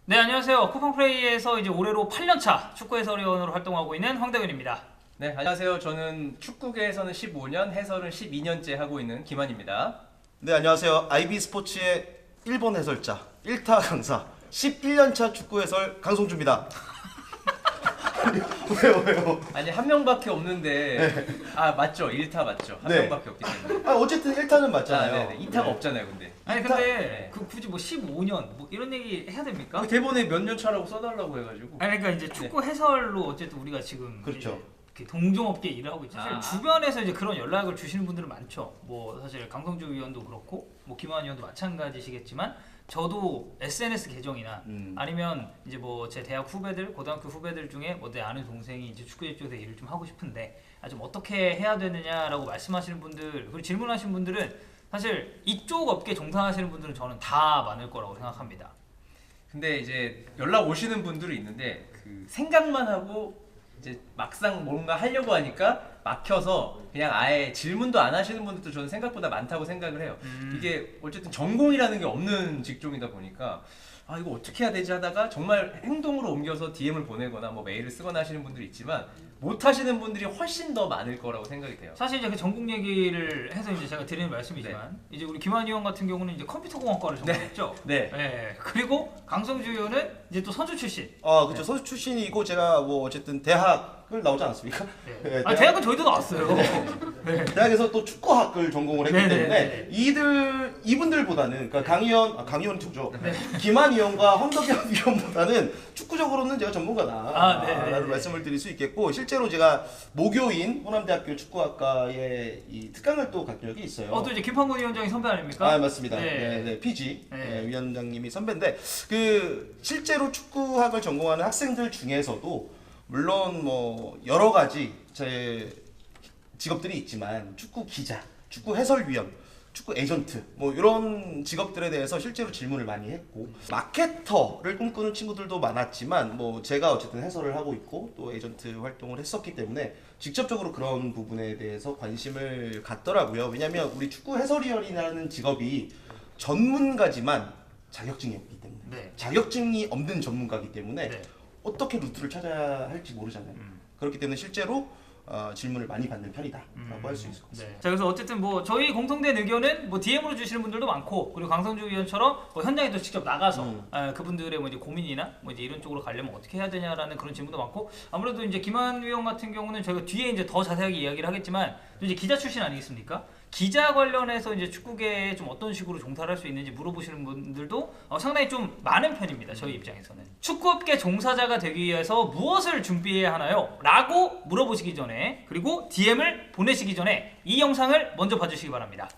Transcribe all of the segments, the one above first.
네, 안녕하세요. 쿠팡플레이에서 이제 올해로 8년차 축구 해설위원으로 활동하고 있는 황대근입니다. 네, 안녕하세요. 저는 축구계에서는 15년, 해설은 12년째 하고 있는 김한입니다. 네, 안녕하세요. IB 스포츠의 일본 해설자 1타 강사 11년차 축구 해설 강송주입니다. 왜요? 아니, 한 명밖에 없는데, 아, 맞죠. 1타 맞죠. 한 네. 명밖에 없기 때문에. 어쨌든 1타는 맞잖아요. 네네. 2타가 없잖아요, 근데. 아니 일단- 근데 네. 그 굳이 뭐 15년 뭐 이런 얘기 해야 됩니까? 그 대본에 몇 년 차라고 써달라고 해가지고. 아니 그러니까 이제 축구 해설로 어쨌든 우리가 지금 그렇죠. 이제 이렇게 동종업계 일을 하고 있죠. 사실 아. 주변에서 이제 그런 연락을 주시는 분들은 많죠. 뭐 사실 강성주 위원도 그렇고 뭐 김환 위원도 마찬가지시겠지만 저도 SNS 계정이나 아니면 이제 뭐 제 대학 후배들, 고등학교 후배들 중에 뭐 내 아는 동생이 이제 축구 쪽에서 일을 좀 하고 싶은데 좀 어떻게 해야 되느냐라고 말씀하시는 분들 그리고 질문하시는 분들은 사실 이쪽 업계 종사하시는 분들은 저는 다 많을 거라고 생각합니다. 근데 이제 연락 오시는 분들이 있는데, 그 생각만 하고 이제 막상 뭔가 하려고 하니까 막혀서 그냥 아예 질문도 안 하시는 분들도 저는 생각보다 많다고 생각을 해요. 이게 어쨌든 전공이라는 게 없는 직종이다 보니까 아 이거 어떻게 해야 되지 하다가 정말 행동으로 옮겨서 DM을 보내거나 뭐 메일을 쓰거나 하시는 분들이 있지만 못 하시는 분들이 훨씬 더 많을 거라고 생각이 돼요. 사실 이제 그 전공 얘기를 해서 이제 제가 드리는 말씀이지만 이제 우리 김한희 의원 같은 경우는 이제 컴퓨터공학과를 전공했죠. 네. 네. 그리고 강성주 의원은 이제 또 선수 출신. 그렇죠. 선수 출신이고 제가 뭐 어쨌든 대학을 나오지 않았습니까? 네. 아 대학은 저희도 나왔어요. 대학에서 또 축구학을 전공을 했기 네네네. 때문에 이분들보다는 그러니까 강의원 투죠. 김한 위원과 황덕현 위원보다는 축구적으로는 제가 전문가다라는 말씀을 드릴 수 있겠고 실제로 제가 모교인 호남대학교 축구학과에 이 특강을 또 간 적이 있어요. 또 이제 김판곤 위원장이 선배 아닙니까? 맞습니다. 네. 네, PG 네. 위원장님이 선배인데 그 실제로 축구학을 전공하는 학생들 중에서도 물론 뭐 여러 가지 제 직업들이 있지만 축구 기자, 축구 해설위원, 축구 에이전트 뭐 이런 직업들에 대해서 실제로 질문을 많이 했고 마케터를 꿈꾸는 친구들도 많았지만 뭐 제가 어쨌든 해설을 하고 있고 또 에이전트 활동을 했었기 때문에 직접적으로 그런 부분에 대해서 관심을 갖더라고요. 왜냐하면 우리 축구 해설위원이라는 직업이 전문가지만 자격증이 없기 때문에 네. 자격증이 없는 전문가이기 때문에 네. 어떻게 루트를 찾아야 할지 모르잖아요. 그렇기 때문에 실제로 질문을 많이 받는 편이다라고 할 수 있을 것 같습니다. 네. 자 그래서 어쨌든 뭐 저희 공통된 의견은 뭐 DM으로 주시는 분들도 많고 그리고 강성주 위원처럼 뭐 현장에 또 직접 나가서 그분들의 뭐 이제 고민이나 뭐 이제 이런 쪽으로 가려면 어떻게 해야 되냐라는 그런 질문도 많고 아무래도 이제 김한 위원 같은 경우는 저희가 뒤에 이제 더 자세하게 이야기를 하겠지만 또 이제 기자 출신 아니겠습니까? 기자 관련해서 이제 축구계에 좀 어떤 식으로 종사를 할 수 있는지 물어보시는 분들도 상당히 좀 많은 편입니다. 저희 입장에서는. 축구업계 종사자가 되기 위해서 무엇을 준비해야 하나요? 라고 물어보시기 전에 그리고 DM을 보내시기 전에 이 영상을 먼저 봐주시기 바랍니다.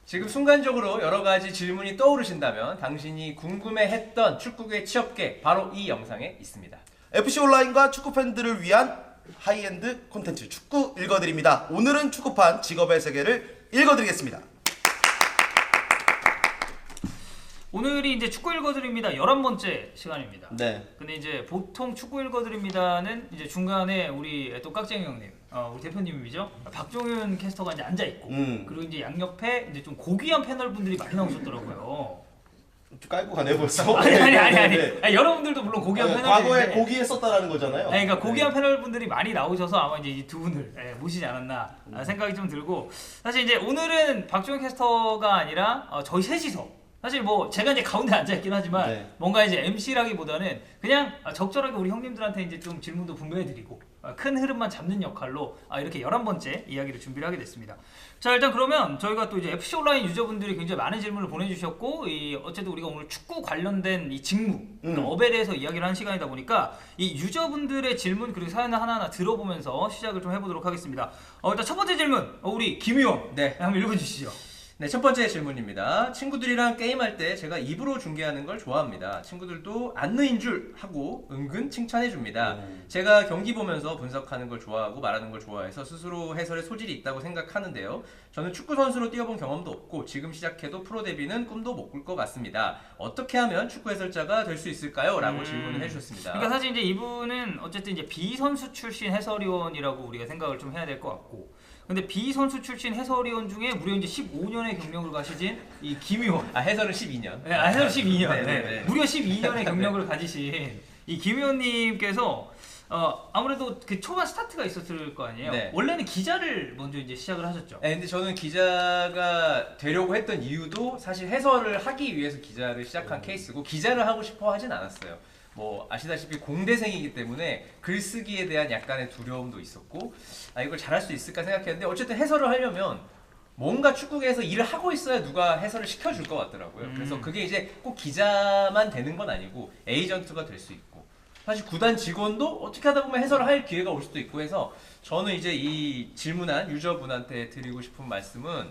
지금 순간적으로 여러 가지 질문이 떠오르신다면 당신이 궁금해했던 축구계 취업계 바로 이 영상에 있습니다. FC 온라인과 축구 팬들을 위한 하이엔드 콘텐츠 축구 읽어드립니다. 오늘은 축구판 직업의 세계를 읽어드리겠습니다. 오늘이 이제 축구 읽어드립니다 11번째 시간입니다. 네. 근데 이제 보통 축구 읽어드립니다는 이제 중간에 우리 또 깍쟁이 형님, 우리 대표님이죠. 박종윤 캐스터가 이제 앉아 있고, 그리고 이제 양옆에 이제 좀 고귀한 패널 분들이 많이 나오셨더라고요. 좀 깔고 가네 벌써. 아니. 네. 아니, 여러분들도 물론 고귀한 패널 과거에 고기했었다라는 거잖아요. 그러니까 고귀한 패널 분들이 많이 나오셔서 아마 이제 이 두 분을 모시지 않았나 생각이 좀 들고 사실 이제 오늘은 박종윤 캐스터가 아니라 저희 셋이서. 사실 뭐 제가 이제 가운데 앉아 있긴 하지만 네. 뭔가 이제 MC라기보다는 그냥 적절하게 우리 형님들한테 이제 좀 질문도 분배해드리고 큰 흐름만 잡는 역할로 이렇게 11번째 이야기를 준비를 하게 됐습니다. 자 일단 그러면 저희가 또 이제 FC 온라인 유저분들이 굉장히 많은 질문을 보내주셨고 어쨌든 우리가 오늘 축구 관련된 이 직무 그러니까 업에 대해서 이야기를 하는 시간이다 보니까 이 유저분들의 질문 그리고 사연을 하나하나 들어보면서 시작을 좀 해보도록 하겠습니다. 일단 첫 번째 질문 우리 김 의원 네. 한번 읽어주시죠. 네, 첫 번째 질문입니다. 친구들이랑 게임할 때 제가 입으로 중계하는 걸 좋아합니다. 친구들도 안느인 줄 하고 은근 칭찬해줍니다. 제가 경기 보면서 분석하는 걸 좋아하고 말하는 걸 좋아해서 스스로 해설에 소질이 있다고 생각하는데요. 저는 축구 선수로 뛰어본 경험도 없고 지금 시작해도 프로 데뷔는 꿈도 못 꿀 것 같습니다. 어떻게 하면 축구 해설자가 될 수 있을까요? 라고 질문을 해주셨습니다. 그러니까 사실 이제 이분은 어쨌든 이제 비선수 출신 해설위원이라고 우리가 생각을 좀 해야 될 것 같고 근데 B 선수 출신 해설위원 중에 무려 이제 15년의 경력을 가지신 이 김의원. 해설은 12년. 네, 해설 12년. 네, 네, 네, 네. 무려 12년의 경력을 가지신 이 김의원님께서 아무래도 그 초반 스타트가 있었을 거 아니에요. 네. 원래는 기자를 먼저 이제 시작을 하셨죠. 네, 근데 저는 기자가 되려고 했던 이유도 사실 해설을 하기 위해서 기자를 시작한 케이스고 기자를 하고 싶어 하진 않았어요. 뭐 아시다시피 공대생이기 때문에 글쓰기에 대한 약간의 두려움도 있었고 이걸 잘할 수 있을까 생각했는데 어쨌든 해설을 하려면 뭔가 축구계에서 일을 하고 있어야 누가 해설을 시켜줄 것 같더라고요. 그래서 그게 이제 꼭 기자만 되는 건 아니고 에이전트가 될 수 있고 사실 구단 직원도 어떻게 하다 보면 해설을 할 기회가 올 수도 있고 해서 저는 이제 이 질문한 유저분한테 드리고 싶은 말씀은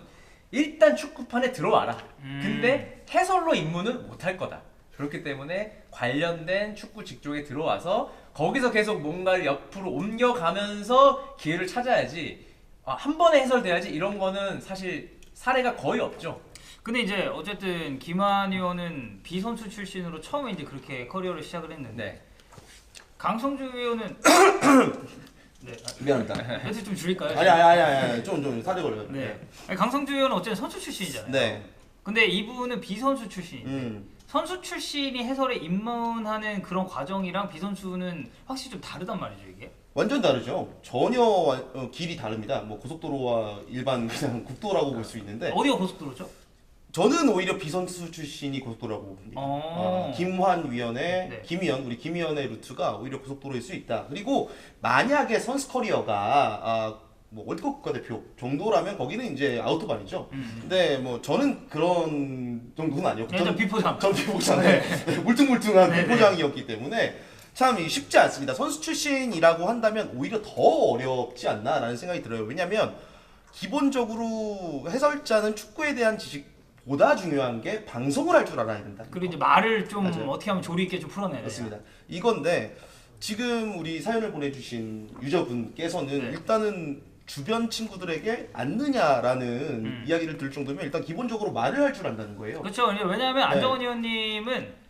일단 축구판에 들어와라. 근데 해설로 입문은 못할 거다. 그렇기 때문에 관련된 축구 직종에 들어와서 거기서 계속 뭔가를 옆으로 옮겨가면서 기회를 찾아야지 한 번에 해설돼야지 이런 거는 사실 사례가 거의 없죠. 근데 이제 어쨌든 김한 의원은 B 선수 출신으로 처음에 이제 그렇게 커리어를 시작을 했는데 네. 강성주 의원은 네. 미안합니다. 멘트 좀 줄일까요? 아니 좀 사례 걸려요. 네. 아니, 강성주 의원은 어쨌든 선수 출신이잖아요. 네. 근데 이분은 B 선수 출신인데 선수 출신이 해설에 입문하는 그런 과정이랑 B 선수는 확실히 좀 다르단 말이죠, 이게. 완전 다르죠. 전혀 길이 다릅니다. 뭐 고속도로와 일반 그냥 국도라고 볼 수 있는데 어디가 고속도로죠? 저는 오히려 비선수 출신이 고속도로라고 봅니다. 김환 위원의 네. 우리 김위원의 루트가 오히려 고속도로일 수 있다. 그리고 만약에 선수 커리어가 뭐 월드컵 국가대표 정도라면 거기는 이제 아우토반이죠. 근데 뭐 저는 그런 정도는 아니었고 전 비포장. 전 비포장. 네. 물퉁물퉁한 네, 비포장이었기 때문에 참 쉽지 않습니다. 선수 출신이라고 한다면 오히려 더 어렵지 않나라는 생각이 들어요. 왜냐하면 기본적으로 해설자는 축구에 대한 지식보다 중요한 게 방송을 할 줄 알아야 된다. 그리고 이제 말을 좀 맞아요. 어떻게 하면 조리 있게 좀 풀어내야 돼요. 맞습니다. 이건데 지금 우리 사연을 보내주신 유저분께서는 네. 일단은 주변 친구들에게 안느냐라는 이야기를 들을 정도면 일단 기본적으로 말을 할 줄 안다는 거예요. 그렇죠. 왜냐하면 네. 안정원 의원님은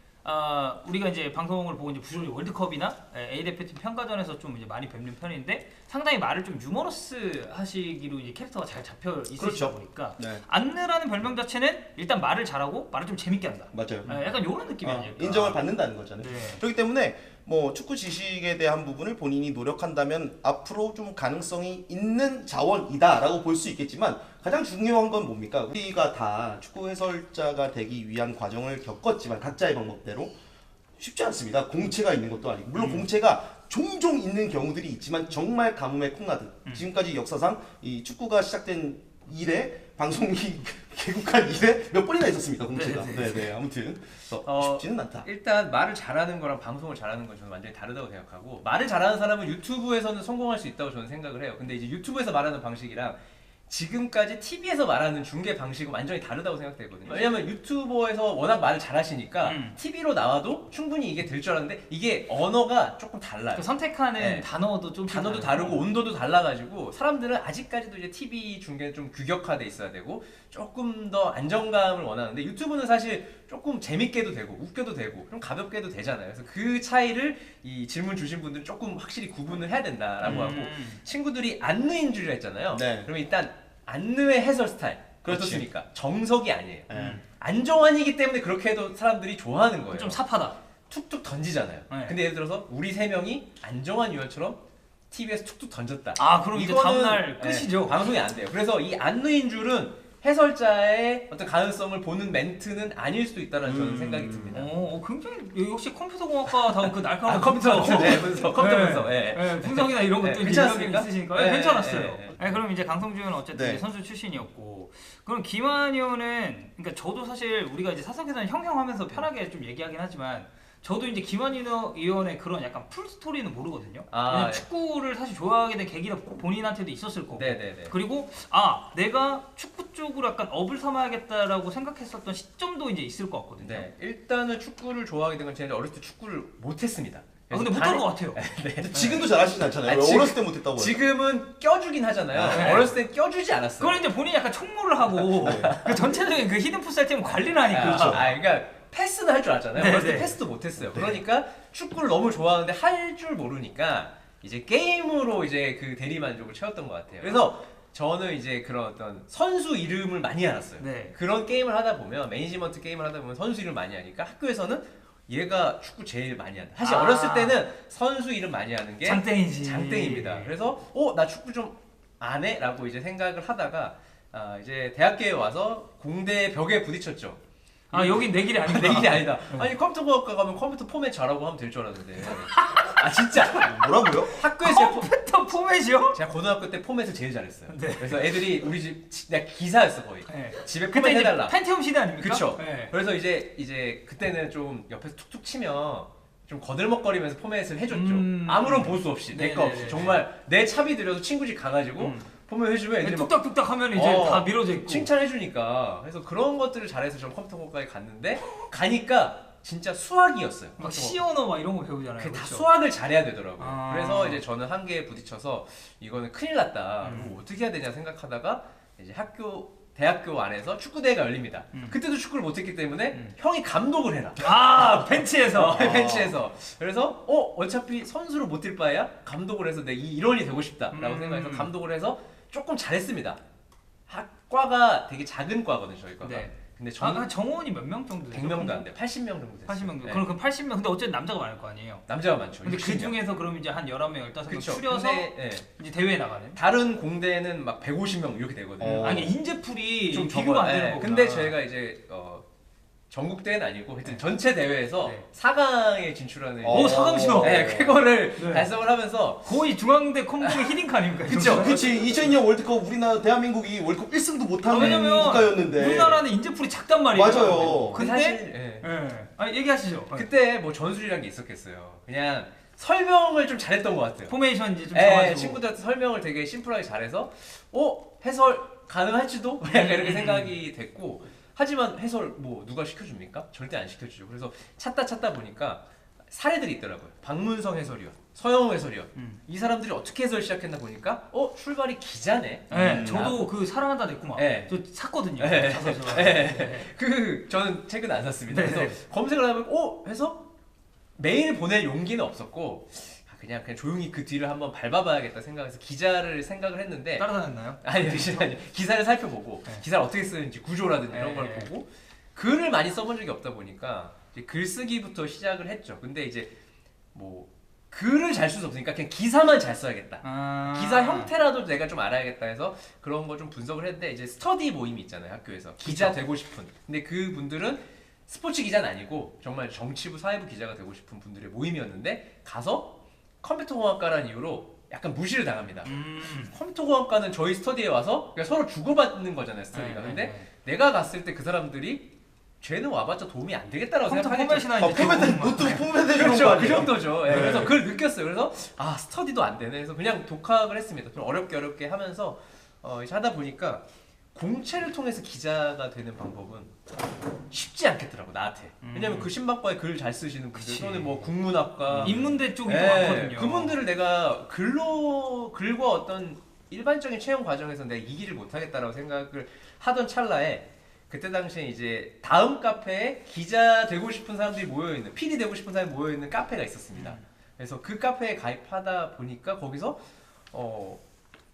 우리가 이제 방송을 보고 이제 부조리 월드컵이나 A 대표팀 평가전에서 좀 이제 많이 뵙는 편인데 상당히 말을 좀 유머러스 하시기로 이제 캐릭터가 잘 잡혀 있으시다 그렇죠. 보니까 네. 안느라는 별명 자체는 일단 말을 잘하고 말을 좀 재밌게 한다. 맞아요. 약간 이런 느낌이 아닐까. 인정을 받는다는 거잖아요. 네. 그렇기 때문에 뭐 축구 지식에 대한 부분을 본인이 노력한다면 앞으로 좀 가능성이 있는 자원이다라고 볼 수 있겠지만 가장 중요한 건 뭡니까? 우리가 다 축구 해설자가 되기 위한 과정을 겪었지만 각자의 방법대로 쉽지 않습니다. 공채가 있는 것도 아니고 물론 공채가 종종 있는 경우들이 있지만 정말 가뭄에 콩나듯 지금까지 역사상 이 축구가 시작된 이래 방송이 개국한 이래 몇 번이나 있었습니다. 공채가. 네네. 아무튼 그래서 쉽지는 않다. 일단 말을 잘하는 거랑 방송을 잘하는 건 저는 완전히 다르다고 생각하고 말을 잘하는 사람은 유튜브에서는 성공할 수 있다고 저는 생각을 해요. 근데 이제 유튜브에서 말하는 방식이랑 지금까지 TV에서 말하는 중계 방식은 완전히 다르다고 생각되거든요. 왜냐면 유튜버에서 워낙 말을 잘하시니까 TV로 나와도 충분히 이게 될 줄 알았는데 이게 언어가 조금 달라요. 그 선택하는 네. 단어도 좀 단어도 다르고 온도도 달라가지고 사람들은 아직까지도 이제 TV 중계는 좀 규격화돼 있어야 되고 조금 더 안정감을 원하는데 유튜브는 사실 조금 재밌게도 되고 웃겨도 되고 좀 가볍게도 되잖아요. 그래서 그 차이를 이 질문 주신 분들은 조금 확실히 구분을 해야 된다라고 하고 친구들이 안느인 줄 했잖아요. 네. 그러면 일단 안느의 해설 스타일 그렇지. 어떻습니까? 정석이 아니에요. 네. 안정환이기 때문에 그렇게 해도 사람들이 좋아하는 거예요. 좀 삽하다. 툭툭 던지잖아요. 네. 근데 예를 들어서 우리 세 명이 안정환 위원처럼 TV에서 툭툭 던졌다. 그럼 이제 이거는, 다음날 끝이죠. 네, 방송이 안 돼요. 그래서 이 안느인 줄은 해설자의 어떤 가능성을 보는 멘트는 아닐 수도 있다는 저는 생각이 듭니다. 굉장히 역시 컴퓨터공학과 다운 그 날카로운 컴퓨터 분석. 분석. 분석이나 이런 것도 네, 이제 괜찮습니까? 능력이 있으시니까 네, 괜찮았어요. 네. 그럼 이제 강성주 의원은 어쨌든 네. 이제 선수 출신이었고 그럼 김한 의원은 그러니까 저도 사실 우리가 이제 사석에서는 형형하면서 편하게 좀 얘기하긴 하지만 저도 이제 김한 의원의 그런 약간 풀 스토리는 모르거든요. 왜냐면 네. 축구를 사실 좋아하게 된 계기가 본인한테도 있었을 거고. 네네네. 그리고 내가 축구 쪽으로 약간 업을 삼아야겠다라고 생각했었던 시점도 이제 있을 것 같거든요. 네, 일단은 축구를 좋아하게 된 건 제가 어렸을 때 축구를 못했습니다. 근데 못한 것 같아요. 근데 지금도 잘하시진 않잖아요. 아니, 왜 지금- 어렸을 때 못했다고. 지금은 껴주긴 하잖아요. 네. 어렸을 땐 껴주지 않았어요. 그걸 이제 본인이 약간 총무를 하고 그 전체적인 그 히든 풋살 팀 관리를 하니까. 그러니까 패스는 할 줄 알았잖아요. 네, 어렸을 때 네. 패스도 못했어요. 그러니까 축구를 너무 좋아하는데 할 줄 모르니까 이제 게임으로 이제 그 대리 만족을 채웠던 것 같아요. 그래서 저는 이제 그런 어떤 선수 이름을 많이 알았어요. 네. 그런 게임을 하다 보면 매니지먼트 게임을 하다 보면 선수 이름 많이 하니까 학교에서는 얘가 축구 제일 많이 한다. 사실 아. 어렸을 때는 선수 이름 많이 하는 게 장땡이지. 장땡입니다. 그래서 나 축구 좀 안 해? 라고 이제 생각을 하다가 이제 대학교에 와서 공대 벽에 부딪혔죠. 아 여긴 내 길이 아니구나. 내 길이 아니다. 아니 컴퓨터공학과 가면 컴퓨터 포맷 잘하고 하면 될 줄 알았는데 아 진짜 뭐라고요? 학교에서 컴퓨터 포맷이요? 제가 고등학교 때 포맷을 제일 잘했어요. 네. 그래서 애들이 우리 집 내가 기사였어 거의. 네. 집에 그때 포맷 이제 해달라. 펜티엄 시대 아닙니까? 그쵸. 네. 그래서 이제 그때는 좀 옆에서 툭툭 치면 좀 거들먹거리면서 포맷을 해줬죠. 아무런 보수 없이 내 거 없이 네네네네. 정말 내 차비 들여서 친구 집 가가지고 포맷 해주면 애들이 막 뚝딱뚝딱 하면 이제 다 밀어져 있고. 칭찬해주니까 그래서 그런 것들을 잘해서 전 컴퓨터공학과에 갔는데 가니까 진짜 수학이었어요. 막 컴퓨터공학과. 시언어 막 이런 거 배우잖아요. 그게 다 그렇죠? 수학을 잘해야 되더라고요. 아. 그래서 이제 저는 한계에 부딪혀서 이거는 큰일 났다. 그럼 어떻게 해야 되냐 생각하다가 이제 대학교 안에서 축구대회가 열립니다. 그때도 축구를 못했기 때문에 형이 감독을 해라. 아 벤치에서. 벤치에서. 그래서 어차피 선수로 못 뛸 바에야 감독을 해서 내 이 일원이 되고 싶다라고 생각해서 감독을 해서 조금 잘했습니다. 학과가 되게 작은 과거든요, 저희 과가. 네. 근데 정원이 몇 명 정도 돼요? 100명도 안 돼. 80명 정도 됐어요. 80명 정도. 네. 그럼 그 80명 근데 어쨌든 남자가 많을 거 아니에요. 남자가 많죠. 근데 그 60명. 중에서 그럼 이제 한 11명, 15명 그쵸. 추려서 근데, 예. 이제 대회에 나가는. 다른 공대는 막 150명 이렇게 되거든요. 아니 인재풀이 좀 비교가 안 적어요. 되는 예. 거구나. 근데 저희가 이제 전국 대회는 아니고 하여튼 전체 대회에서 네. 4강에 진출하는 오, 4강 신호. 네, 그거를 네. 달성을 하면서 거의 중앙대 컴공의 히딩크 아닙니까? 그쵸. 그치 2002년 월드컵 우리나라 대한민국이 월드컵 1승도 못하는 왜냐면 국가였는데 우리나라는 인재풀이 작단 말이에요. 맞아요. 근데 사실 예. 예. 아니 얘기하시죠. 그때 뭐 전술이란 게 있었겠어요. 그냥 설명을 좀 잘했던 것 같아요. 포메이션 이제 좀 예, 정하시고. 친구들한테 설명을 되게 심플하게 잘해서 해설 가능할지도 약간 이렇게 생각이 됐고 하지만 해설 뭐 누가 시켜줍니까? 절대 안 시켜주죠. 그래서 찾다 보니까 사례들이 있더라고요. 박문성 해설위원, 서영호 해설위원 이 사람들이 어떻게 해설 시작했나 보니까 출발이 기자네. 네, 저도 그 사랑한다 냈구만. 네. 저 샀거든요. 네. 사서 네. 저는 책은 안 샀습니다. 네. 그래서 검색을 하다 보면 해서 메일 보낼 용기는 없었고 그냥 조용히 그 뒤를 한번 밟아봐야겠다 생각해서 기자를 생각을 했는데 따라다녔나요? 아니 기사를 살펴보고 네. 기사를 어떻게 쓰는지 구조라든지 이런 네. 걸 보고 글을 많이 써본 적이 없다 보니까 이제 글쓰기부터 시작을 했죠. 근데 이제 뭐 글을 잘 쓸 수 없으니까 그냥 기사만 잘 써야겠다. 기사 형태라도 내가 좀 알아야겠다 해서 그런 거 좀 분석을 했는데 이제 스터디 모임이 있잖아요, 학교에서. 기자 되고 싶은. 근데 그 분들은 스포츠 기자는 아니고 정말 정치부, 사회부 기자가 되고 싶은 분들의 모임이었는데 가서 컴퓨터공학과라는 이유로 약간 무시를 당합니다. 컴퓨터공학과는 저희 스터디에 와서 그냥 서로 주고받는 거잖아요, 스터디가. 근데 내가 갔을 때 그 사람들이 쟤는 와봤자 도움이 안 되겠다라고 컴퓨터 생각하겠죠. 포맷이나 이제 포맷 노트 포맷 해주는 거 그렇죠, 그 아니에요? 정도죠. 예, 네. 그래서 그걸 느꼈어요. 그래서 스터디도 안 되네. 그래서 그냥 독학을 했습니다. 좀 어렵게 하면서 이제 하다 보니까 공채를 통해서 기자가 되는 방법은 쉽지 않겠더라고 나한테. 왜냐면 그 신박과에 글 잘 쓰시는 분들 그치. 또는 뭐 국문학과 인문대 쪽이 또 예, 많거든요. 그분들을 내가 글과 어떤 일반적인 채용 과정에서 내가 이기를 못하겠다라고 생각을 하던 찰나에 그때 당시에 이제 다음 카페에 기자 되고 싶은 사람들이 모여있는 PD 되고 싶은 사람이 모여있는 카페가 있었습니다. 그래서 그 카페에 가입하다 보니까 거기서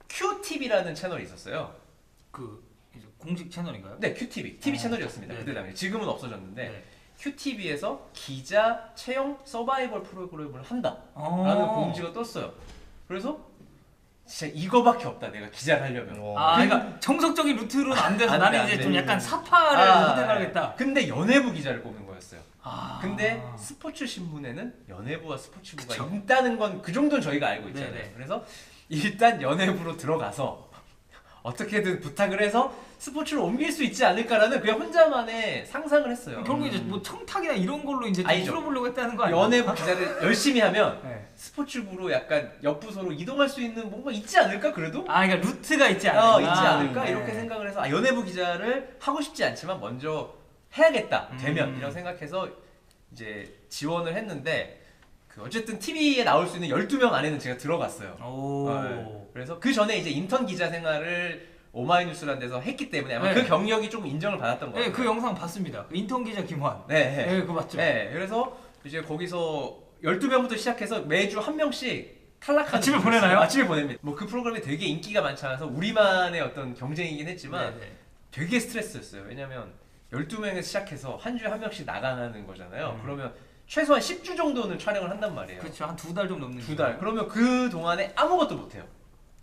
QTV라는 채널이 있었어요. 그 이제 공식 채널인가요? 네, QTV. TV 아, 채널이었습니다. 네. 그때 당시에. 지금은 없어졌는데 네. QTV에서 기자 채용 서바이벌 프로그램을 한다라는 공지가 떴어요. 그래서 진짜 이거밖에 없다. 내가 기자를 하려면. 그러니까 정석적인 루트로는 안 돼서 안 돼, 나는 안 이제 돼. 좀 약간 사파를 선택하겠다. 근데 연예부 기자를 뽑는 거였어요. 아. 근데 스포츠 신문에는 연예부와 스포츠부가 그쵸. 있다는 건 그 정도는 저희가 알고 있잖아요. 네네. 그래서 일단 연예부로 들어가서 어떻게든 부탁을 해서 스포츠를 옮길 수 있지 않을까라는 그냥 혼자만의 상상을 했어요. 결국 이제 뭐 청탁이나 이런 걸로 이제 좀 아니죠. 풀어보려고 했다는 거 아니에요? 연예부 기자를 열심히 하면 네. 스포츠부로 약간 옆부서로 이동할 수 있는 뭔가 있지 않을까 그래도? 그러니까 루트가 있지 않을까? 있지 않을까 네. 이렇게 생각을 해서 연예부 기자를 하고 싶지 않지만 먼저 해야겠다 되면 이런 생각해서 이제 지원을 했는데 그 어쨌든 TV에 나올 수 있는 12명 안에는 제가 들어갔어요. 오. 네. 그래서 그 전에 이제 인턴 기자 생활을 오마이뉴스라는 데서 했기 때문에 아마 네. 그 경력이 좀 인정을 받았던 것 같아요. 네, 그 영상 봤습니다. 그 인턴 기자 김환. 네, 네. 네, 그거 맞죠? 네, 그래서 이제 거기서 12명부터 시작해서 매주 한 명씩 탈락하는 아침에 분이 보내나요? 있어요. 아침에 보냅니다. 뭐 그 프로그램이 되게 인기가 많지 않아서 우리만의 어떤 경쟁이긴 했지만 네네. 되게 스트레스였어요. 왜냐면 12명에서 시작해서 한 주에 한 명씩 나가는 거잖아요. 그러면 최소한 10주 정도는 촬영을 한단 말이에요. 그렇죠. 한 2달 좀 넘는. 2달. 그러면 그 동안에 아무것도 못 해요.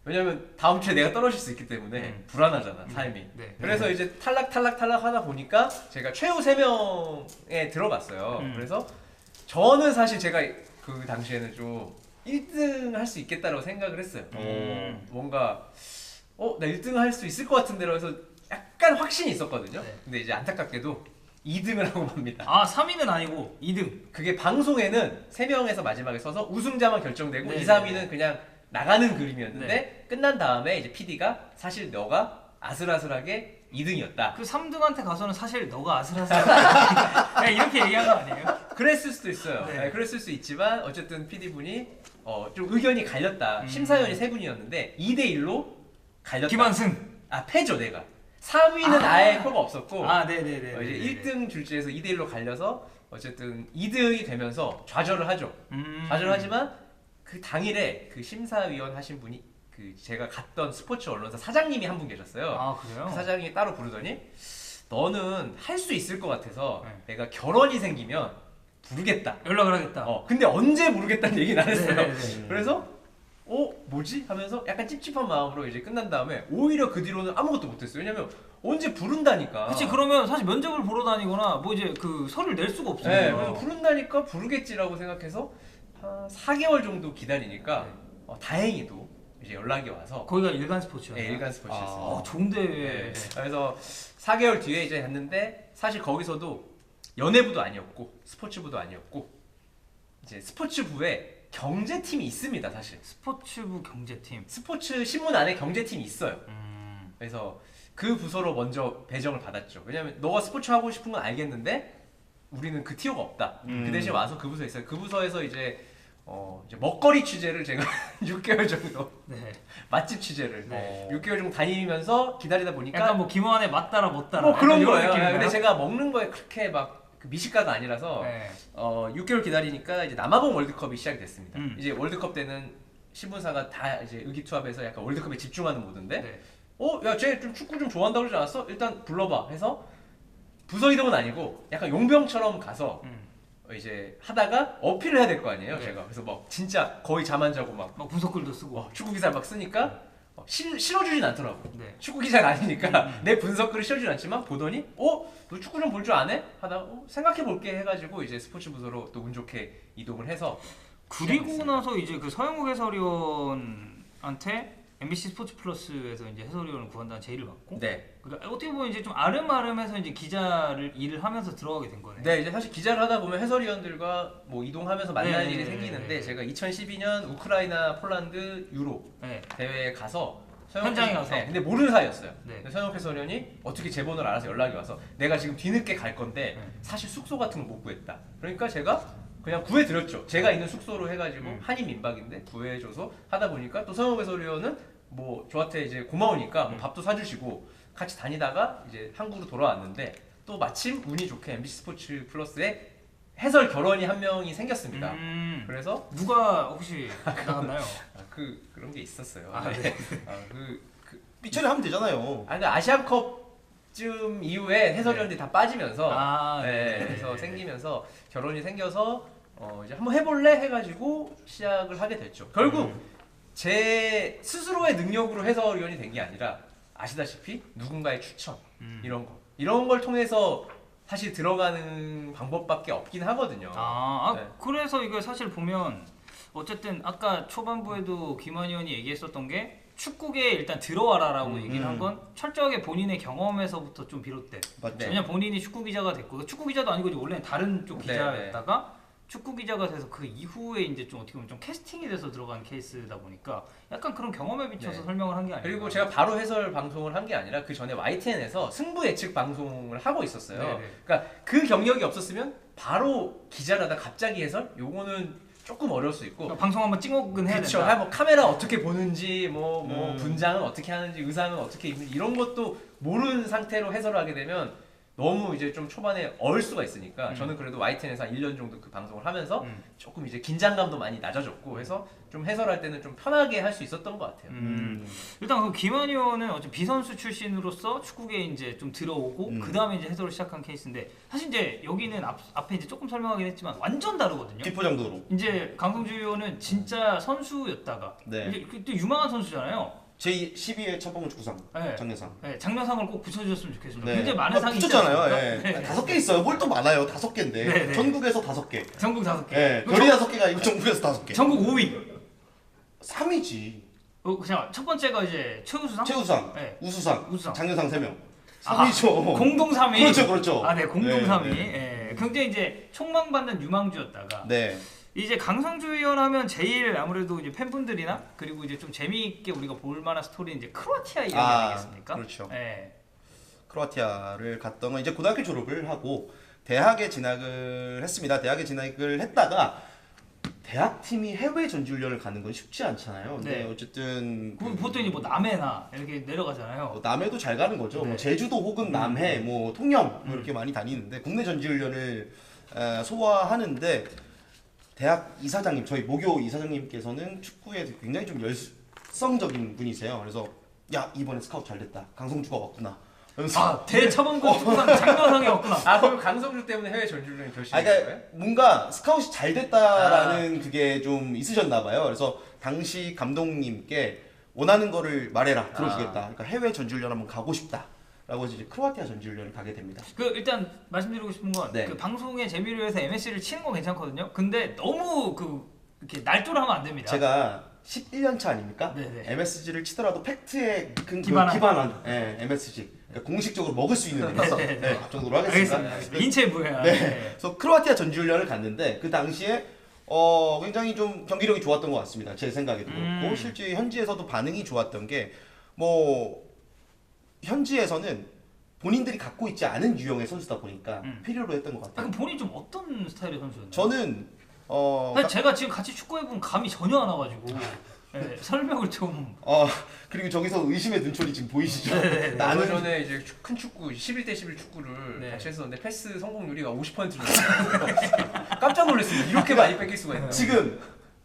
왜냐면 다음 주에 내가 떨어질 수 있기 때문에 불안하잖아, 삶이. 네. 그래서 이제 탈락 하다 보니까 제가 최후 3명에 들어갔어요. 그래서 저는 사실 제가 그 당시에는 좀 1등 할 수 있겠다라고 생각을 했어요. 뭔가 나 1등 할 수 있을 것 같은데로 해서 약간 확신이 있었거든요. 네. 근데 이제 안타깝게도 2등을 하고 맙니다. 아 3위는 아니고 2등. 그게 방송에는 3명에서 마지막에 서서 우승자만 결정되고 네, 2, 3위는 그냥 나가는 그림이었는데 끝난 다음에 이제 PD가 사실 너가 아슬아슬하게 2등이었다. 그 3등한테 가서는 사실 너가 아슬아슬하다. 그냥 이렇게 얘기한 거 아니에요? 그랬을 수도 있어요. 네. 네, 그랬을 수 있지만 어쨌든 PD분이 좀 의견이 갈렸다. 심사위원이 3분이었는데 2대1로 갈렸다. 김한승. 아 패죠 내가. 3위는 아예 표가 없었고 아 네네네. 이제 1등 줄지에서 2대1로 갈려서 어쨌든 2등이 되면서 좌절을 하죠. 좌절을 하지만 그 당일에 그 심사위원 하신 분이 그 제가 갔던 스포츠 언론사 사장님이 한 분 계셨어요. 아 그래요? 그 사장님이 따로 부르더니 너는 할 수 있을 것 같아서 네. 내가 결혼이 생기면 부르겠다. 연락을 하겠다. 근데 언제 부르겠다는 얘기는 안 했어요. 네네네. 그래서 뭐지? 하면서 약간 찝찝한 마음으로 이제 끝난 다음에 오히려 그 뒤로는 아무것도 못했어요. 왜냐면 언제 부른다니까. 그치 그러면 사실 면접을 보러 다니거나 뭐 이제 그 서류를 낼 수가 없어요. 네, 그래서 부른다니까 부르겠지라고 생각해서 한 4개월 정도 기다리니까 네. 다행히도 이제 연락이 와서 거기가 일간 스포츠였나요? 네, 일간 스포츠였어요. 좋은데. 네. 그래서 4개월 뒤에 이제 갔는데 사실 거기서도 연예부도 아니었고 스포츠부도 아니었고 이제 스포츠부에 경제팀이 있습니다, 사실. 스포츠부 경제팀. 스포츠 신문 안에 경제팀이 있어요. 그래서 그 부서로 먼저 배정을 받았죠. 왜냐면 너가 스포츠 하고 싶은 건 알겠는데 우리는 그 티오가 없다. 그 대신 와서 그 부서에 있어요. 그 부서에서 이제 먹거리 취재를 제가 6개월 정도 네. 맛집 취재를 네. 6개월 정도 다니면서 기다리다 보니까 약간 뭐 김호환의 맞따라 못따라. 뭐 그런 약간 이런 거예요. 느낌인가요? 근데 제가 먹는 거에 그렇게 막 그 미식가가 아니라서 네. 6개월 기다리니까 이제 남아공 월드컵이 시작이 됐습니다. 음. 이제 월드컵 때는 신문사가 다 이제 의기투합해서 약간 월드컵에 집중하는 모드인데 네. 야, 쟤 좀 축구 좀 좋아한다고 그러지 않았어? 일단 불러봐 해서 부서 이동은 아니고 약간 용병처럼 가서 이제 하다가 어필을 해야 될 거 아니에요, 네. 제가. 그래서 막 진짜 거의 잠 안 자고 막 막 분석글도 쓰고. 축구 기사 막 쓰니까 실어주진 않더라고. 네. 축구 기자가 아니니까 내 분석글을 실어주진 않지만 보더니 너 축구 좀 볼 줄 아네? 하다가 생각해 볼게 해가지고 이제 스포츠 부서로 또 운 좋게 이동을 해서 그리고 시작했습니다. 나서 이제 그 서영욱 해설위원한테 MBC 스포츠 플러스에서 이제 해설위원을 구한다는 제의를 받고. 네. 그러니까 어떻게 보면 이제 좀 아름아름해서 이제 기자를 일을 하면서 들어가게 된 거네요. 네, 이제 사실 기자를 하다 보면 해설위원들과 뭐 이동하면서 만나는 네, 일이 네, 생기는데 네. 제가 2012년 우크라이나, 폴란드, 유로 네. 대회에 가서 현장에 가서? 네, 근데 모르는 사이였어요. 네. 근데 서영욱 해설위원이 어떻게 제 번호를 알아서 연락이 와서 내가 지금 뒤늦게 갈 건데 네. 사실 숙소 같은 걸 못 구했다. 그러니까 제가 그냥 구해드렸죠. 제가 있는 숙소로 해가지고 한인 민박인데 구해줘서 하다 보니까 또 서영욱 해설위원은 뭐 저한테 이제 고마우니까 뭐 밥도 사주시고 같이 다니다가 이제 한국으로 돌아왔는데 또 마침 운이 좋게 MBC 스포츠 플러스에 해설 결혼이 한 명이 생겼습니다. 그래서 누가 혹시 나갔나요? 그런 게 있었어요. 아, 네. 네. 삐처리 하면 되잖아요. 그러니까 아시안컵쯤 이후에 해설위원들이 다 빠지면서 네. 그래서 생기면서 결혼이 생겨서 이제 한번 해볼래 해가지고 시작을 하게 됐죠. 결국 제 스스로의 능력으로 해설위원이 된 게 아니라 아시다시피 누군가의 추천 이런 걸 통해서 사실 들어가는 방법밖에 없긴 하거든요. 네. 그래서 이거 사실 보면 어쨌든 아까 초반부에도 김환희 의원이 얘기했었던 게 축구계에 일단 들어와라라고 얘기를 한 건 철저하게 본인의 경험에서부터 좀 비롯돼. 맞죠. 왜냐면 본인이 축구 기자가 됐고 축구 기자도 아니고 이제 원래는 다른 쪽 네, 기자였다가 축구 기자가 돼서 그 이후에 이제 좀 어떻게 보면 좀 캐스팅이 돼서 들어간 케이스다 보니까 약간 그런 경험에 비춰서 네. 설명을 한 게 아니에요. 그리고 제가 바로 해설 방송을 한 게 아니라 그 전에 YTN에서 승부 예측 방송을 하고 있었어요. 네네. 그러니까 그 경력이 없었으면 바로 기자를 하다 갑자기 해설? 요거는 조금 어려울 수 있고. 방송 한번 찍어는 해야 그쵸. 된다. 뭐 카메라 어떻게 보는지, 분장은 어떻게 하는지, 의상은 어떻게 입는지 이런 것도 모르는 상태로 해설을 하게 되면 너무 이제 좀 초반에 얼 수가 있으니까 저는 그래도 YTN에서 한 1년 정도 그 방송을 하면서 조금 이제 긴장감도 많이 낮아졌고 해서 좀 해설할 때는 좀 편하게 할 수 있었던 것 같아요. 일단 그 김한희 의원은 어차피 비선수 출신으로서 축구계에 이제 좀 들어오고 그 다음에 이제 해설을 시작한 케이스인데 사실 이제 여기는 앞에 이제 조금 설명하긴 했지만 완전 다르거든요. 기포장도로. 이제 강성주 의원은 진짜 선수였다가 네. 이제 그때 유망한 선수잖아요. 제12회 첫방울 축구상 네. 장려상. 네, 장려상을 꼭 붙여주셨으면 좋겠습니다. 네. 굉장히 많은 상이 있지 붙였잖아요. 않습니까? 예. 네. 5개 있어요. 뭘 또 많아요. 5개인데. 네, 네. 전국에서 5개. 전국 5개. 예. 그 별이 5개가 아니고 전국에서 5개. 전국 5위. 3위지. 그냥 첫 번째가 이제 최우수상? 최우수상, 네. 우수상, 우수상. 장려상 3명. 아, 3위죠. 공동 3위. 그렇죠, 그렇죠. 아, 네, 공동 네, 3위. 네. 예. 굉장히 이제 촉망받는 유망주였다가 네. 이제 강성주 의원 하면 제일 아무래도 이제 팬분들이나 그리고 이제 좀 재미있게 우리가 볼 만한 스토리는 이제 크로아티아 이야기 아니겠습니까? 그렇죠. 예. 크로아티아를 갔던 건 이제 고등학교 졸업을 하고 대학에 진학을 했습니다. 대학에 진학을 했다가 대학팀이 해외 전지훈련을 가는 건 쉽지 않잖아요. 근데 네. 어쨌든 그럼 보통 이제 뭐 남해나 이렇게 내려가잖아요. 뭐 남해도 잘 가는 거죠. 네. 뭐 제주도 혹은 남해, 뭐 통영 뭐 이렇게 많이 다니는데 국내 전지훈련을 소화하는데 대학 이사장님, 저희 모교 이사장님께서는 축구에 굉장히 좀 열성적인 분이세요. 그래서 야 이번에 스카우트 잘 됐다. 강성주가 왔구나. 그러면서 아, 대차범근 축구상 장려상이 없구나. 아 그럼 강성주 때문에 해외 전지훈련이 결심된 그러니까 거예요? 뭔가 스카웃이 잘 됐다라는 그게 좀 있으셨나 봐요. 그래서 당시 감독님께 원하는 거를 말해라 들어주겠다. 그러니까 해외 전지훈련 한번 가고 싶다라고 해서 이제 크로아티아 전지훈련을 가게 됩니다. 그 일단 말씀드리고 싶은 건 네. 그 방송의 재미를 위해서 MSC를 치는 건 괜찮거든요. 근데 너무 이렇게 날조하면 안 됩니다. 제가 11년 차 아닙니까? 네네. MSG를 치더라도 팩트에 기반한. MSG. 그러니까 공식적으로 먹을 수 있는 네네. 네, 그 정도로 하겠습니다. 알겠습니다. 인체 부해야. 네. 그래서 크로아티아 전지훈련을 갔는데 그 당시에 굉장히 좀 경기력이 좋았던 것 같습니다. 제 생각에도 그렇고 실제 현지에서도 반응이 좋았던 게 뭐 현지에서는 본인들이 갖고 있지 않은 유형의 선수다 보니까 필요로 했던 것 아, 같아요. 그럼 본인 좀 어떤 스타일의 선수였나요? 저는 사실 제가 지금 같이 축구해본 감이 전혀 안 와가지고 예, 설명을 좀. 그리고 저기서 의심의 눈초리 지금 보이시죠? 네. 얼마 전에 이제 큰 축구 11대 11 축구를 네. 같이 했었는데 패스 성공률이가 50%를 깜짝 놀랐습니다. 이렇게 많이 뺏길 수가 있나? 지금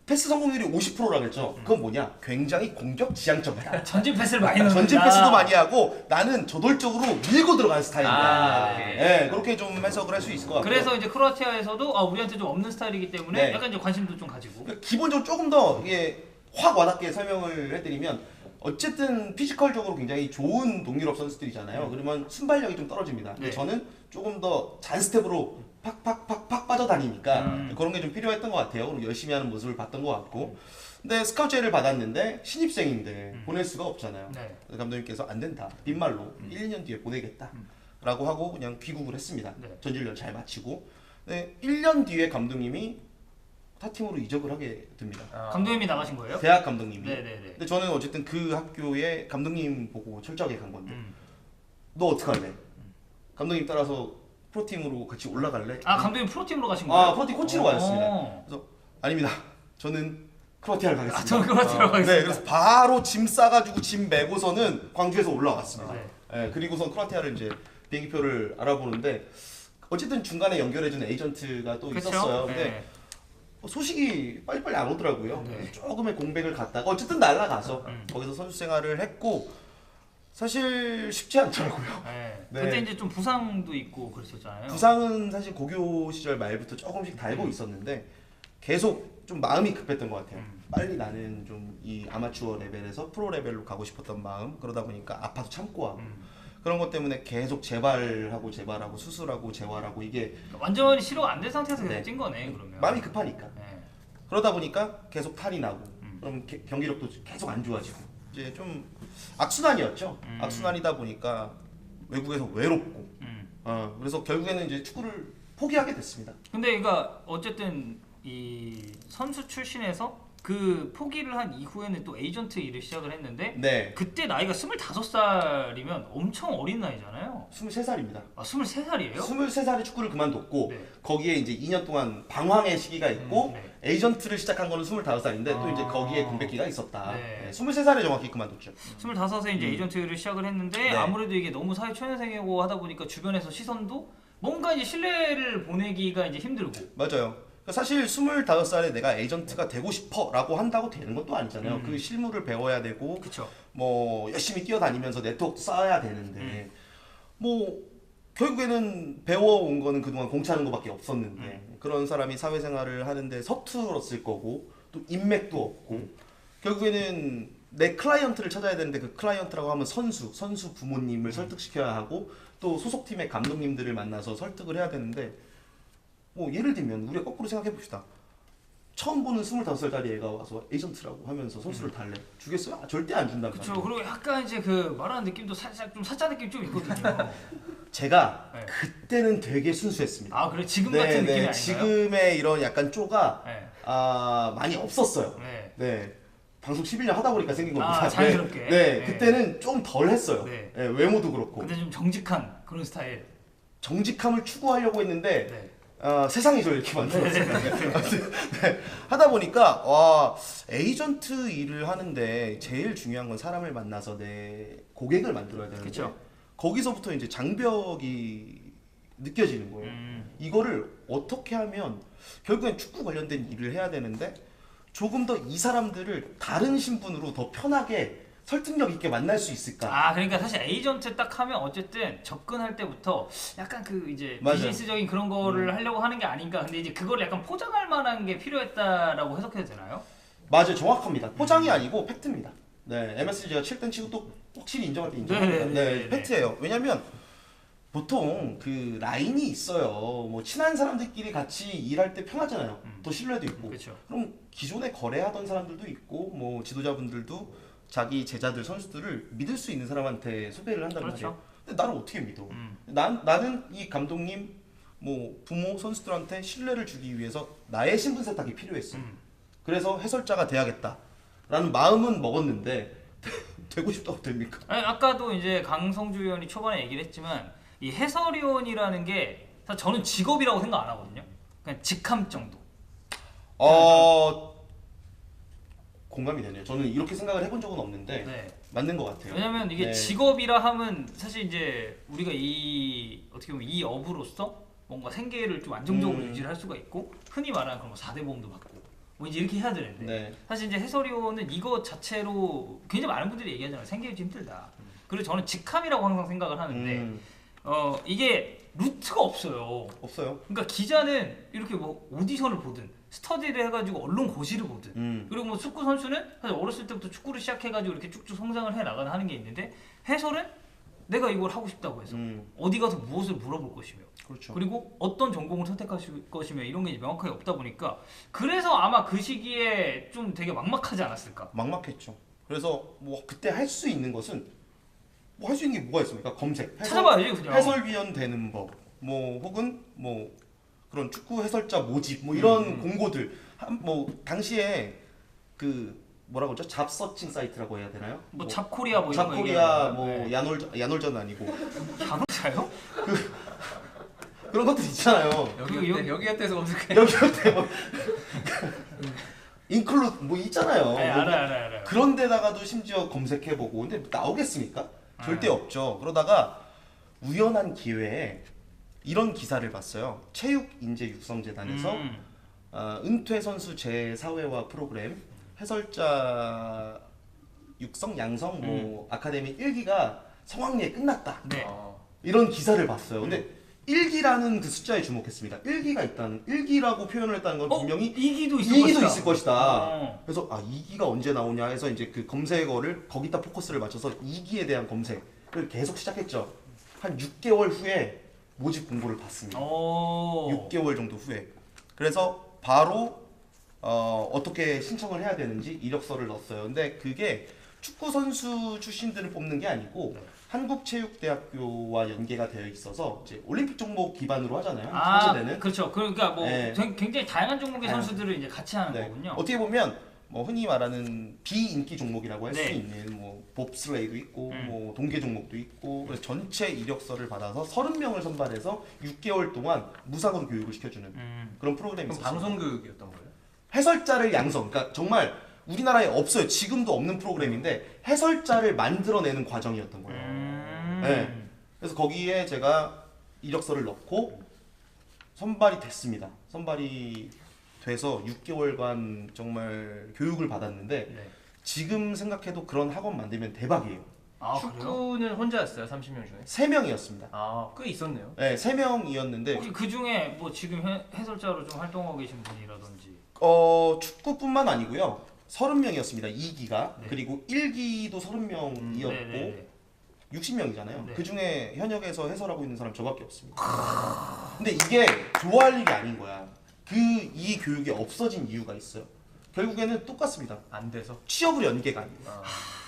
패스 성공률이 50%라고 했죠. 그건 뭐냐? 굉장히 공격 지향적이다. 전진 패스를 많이 넣는다. 전진 패스도 많이 하고 나는 저돌적으로 밀고 들어가는 스타일이다. 아, 오케이. 네, 그렇게 좀 해석을 할 수 있을 것 같고요. 그래서 이제 크로아티아에서도 우리한테 좀 없는 스타일이기 때문에 네. 약간 이제 관심도 좀 가지고. 그러니까 기본적으로 조금 더 이게 확 와닿게 설명을 해드리면 어쨌든 피지컬적으로 굉장히 좋은 동유럽 선수들이잖아요. 그러면 순발력이 좀 떨어집니다. 근데 네. 저는 조금 더 잔스텝으로 팍팍팍팍 빠져다니니까 그런 게 좀 필요했던 것 같아요. 그리고 열심히 하는 모습을 봤던 것 같고. 근데 스카우트 제의를 받았는데 신입생인데 보낼 수가 없잖아요. 네. 그래서 감독님께서 안 된다. 빈말로 1, 2년 뒤에 보내겠다. 라고 하고 그냥 귀국을 했습니다. 네. 전지훈련 잘 마치고. 네, 1년 뒤에 감독님이 타팀으로 이적을 하게 됩니다. 감독님이 나가신 거예요? 대학 감독님이. 네네네. 근데 저는 어쨌든 그 학교에 감독님 보고 철저하게 간 건데 음. 너 어떡할래? 감독님 따라서 프로팀으로 같이 올라갈래? 감독님 프로팀으로 가신 거예요? 프로팀 코치로 가셨습니다. 그래서 아닙니다. 저는 크로아티아를 가겠습니다. 저는 크로아티아로 가겠습니다. 네, 그래서 바로 짐 싸가지고 짐 메고서는 광주에서 올라왔습니다. 네. 네, 그리고선 크로아티아를 이제 비행기표를 알아보는데 어쨌든 중간에 연결해준 에이전트가 또 그쵸? 있었어요. 근데 네. 소식이 빨리빨리 안 오더라고요. 네. 조금의 공백을 갖다가 어쨌든 날아가서 거기서 선수 생활을 했고 사실 쉽지 않더라고요. 네. 네. 그때 이제 좀 부상도 있고 그랬었잖아요. 부상은 사실 고교 시절 말부터 조금씩 달고 있었는데 계속 좀 마음이 급했던 것 같아요. 빨리 나는 좀 이 아마추어 레벨에서 프로 레벨로 가고 싶었던 마음. 그러다 보니까 아파도 참고 하고 그런 것 때문에 계속 재발하고 수술하고 재활하고 이게 완전히 치료가 안 된 상태에서 계속 네. 찐 거네 그러면. 마음이 급하니까. 네. 그러다 보니까 계속 탈이 나고 그럼 경기력도 계속 안 좋아지고 이제 좀 악순환이었죠. 악순환이다 보니까 외국에서 외롭고 그래서 결국에는 이제 축구를 포기하게 됐습니다. 근데 그러니까 어쨌든 이 선수 출신에서 그 포기를 한 이후에는 또 에이전트 일을 시작을 했는데 네. 그때 나이가 25살이면 엄청 어린 나이잖아요. 23살입니다. 아 23살이에요? 23살에 축구를 그만뒀고 네. 거기에 이제 2년 동안 방황의 시기가 있고 네. 에이전트를 시작한 거는 25살인데 또 이제 아. 거기에 공백기가 있었다. 네. 네. 23살에 정확히 그만뒀죠. 25에 이제 에이전트를 시작을 했는데 네. 아무래도 이게 너무 사회 초년생이고 하다 보니까 주변에서 시선도 뭔가 이제 신뢰를 보내기가 이제 힘들고. 맞아요. 사실 25살에 내가 에이전트가 되고 싶어라고 한다고 되는 것도 아니잖아요. 그 실무를 배워야 되고 그쵸. 뭐 열심히 뛰어다니면서 네트워크 쌓아야 되는데 뭐 결국에는 배워온 거는 그동안 공차는 거밖에 없었는데 그런 사람이 사회생활을 하는데 서툴었을 거고 또 인맥도 없고 결국에는 내 클라이언트를 찾아야 되는데 그 클라이언트라고 하면 선수 부모님을 설득시켜야 하고 또 소속팀의 감독님들을 만나서 설득을 해야 되는데 뭐 예를 들면 우리가 거꾸로 생각해 봅시다. 처음 보는 25살짜리 애가 와서 에이전트라고 하면서 선수를 달래 주겠어요? 아, 절대 안 준단 그쵸. 말이에요. 그리고 약간 이제 그 말하는 느낌도 살짝 좀 사짜 느낌 좀 있거든요. 제가 네. 그때는 되게 순수했습니다. 아 그래 지금 같은 느낌이 아닌가요? 지금의 이런 약간 쪼가 네. 많이 없었어요. 네. 네. 방송 11년 하다 보니까 생긴 겁니다. 아, 자연스럽게. 네, 네. 그때는 좀 덜 했어요. 네. 네, 외모도 그렇고. 근데 좀 정직한 그런 스타일. 정직함을 추구하려고 했는데 네. 세상이 저 이렇게 만들었어요. 네. 하다 보니까 와 에이전트 일을 하는데 제일 중요한 건 사람을 만나서 내 고객을 만들어야 되는데 그쵸. 거기서부터 이제 장벽이 느껴지는 거예요. 이거를 어떻게 하면 결국엔 축구 관련된 일을 해야 되는데 조금 더 이 사람들을 다른 신분으로 더 편하게 설득력 있게 만날 수 있을까? 아 그러니까 사실 에이전트 딱 하면 어쨌든 접근할 때부터 약간 그 이제 맞아요. 비즈니스적인 그런 거를 하려고 하는 게 아닌가. 근데 이제 그걸 약간 포장할 만한 게 필요했다라고 해석해도 되나요? 맞아요, 정확합니다. 포장이 아니고 팩트입니다. 네, MSG가 7등 치고 또 확실히 인정할 때 인정합니다. 네. 팩트예요. 왜냐면 보통 그 라인이 있어요. 뭐 친한 사람들끼리 같이 일할 때 편하잖아요. 더 신뢰도 있고. 그렇죠. 그럼 기존에 거래하던 사람들도 있고 뭐 지도자분들도 자기 제자들 선수들을 믿을 수 있는 사람한테 소개를 한단 그렇죠. 말이에요. 근데 나를 어떻게 믿어? 나는 이 감독님 뭐 부모 선수들한테 신뢰를 주기 위해서 나의 신분 세탁이 필요했어. 그래서 해설자가 돼야겠다라는 마음은 먹었는데 되고 싶다고 됩니까? 아니, 아까도 이제 강성주 의원이 초반에 얘기를 했지만 이 해설위원이라는 게 사실 저는 직업이라고 생각 안 하거든요. 그냥 직함 정도. 공감이 되네요. 저는 이렇게 생각을 해본 적은 없는데 네. 맞는 것 같아요. 왜냐면 이게 네. 직업이라 하면 사실 이제 우리가 이 어떻게 보면 이 업으로서 뭔가 생계를 좀 안정적으로 유지를 할 수가 있고 흔히 말하는 그런 뭐 4대 보험도 받고 뭐 이제 이렇게 해야 되는데 네. 사실 이제 해설위원은 이거 자체로 굉장히 많은 분들이 얘기하잖아요. 생계 유지 힘들다. 그래서 저는 직함이라고 항상 생각을 하는데 이게 루트가 없어요. 없어요. 그러니까 기자는 이렇게 뭐 오디션을 보든 스터디를 해가지고 언론 고시를 보든 그리고 뭐 축구 선수는 사실 어렸을 때부터 축구를 시작해가지고 이렇게 쭉쭉 성장을 해 나가는 하는 게 있는데 해설은 내가 이걸 하고 싶다고 해서 어디 가서 무엇을 물어볼 것이며 그렇죠. 그리고 어떤 전공을 선택하실 것이며 이런 게 명확하게 없다 보니까 그래서 아마 그 시기에 좀 되게 막막하지 않았을까. 막막했죠. 그래서 뭐 그때 할 수 있는 것은 뭐 할 수 있는 게 뭐가 있습니까? 검색. 찾아봐야지 그냥. 해설위원 되는 법. 뭐 혹은 뭐 그런 축구 해설자 모집 뭐 이런 공고들 뭐 당시에 그 뭐라고 그러죠? 잡서칭 사이트라고 해야 되나요? 뭐 잡코리아 뭐 이런 거 잡코리아 얘기하는 뭐 거예요. 야놀전 아니고 야놀자요? 그런 것들 있잖아요. 여기한테서 검색해. 여기 뭐 인클루드 뭐 있잖아요. 네, 알아요. 그런 데다가도 심지어 검색해보고 근데 나오겠습니까? 절대 없죠. 그러다가 우연한 기회에 이런 기사를 봤어요. 체육인재육성재단에서 은퇴 선수 재사회화 프로그램 해설자 육성 양성 뭐 아카데미 1기가 성황리에 끝났다. 네. 이런 기사를 봤어요. 근데 1기라는 그 숫자에 주목했습니다. 1기가 있다는 1기라고 표현을 했다는 건 분명히 이기도 있을 것이다. 그래서 2기가 언제 나오냐 해서 이제 그 검색어를 거기다 포커스를 맞춰서 2기에 대한 검색을 계속 시작했죠. 한 6개월 후에 모집 공고를 받습니다. 6개월 정도 후에. 그래서 바로 어떻게 신청을 해야 되는지 이력서를 넣었어요. 근데 그게 축구 선수 출신들을 뽑는 게 아니고 한국체육대학교와 연계가 되어 있어서 이제 올림픽 종목 기반으로 하잖아요. 선수대는. 그렇죠. 그러니까 뭐 네. 굉장히 다양한 종목의 선수들을 이제 같이 하는 네. 거군요. 어떻게 보면 뭐 흔히 말하는 비인기 종목이라고 할 수 네. 있는 뭐 봅슬레이도 있고 뭐 동계 종목도 있고 그래서 전체 이력서를 받아서 30명을 선발해서 6개월 동안 무상으로 교육을 시켜주는 그런 프로그램이 그럼 있었어요. 방송 교육이었던 거예요? 해설자를 양성, 그러니까 정말 우리나라에 없어요. 지금도 없는 프로그램인데 해설자를 만들어내는 과정이었던 거예요. 네. 그래서 거기에 제가 이력서를 넣고 선발이 됐습니다. 선발이 돼서 6개월간 정말 교육을 받았는데 네. 지금 생각해도 그런 학원 만들면 대박이에요. 아 그래요? 축구는 혼자였어요? 30명 중에? 3명이었습니다. 아, 꽤 있었네요. 네, 3명이었는데 혹시 그 중에 뭐 지금 해설자로 좀 활동하고 계신 분이라든지 축구뿐만 아니고요. 30명이었습니다. 2기가. 네. 그리고 1기도 30명이었고 네네네. 60명이잖아요. 네. 그 중에 현역에서 해설하고 있는 사람 저밖에 없습니다. 근데 이게 좋아할 일이 아닌 거야. 이 교육이 없어진 이유가 있어요. 결국에는 똑같습니다. 안 돼서? 취업을 연계가 아니에요. 아.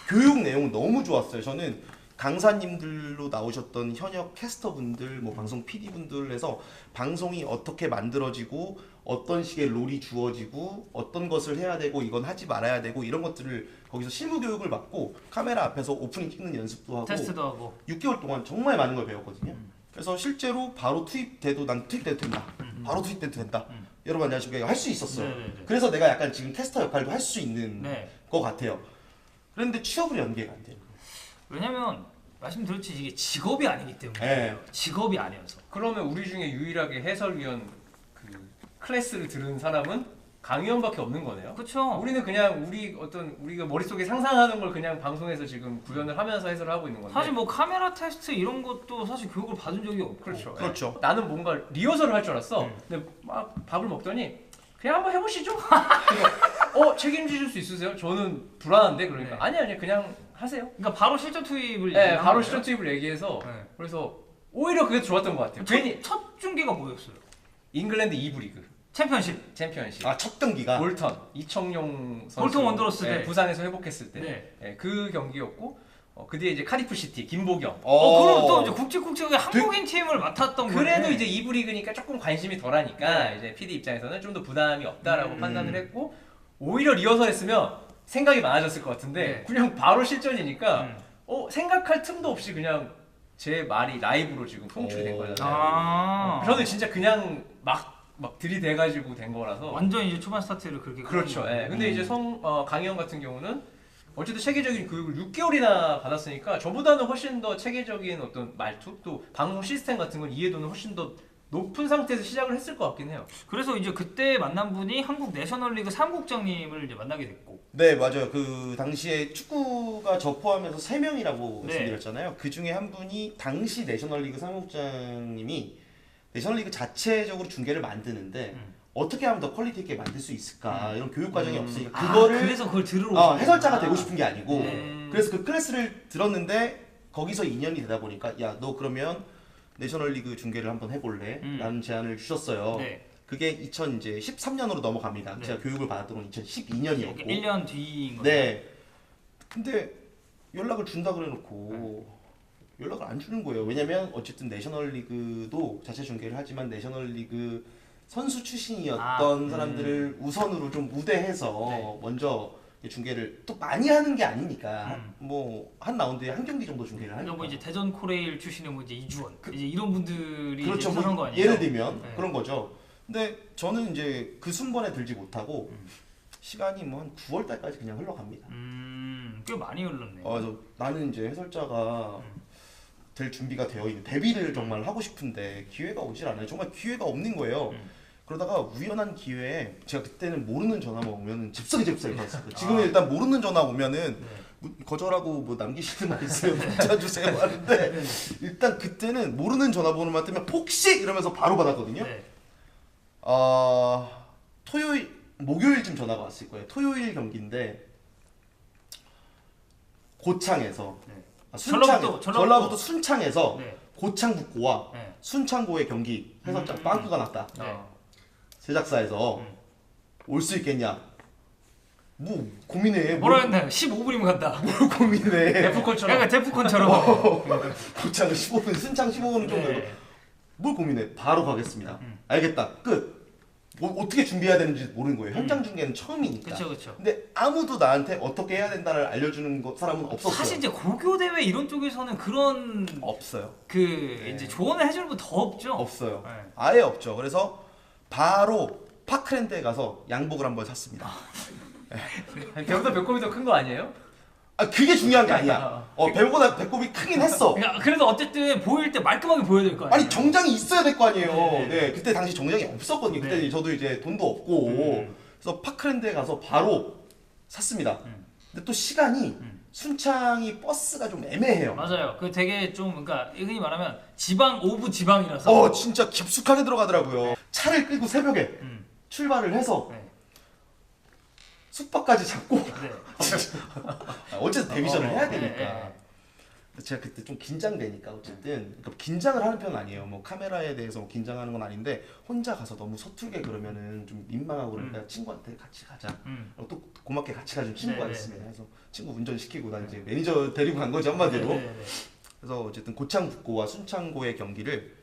교육 내용은 너무 좋았어요. 저는 강사님들로 나오셨던 현역 캐스터분들, 뭐 방송 PD분들 해서 방송이 어떻게 만들어지고 어떤 식의 롤이 주어지고 어떤 것을 해야 되고 이건 하지 말아야 되고 이런 것들을 거기서 실무 교육을 받고 카메라 앞에서 오프닝 찍는 연습도 하고 테스트도 하고 6개월 동안 정말 많은 걸 배웠거든요. 그래서 실제로 바로 투입돼도 난 투입돼도 된다. 바로 투입돼도 된다. 여러분 안녕하십니까. 할 수 있었어요. 네네네. 그래서 내가 약간 지금 캐스터 역할도 할 수 있는 네. 것 같아요. 그런데 취업을 연계가 안 돼요. 왜냐면 말씀드렸지 이게 직업이 아니기 때문에 네. 직업이 아니어서 그러면 우리 중에 유일하게 해설위원 그 클래스를 들은 사람은 강위원밖에 없는 거네요? 그렇죠. 우리는 그냥 우리가 머릿속에 상상하는 걸 그냥 방송에서 지금 구현을 하면서 해설을 하고 있는 건데 사실 뭐 카메라 테스트 이런 것도 사실 교육을 받은 적이 없고 그렇죠. 그렇죠. 예. 나는 뭔가 리허설을 할 줄 알았어. 근데 막 밥을 먹더니 그냥 한번 해보시죠. 그래서 책임지실 수 있으세요? 저는 불안한데 그러니까 네. 아니 그냥 하세요. 그러니까 바로 실전 투입을 네, 얘기한 바로 거예요? 시전 투입을 얘기해서 네. 그래서 오히려 그게 좋았던 것 같아요. 괜히 첫 중계가 뭐였어요? 잉글랜드 2부 리그 챔피언십. 챔피언십 아, 첫 경기가 볼턴 이청용 선수 볼턴 원더러스 때. 부상에서 회복했을 때 네. 그 경기였고 그 뒤에 이제 카디프 시티 김보경 그럼 또 이제 국제국적의 한국인 팀을 맡았던 거예요. 그래도 이제 2부 리그니까 조금 관심이 덜하니까 네. 이제 PD 입장에서는 좀 더 부담이 없다라고 음. 판단을 했고 오히려 리허설 했으면 생각이 많아졌을 것 같은데 네. 그냥 바로 실전이니까 생각할 틈도 없이 그냥 제 말이 라이브로 지금 송출이 된 거잖아요. 아. 저는 진짜 그냥 막 들이대가지고 된 거라서 완전 이제 초반 스타트를 그렇게 그렇죠. 끊은 예. 근데 이제 강희영 같은 경우는 어쨌든 체계적인 교육을 6개월이나 받았으니까 저보다는 훨씬 더 체계적인 어떤 말투 또 방송 시스템 같은 건 이해도는 훨씬 더 높은 상태에서 시작을 했을 것 같긴 해요. 그래서 이제 그때 만난 분이 한국 내셔널리그 사무국장님을 이제 만나게 됐고. 네, 맞아요. 그 당시에 축구가 저 포함해서 3명이라고 네. 말씀드렸잖아요. 그 중에 한 분이 당시 내셔널리그 사무국장님이 내셔널리그 자체적으로 중계를 만드는데 어떻게 하면 더 퀄리티 있게 만들 수 있을까 이런 교육 과정이 없으니까 그거를 그래서 그걸 들으러 오셨구나. 해설자가 되고 싶은 게 아니고 네. 그래서 그 클래스를 들었는데 거기서 인연이 되다 보니까 야, 너 그러면 내셔널리그 중계를 한번 해볼래? 라는 제안을 주셨어요. 네. 그게 2013년으로 넘어갑니다. 네. 제가 교육을 받았던 건 2012년이었고 1년 뒤인 거예요. 네. 근데 연락을 준다 그래놓고 연락을 안 주는 거예요. 왜냐면 어쨌든 내셔널리그도 자체 중계를 하지만 내셔널리그 선수 출신이었던 사람들을 우선으로 좀 우대해서 네. 먼저 중계를 또 많이 하는 게 아니니까 뭐 한 라운드에 한 경기 정도 중계를 하니까. 그러니까 뭐 이제 대전 코레일 출신의 뭐 이제 이주원 이제 이런 분들이 그렇죠. 이제 우선한 거 뭐 아니에요? 예를 들면 네. 그런 거죠. 근데 저는 이제 그 순번에 들지 못하고 시간이 뭐 한 9월 달까지 그냥 흘러갑니다. 꽤 많이 흘렀네. 그래서 나는 이제 해설자가 될 준비가 되어 있는 데뷔를 정말 하고 싶은데 기회가 오질 않아요. 정말 기회가 없는 거예요. 그러다가 우연한 기회에 제가 그때는 모르는 전화만 오면은 잽싸게 받았어요. 지금은 일단 모르는 전화 오면은 거절하고 뭐 남기시는 말 있어요. 문자 주세요 하는데 일단 그때는 모르는 전화번호만 뜨면 혹시 이러면서 바로 받았거든요. 네. 목요일쯤 전화가 왔을 거예요. 토요일 경기인데 고창에서 네. 전라북도 순창에서 네. 고창북고와 네. 순창고의 경기 해설장 빵꾸가 났다. 네. 제작사에서 올 수 있겠냐? 뭐 고민해. 뭐라 했나요? 15분이면 간다. 뭘 고민해. 데프콘처럼. 약간 데프콘처럼. 고창은 15분, 순창 15분 정도. 네. 뭘 고민해? 바로 가겠습니다. 알겠다. 끝. 어떻게 준비해야 되는지 모르는 거예요. 현장 중계는 처음이니까. 그렇죠, 그렇죠. 근데 아무도 나한테 어떻게 해야 된다를 알려주는 사람은 없었어요. 사실 이제 고교 대회 이런 쪽에서는 그런 없어요. 그 이제 조언을 해주는 분 더 없죠. 없어요. 네. 아예 없죠. 그래서 바로 파크랜드에 가서 양복을 한벌 샀습니다. 배보다 배꼽이 더 큰 거 아니에요? 아 그게 중요한 게 아니야. 배보다 배꼽이 크긴 했어. 그러니까 그래도 어쨌든 보일 때 말끔하게 보여야 될 거 아니에요. 아니 정장이 있어야 될 거 아니에요. 네. 네, 그때 당시 정장이 없었거든요. 그때 네. 저도 이제 돈도 없고 그래서 파크랜드에 가서 바로 샀습니다. 근데 또 시간이 순창이 버스가 좀 애매해요. 맞아요. 그 되게 좀 그러니까 흔히 말하면 지방 오브 지방이라서. 진짜 깊숙하게 들어가더라고요. 차를 끌고 새벽에 음. 출발을 해서 네. 숙박까지 잡고 네. 어쨌든 데뷔전을 해야 네, 되니까. 네. 제가 그때 좀 긴장되니까 어쨌든 그러니까 긴장을 하는 편은 아니에요. 뭐 카메라에 대해서 뭐 긴장하는 건 아닌데 혼자 가서 너무 서툴게 그러면은 좀 민망하고 그러니까 친구한테 같이 가자. 또 고맙게 같이 가준 친구가 네, 네, 있습니다. 그래서 친구 운전시키고 난 이제 매니저 데리고 간 거죠 한마디로. 네, 네, 네. 그래서 어쨌든 고창북고와 순창고의 경기를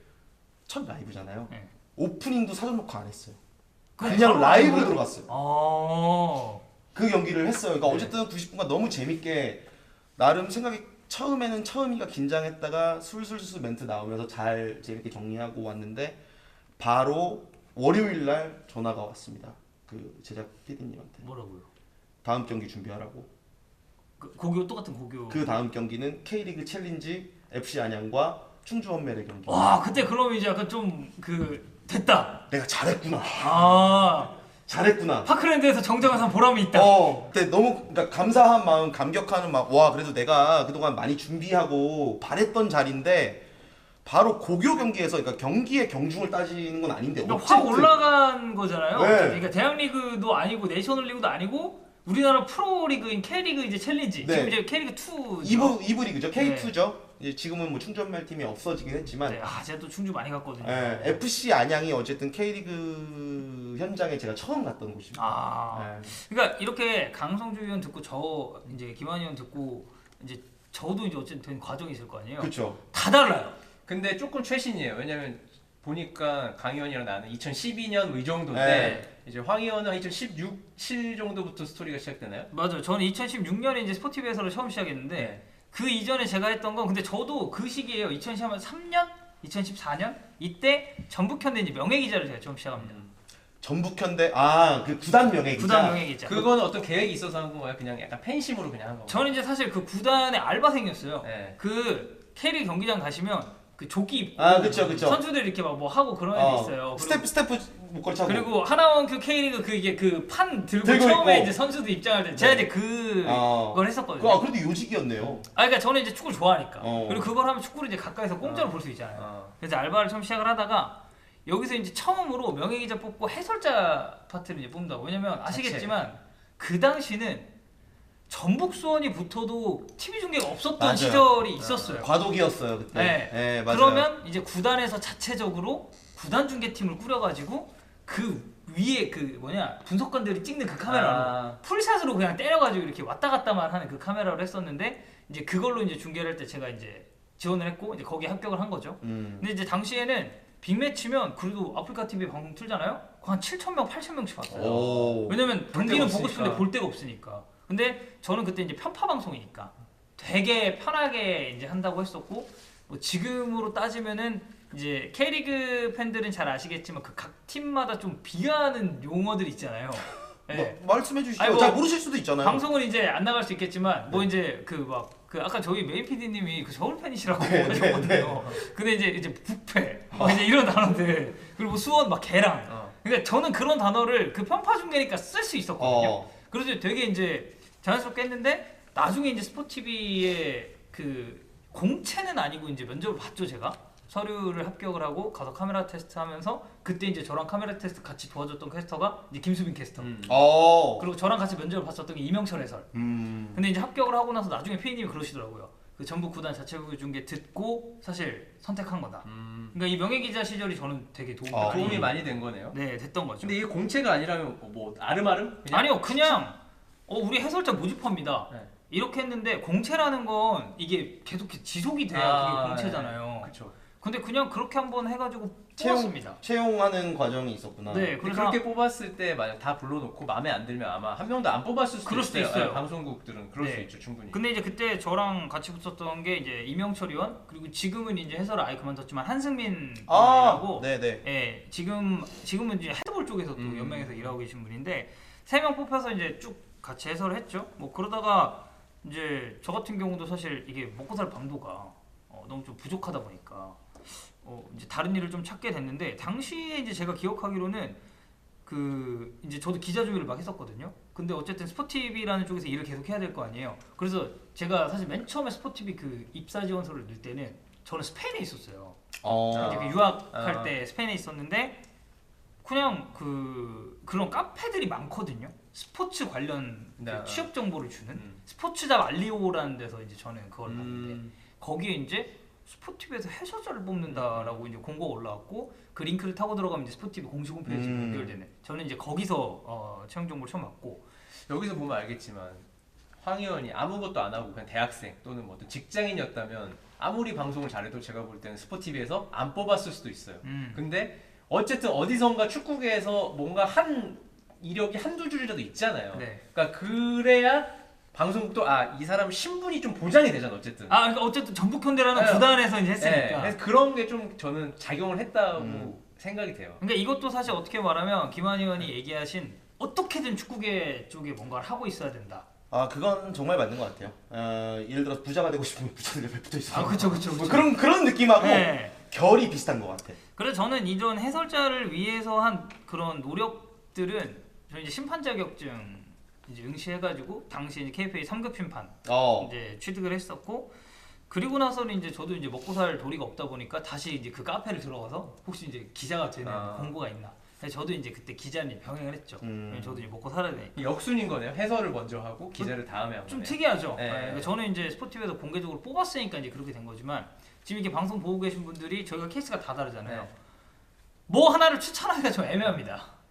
첫 라이브잖아요. 네. 오프닝도 사전 녹화 안 했어요. 그럼 그냥 바로 라이브로 라이브로? 들어갔어요. 그 경기를 했어요. 그러니까 네. 어쨌든 90분간 너무 재밌게 나름 생각이 처음에는 처음이가 긴장했다가 술술술 멘트 나오면서 잘 재밌게 정리하고 왔는데 바로 월요일 날 전화가 왔습니다. 그 제작 PD님한테 뭐라고요? 다음 경기 준비하라고. 그 고교 똑같은 고교. 그 다음 경기는 K리그 챌린지 FC 안양과 충주 헌멜의 경기. 와 그때 그럼 이제 약간 좀 그 됐다. 내가 잘했구나. 아 잘했구나. 파크랜드에서 정정한 산 보람이 있다. 그때 너무 그러니까 감사한 마음, 감격하는 마음. 와 그래도 내가 그동안 많이 준비하고 바랬던 자리인데 바로 고교 경기에서 그러니까 경기의 경중을 따지는 건 아닌데 그러니까 확 올라간 거잖아요. 네. 그러니까 대학리그도 아니고 내셔널리그도 아니고 우리나라 프로리그인 K리그 이제 챌린지. 네. 지금 이제 K리그 2. 2부 리그죠. K2죠. 이제 지금은 뭐 충전멜 팀이 없어지긴 했지만 네, 제가 또 충주 많이 갔거든요. FC 안양이 어쨌든 K리그 현장에 제가 처음 갔던 곳입니다. 네. 그러니까 이렇게 강성주 위원 듣고 저 이제 김한희 위원 듣고 이제 저도 이제 어쨌든 된 과정이 있을 거 아니에요. 그렇죠. 다 달라요. 근데 조금 최신이에요. 왜냐면 보니까 강의원이랑 나는 2012년 이 정도인데 네. 이제 황 의원은 2016, 7 정도부터 스토리가 시작되나요? 맞아요. 저는 2016년에 이제 스포티비에서를 처음 시작했는데 네. 그 이전에 제가 했던 건 근데 저도 그 시기에요. 2013년, 2014년 이때 전북현대 이제 명예 기자를 제가 처음 시작합니다. 전북현대 그 구단 명예 기자. 구단 명예 기자. 그거는 어떤 계획이 있어서 한 건가요? 그냥 약간 팬심으로 그냥 한 건가요? 저는 이제 사실 그 구단의 알바생이었어요. 네. 그 K리그 경기장 가시면 그 조끼 입고 그쵸. 선수들 이렇게 막 뭐 하고 그런 애들 있어요. 스태프 목걸이 차고. 그리고 하나원 그 K리그 그 이게 그 판 들고 들고 처음에 있고. 이제 선수들 입장할 때 제가 이제 그걸 했었거든요. 그래도 요직이었네요. 그러니까 저는 이제 축구를 좋아하니까. 어. 그리고 그걸 하면 축구를 이제 가까이서 공짜로 볼 수 있잖아요. 어. 그래서 알바를 처음 시작을 하다가 여기서 이제 처음으로 명예 기자 뽑고 해설자 파트를 이제 뽑는다고. 왜냐면 아시겠지만 그 당시는 전북 수원이 붙어도 TV 중계가 없었던 맞아요. 시절이 있었어요. 과도기였어요 그때. 네. 맞아요. 그러면 이제 구단에서 자체적으로 구단 중계팀을 꾸려가지고 그 위에 그 분석관들이 찍는 그 카메라로 풀샷으로 그냥 때려가지고 이렇게 왔다 갔다만 하는 그 카메라로 했었는데 이제 그걸로 이제 중계를 할 때 제가 이제 지원을 했고 이제 거기에 합격을 한 거죠. 근데 이제 당시에는 빅매치면 그래도 아프리카 TV 방송 틀잖아요. 한 7,000명, 8,000명씩 봤어요. 오. 왜냐면 볼 경기는 데가 보고 싶은데 없으니까. 볼 데가 없으니까. 근데 저는 그때 이제 편파 방송이니까 되게 편하게 이제 한다고 했었고 뭐 지금으로 따지면은 이제 K리그 팬들은 잘 아시겠지만 그 각 팀마다 좀 비하하는 용어들 있잖아요. 네. 말씀해 주시죠. 아니, 뭐 잘 모르실 수도 있잖아요. 방송은 이제 안 나갈 수 있겠지만 뭐 이제 그 아까 저희 메인 PD님이 그 서울 팬이시라고 네, 하셨거든요. 근데 이제 부패 이제 이런 단어들 그리고 뭐 수원 막 개랑. 그러니까 저는 그런 단어를 그 편파 중계니까 쓸 수 있었거든요. 그래서 되게 이제 자연스럽게 했는데 나중에 이제 스포티비에 그 공채는 아니고 이제 면접을 봤죠 제가. 서류를 합격을 하고 가서 카메라 테스트 하면서 그때 이제 저랑 카메라 테스트 같이 도와줬던 캐스터가 이제 김수빈 캐스터. 그리고 저랑 같이 면접을 봤었던 게 이명철 해설. 근데 이제 합격을 하고 나서 나중에 피디님이 그러시더라고요. 그 전북 구단 자체구 중계 듣고 사실 선택한 거다. 그러니까 이 명예 기자 시절이 저는 되게 도움이 많이 된 거네요. 네 됐던 거죠. 근데 이게 공채가 아니라면 뭐 아름아름? 그냥? 아니요 그냥 우리 해설자 모집합니다. 네. 이렇게 했는데 공채라는 건 이게 계속 지속이 돼야 그게 공채잖아요. 그렇죠. 근데 그냥 그렇게 한번 해가지고 뽑았습니다. 채용하는 과정이 있었구나. 네, 근데 그래서 그렇게 뽑았을 때 만약 다 불러놓고 마음에 안 들면 아마 한 명도 안 뽑았을 수도 그럴 수도 있어요. 있어요. 네, 방송국들은 그럴 네. 수 있죠, 충분히. 근데 이제 그때 저랑 같이 붙었던 게 이제 이명철 의원 그리고 지금은 이제 해설을 아예 그만뒀지만 한승민 의원이라고 네네. 예, 지금은 이제 헤드볼 쪽에서 또 연맹에서 일하고 계신 분인데 3명 뽑혀서 이제 쭉 같이 해설을 했죠. 뭐 그러다가 이제 저 같은 경우도 사실 이게 먹고 살 밤도가 너무 좀 부족하다 보니까 이제 다른 일을 좀 찾게 됐는데 당시에 이제 제가 기억하기로는 그 이제 저도 기자 준비를 막 했었거든요. 근데 어쨌든 스포티비라는 쪽에서 일을 계속 해야 될 거 아니에요. 그래서 제가 사실 맨 처음에 스포티비 그 입사 지원서를 넣을 때는 저는 스페인에 있었어요. 이제 그 유학할 때 스페인에 있었는데 그냥 그런 카페들이 많거든요. 스포츠 관련 그 네. 취업 정보를 주는 스포츠잡 알리오라는 데서 이제 저는 그걸 봤는데 거기에 이제 스포티비에서 해설자를 뽑는다라고 이제 공고가 올라왔고 그 링크를 타고 들어가면 이제 스포티비 공식 홈페이지로 연결되는. 저는 이제 거기서 채용 정보를 처음 받고 여기서 보면 알겠지만 황 의원이 아무것도 안 하고 그냥 대학생 또는 뭐 어떤 직장인이었다면 아무리 방송을 잘해도 제가 볼 때는 스포티비에서 안 뽑았을 수도 있어요. 근데 어쨌든 어디선가 축구계에서 뭔가 한 이력이 한두 줄이라도 있잖아요. 네. 그러니까 그래야 방송국도 이 사람 신분이 좀 보장이 되잖아 어쨌든. 그러니까 어쨌든 전북현대라는 네. 구단에서 이제 네, 했으니까. 그래서 그런 게 좀 저는 작용을 했다고 생각이 돼요. 그러니까 이것도 사실 어떻게 말하면 김한 의원이 얘기하신 어떻게든 축구계 쪽에 뭔가를 하고 있어야 된다. 그건 정말 맞는 것 같아요. 예를 들어 부자가 되고 싶으면 부자들 옆에 붙어 있어. 그쵸. 뭐 그런 느낌하고 네. 결이 비슷한 것 같아. 그래서 저는 이전 해설자를 위해서 한 그런 노력들은 저는 이제 심판 자격증 이제 응시해가지고 당시 이제 KFA 3급 심판 이제 취득을 했었고 그리고 나서는 이제 저도 이제 먹고 살 도리가 없다 보니까 다시 이제 그 카페를 들어가서 혹시 이제 기자가 되는 공고가 있나. 그래서 저도 이제 그때 기자님 병행을 했죠. 왜냐면 저도 이제 먹고 살아야 되니까. 역순인 거네요. 해설을 먼저 하고 기자를 다음에 한 좀 거네요. 특이하죠. 네. 그러니까 저는 이제 스포티비에서 공개적으로 뽑았으니까 이제 그렇게 된 거지만 지금 이렇게 방송 보고 계신 분들이 저희가 케이스가 다 다르잖아요. 네. 뭐 하나를 추천하기가 좀 애매합니다.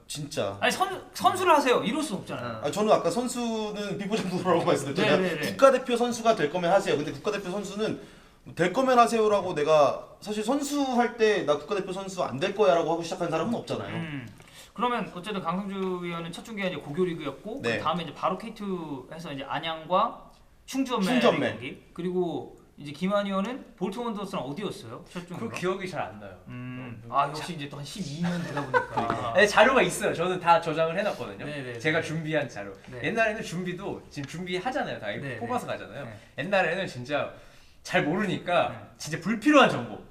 진짜. 아니 선수를 하세요. 이럴 수 없잖아요. 저는 아까 선수는 비보장도라고 말씀드렸잖아요. 네네네. 국가대표 선수가 될 거면 하세요. 근데 국가대표 선수는 될 거면 하세요라고 내가 사실 선수 할 때 나 국가대표 선수 안 될 거야라고 하고 시작한 사람은 없잖아요. 그러면 어쨌든 강성주 위원은 첫 중계가 이제 고교리그였고 네. 그 다음에 이제 바로 K2에서 이제 안양과 충주연맹 경기 그리고 이제 김한 의원은 볼튼 원더스랑 어디였어요? 첫 중계가? 그 기억이 잘 안 나요. 역시 이제 또 한 12년 되다 보니까 네, 자료가 있어요. 저는 다 저장을 해놨거든요. 네네네. 제가 준비한 자료. 네. 옛날에는 준비도 지금 준비하잖아요. 다 네네. 뽑아서 가잖아요. 네. 옛날에는 진짜 잘 모르니까 진짜 불필요한 정보.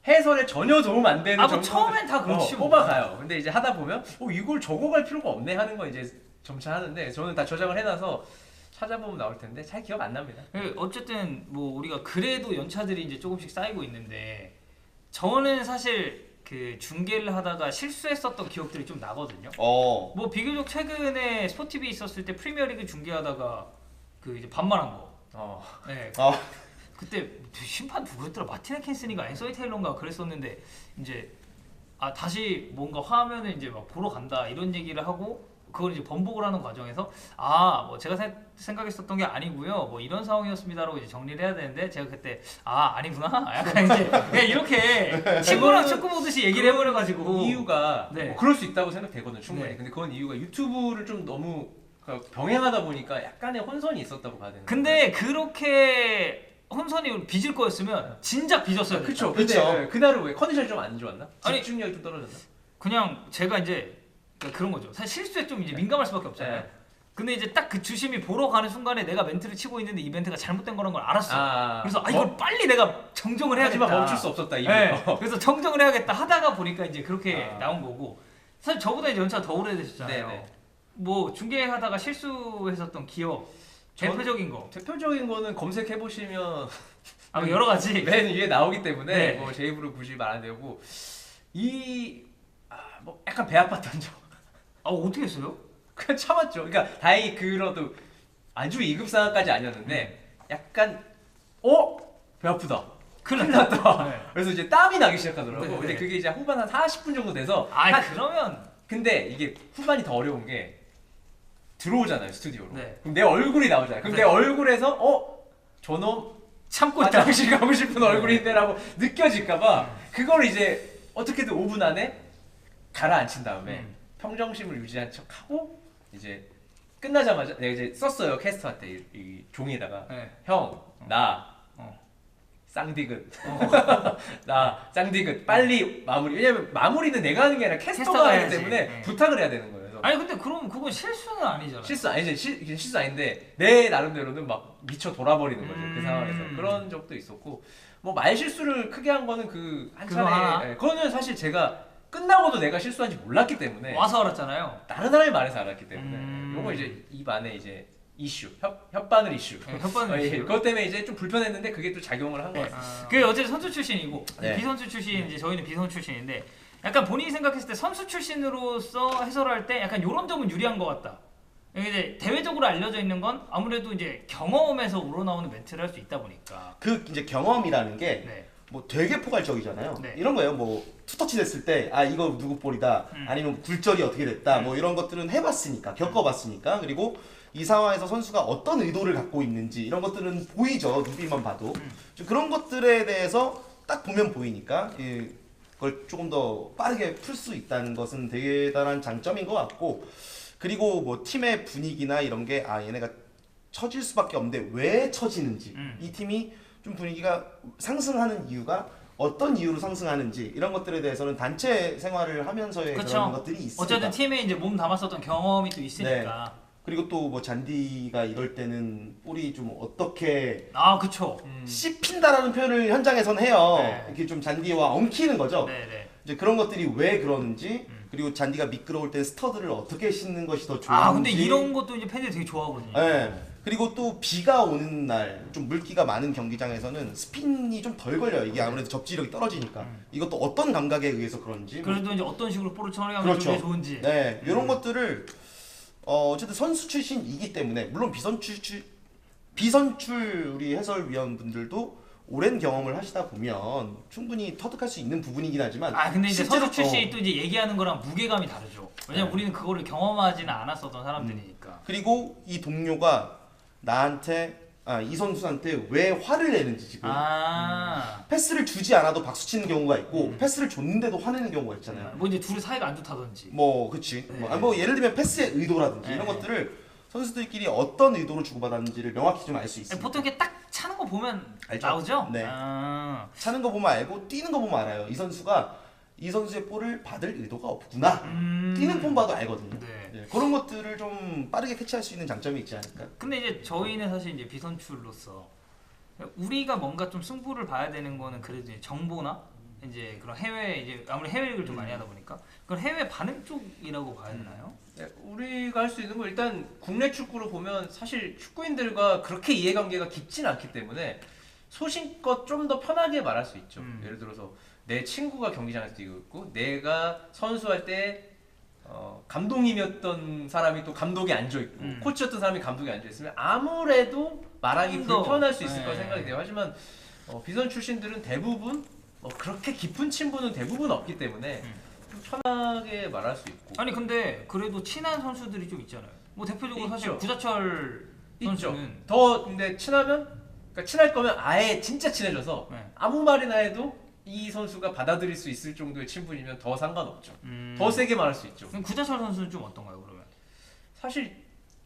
해설에 전혀 도움 안 되는 뭐 정보. 처음엔 다 그렇지 뭐. 뽑아가요. 근데 이제 하다 보면 이걸 적어갈 필요가 없네 하는 거 이제 점차 하는데 저는 다 저장을 해놔서 찾아보면 나올 텐데 잘 기억 안 납니다. 어쨌든 뭐 우리가 그래도 연차들이 이제 조금씩 쌓이고 있는데 저는 사실 그 중계를 하다가 실수했었던 기억들이 좀 나거든요. 뭐 비교적 최근에 스포티비 있었을 때 프리미어리그 중계하다가 그 이제 반말한 거. 네. 그때 심판 누구였더라? 마틴 캔슨이가 앤서니 테일러인가 그랬었는데 이제 다시 뭔가 화면을 이제 막 보러 간다 이런 얘기를 하고 그걸 이제 번복을 하는 과정에서 뭐 제가 생각했었던 게 아니고요 뭐 이런 상황이었습니다라고 이제 정리를 해야 되는데 제가 그때 아니구나 약간 이제 그냥 이렇게 친구랑 축구 보듯이 얘기를 해버려가지고 이유가 네. 뭐 그럴 수 있다고 생각되거든요 충분히. 네. 근데 그건 이유가 유튜브를 좀 너무 병행하다 보니까 약간의 혼선이 있었다고 봐야 되는 근데 그렇게 혼선이 빚을 거였으면 진작 빚었어요. 그쵸. 그쵸. 근데 그날은 왜 컨디션이 좀 안 좋았나? 아니, 집중력이 좀 떨어졌나? 그냥 제가 이제 그런 거죠. 사실 실수에 좀 이제 민감할 수밖에 없잖아요. 네. 근데 이제 딱 그 주심이 보러 가는 순간에 내가 멘트를 치고 있는데 이 멘트가 잘못된 거라는 걸 알았어. 그래서 이걸 빨리 내가 정정을 해야겠다. 하지만 멈출 수 없었다 이거. 네. 그래서 정정을 해야겠다 하다가 보니까 이제 그렇게 나온 거고. 사실 저보다 이제 연차 더 오래되셨잖아요. 네네. 뭐 중계하다가 실수했었던 기억 대표적인 거. 대표적인 거는 검색해 보시면 뭐 여러 가지. 맨 위에 나오기 때문에 네. 뭐 제 입으로 굳이 말 안 되고 뭐 약간 배 아팠던 적. 어떻게 했어요? 그냥 참았죠. 그러니까 다행히 그래도 아주 2급 상황까지 아니었는데 약간 배 아프다. 큰일 났다. 네. 그래서 이제 땀이 나기 시작하더라고. 네네. 근데 그게 이제 후반 한 40분 정도 돼서 그러면 근데 이게 후반이 더 어려운 게 들어오잖아요 스튜디오로. 네. 그럼 내 얼굴이 나오잖아요. 그럼 네. 내 얼굴에서 저놈 참고 있다. 화장실 가고 싶은 얼굴인데라고 느껴질까봐 그걸 이제 어떻게든 5분 안에 가라앉힌 다음에 음. 평정심을 유지한 척하고 이제 끝나자마자 내가 이제 썼어요 캐스터한테 이 종이에다가 네. 형 나 어. 쌍디귿 나 쌍디귿 빨리 마무리 왜냐면 마무리는 내가 하는 게 아니라 캐스터가 캐스터가 하기 해야지. 때문에 네. 부탁을 해야 되는 거예요. 그래서 아니 근데 그럼 그건 실수는 아니잖아. 실수 아니지 실수 아닌데 내 나름대로는 막 미쳐 돌아버리는 거죠 그 상황에서 그런 적도 있었고 뭐 말 실수를 크게 한 거는 그 한 그거 하나? 차례 그거는 사실 제가 끝나고도 내가 실수한지 몰랐기 때문에 와서 알았잖아요. 다른 사람이 말해서 알았기 때문에 요거 이제 입 안에 이제 이슈 혓바늘 이슈 네, 혓바늘 이슈. 그것 때문에 이제 좀 불편했는데 그게 또 작용을 한 것 같아요. 그 어쨌든 선수 출신이고 네. 비선수 출신 이제 저희는 비선수 출신인데 약간 본인이 생각했을 때 선수 출신으로서 해설할 때 약간 이런 점은 유리한 것 같다. 이제 대외적으로 알려져 있는 건 아무래도 이제 경험에서 우러나오는 멘트를 할 수 있다 보니까. 그 이제 경험이라는 게 네. 뭐 되게 포괄적이잖아요. 네. 이런 거예요. 뭐 투터치 됐을 때 아 이거 누구 볼이다. 아니면 굴절이 어떻게 됐다. 뭐 이런 것들은 해봤으니까 겪어봤으니까 그리고 이 상황에서 선수가 어떤 의도를 갖고 있는지 이런 것들은 보이죠. 눈빛만 봐도 좀 그런 것들에 대해서 딱 보면 보이니까 그걸 조금 더 빠르게 풀 수 있다는 것은 대단한 장점인 것 같고 그리고 뭐 팀의 분위기나 이런 게 아 얘네가 처질 수밖에 없는데 왜 처지는지 이 팀이 좀 분위기가 상승하는 이유가 어떤 이유로 상승하는지 이런 것들에 대해서는 단체 생활을 하면서의 그쵸. 그런 것들이 있습니다. 어쨌든 팀에 이제 몸 담았었던 경험이 또 있으니까. 그리고 또 뭐 잔디가 이럴 때는 볼이 좀 어떻게 아 그쵸. 씹힌다라는 표현을 현장에선 해요. 네. 이렇게 좀 잔디와 엉키는 거죠. 네네. 이제 그런 것들이 왜 그러는지 그리고 잔디가 미끄러울 때 스터드를 어떻게 신는 것이 더 좋은지. 아 근데 이런 것도 이제 팬들이 되게 좋아하거든요. 네. 그리고 또 비가 오는 날 좀 물기가 많은 경기장에서는 스핀이 좀 덜 걸려요. 이게 아무래도 접지력이 떨어지니까. 이것도 어떤 감각에 의해서 그런지. 그래도 이제 어떤 식으로 볼을 처리하면 그렇죠. 좀 좋은지. 네, 이런 것들을 어쨌든 선수 출신이기 때문에 물론 비선출 우리 해설위원분들도 오랜 경험을 하시다 보면 충분히 터득할 수 있는 부분이긴 하지만 아 근데 이제 실제로- 선수 출신이 또 이제 얘기하는 거랑 무게감이 다르죠. 왜냐면 네. 우리는 그거를 경험하지는 않았었던 사람들이니까. 그리고 이 동료가 나한테 이 선수한테 왜 화를 내는지 지금 패스를 주지 않아도 박수 치는 경우가 있고 패스를 줬는데도 화내는 경우가 있잖아요. 뭐 이제 둘이 사이가 안 좋다든지. 뭐 그치. 뭐 예를 들면 패스의 의도라든지 이런 네. 것들을 선수들끼리 어떤 의도로 주고받았는지를 명확히 좀 알 수 있습니다. 보통 이렇게 딱 차는 거 보면 알죠? 나오죠? 네. 아, 차는 거 보면 알고 뛰는 거 보면 알아요. 이 선수가 이 선수의 볼을 받을 의도가 없구나. 뛰는 폼 봐도 알거든요. 네. 네, 그런 것들을 좀 빠르게 캐치할 수 있는 장점이 있지 않을까. 근데 이제 저희는 사실 이제 비선출로서 우리가 뭔가 좀 승부를 봐야 되는 거는 그래도 이제 정보나 이제 그런 해외 이제 아무리 해외 리그를 좀 많이 하다 보니까 그런 해외 반응 쪽이라고 봐야 되나요? 네, 우리가 할 수 있는 거 일단 국내 축구로 보면 사실 축구인들과 그렇게 이해관계가 깊진 않기 때문에 소신껏 좀 더 편하게 말할 수 있죠. 예를 들어서 내 친구가 경기장에서 뛰고 있고 내가 선수할 때 감독님이었던 사람이 또 감독에 앉아 있고 코치였던 사람이 감독에 앉아 있으면 아무래도 말하기 더, 불편할 수 있을 네. 거라 생각이 돼요. 하지만 비선 출신들은 대부분 그렇게 깊은 친분은 대부분 없기 때문에 좀 편하게 말할 수 있고. 아니 근데 그래도 친한 선수들이 좀 있잖아요. 뭐 대표적으로 사실 있죠. 구자철 있죠. 선수는 더 근데 그러니까 친할 거면 아예 진짜 친해져서 네. 아무 말이나 해도 이 선수가 받아들일 수 있을 정도의 친분이면 더 상관없죠. 더 세게 말할 수 있죠. 그럼 구자철 선수는 좀 어떤가요 그러면? 사실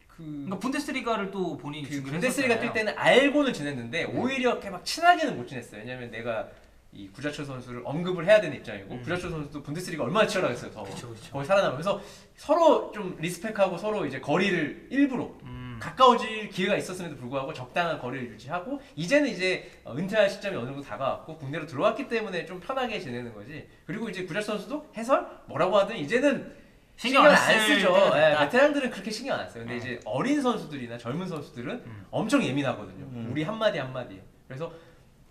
그러니까 분데스리가를 또 본인이 그 중계를 분데스리가 했었잖아요. 뛸 때는 알고는 지냈는데 오히려 이렇게 막 친하게는 못 지냈어요. 왜냐면 내가 이 구자철 선수를 언급을 해야 되는 입장이고 구자철 선수도 분데스리가 얼마나 치열하겠어요. 더 그쵸. 거기 살아남으면서 서로 좀 리스펙하고 서로 이제 거리를 일부러 가까워질 기회가 있었음에도 불구하고 적당한 거리를 유지하고 이제는 이제 은퇴할 시점이 어느 정도 다가왔고 국내로 들어왔기 때문에 좀 편하게 지내는 거지. 그리고 이제 구자철 선수도 해설 뭐라고 하든 이제는 신경 안 쓰죠. 예, 베테랑들은 그렇게 신경 안 써요. 근데 이제 어린 선수들이나 젊은 선수들은 엄청 예민하거든요. 우리 한마디 한마디에. 그래서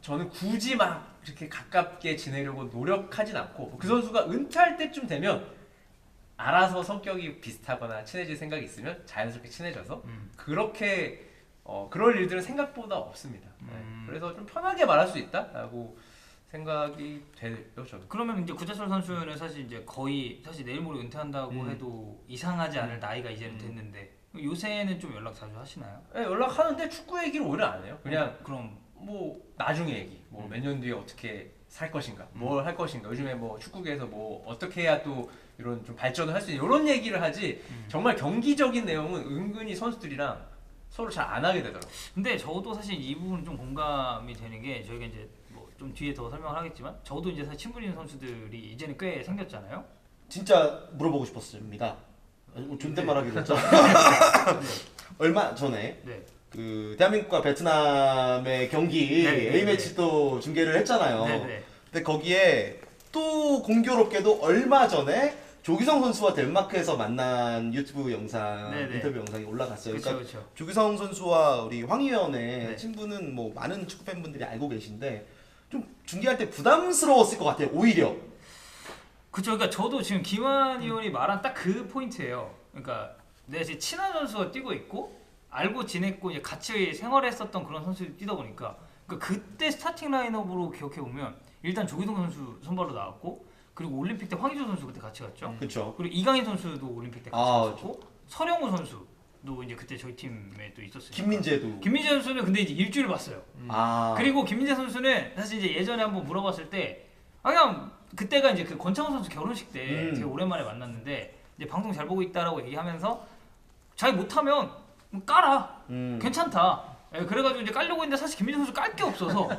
저는 굳이 막 이렇게 가깝게 지내려고 노력하진 않고 그 선수가 은퇴할 때쯤 되면 알아서 성격이 비슷하거나 친해질 생각이 있으면 자연스럽게 친해져서 그렇게 그럴 일들은 생각보다 없습니다. 네. 그래서 좀 편하게 말할 수 있다라고 생각이 돼요, 저는. 그러면 이제 구자철 선수는 사실 이제 거의 사실 내일 모레 은퇴한다고 해도 이상하지 않을 나이가 이제는 됐는데 요새는 좀 연락 자주 하시나요? 네, 연락하는데 축구 얘기를 오히려 안 해요. 그냥 그럼 뭐 나중에 얘기, 뭐 몇 년 뒤에 어떻게 살 것인가, 뭘 할 것인가. 요즘에 뭐 축구계에서 뭐 어떻게 해야 또 이런 좀 발전을 할 수 있는 이런 얘기를 하지. 정말 경기적인 내용은 은근히 선수들이랑 서로 잘 안 하게 되더라고. 근데 저도 사실 이 부분은 좀 공감이 되는 게 저희가 이제 뭐 좀 뒤에 더 설명을 하겠지만 저도 이제 사실 친분 있는 선수들이 이제는 꽤 생겼잖아요. 진짜 물어보고 싶었습니다. 존댓말 하기로 했죠. 얼마 전에 네. 그 대한민국과 베트남의 경기 네, A매치도 중계를 했잖아요. 네. 근데 거기에 또 공교롭게도 얼마 전에 조규성 선수와 덴마크에서 만난 유튜브 영상, 네. 인터뷰 영상이 올라갔어요. 그렇죠, 그러니까 그렇죠. 조규성 선수와 우리 황 의원의 네. 친분은 뭐 많은 축구 팬분들이 알고 계신데 좀 중계할 때 부담스러웠을 것 같아요. 오히려. 그쵸. 그러니까 저도 지금 김환 의원이 말한 딱 그 포인트예요. 그러니까 내가 지금 친한 선수가 뛰고 있고 알고 지냈고 이제 같이 생활했었던 그런 선수들이 뛰다 보니까 그러니까 그때 스타팅 라인업으로 기억해 보면 일단 조기동 선수 선발로 나왔고 그리고 올림픽 때 황의조 선수 그때 같이 갔죠. 그렇죠. 그리고 이강인 선수도 올림픽 때 같이 아, 갔었고 서령우 선수도 이제 그때 저희 팀에 또 있었어요. 김민재도. 김민재 선수는 근데 이제 일주일 봤어요. 아. 그리고 김민재 선수는 사실 이제 예전에 한번 물어봤을 때 그냥 그때가 이제 그 권창훈 선수 결혼식 때 제가 오랜만에 만났는데 이제 방송 잘 보고 있다라고 얘기하면서 잘 못하면 깔아 괜찮다. 예, 그래가지고 이제 깔려고 했는데 사실 김민재 선수 깔 게 없어서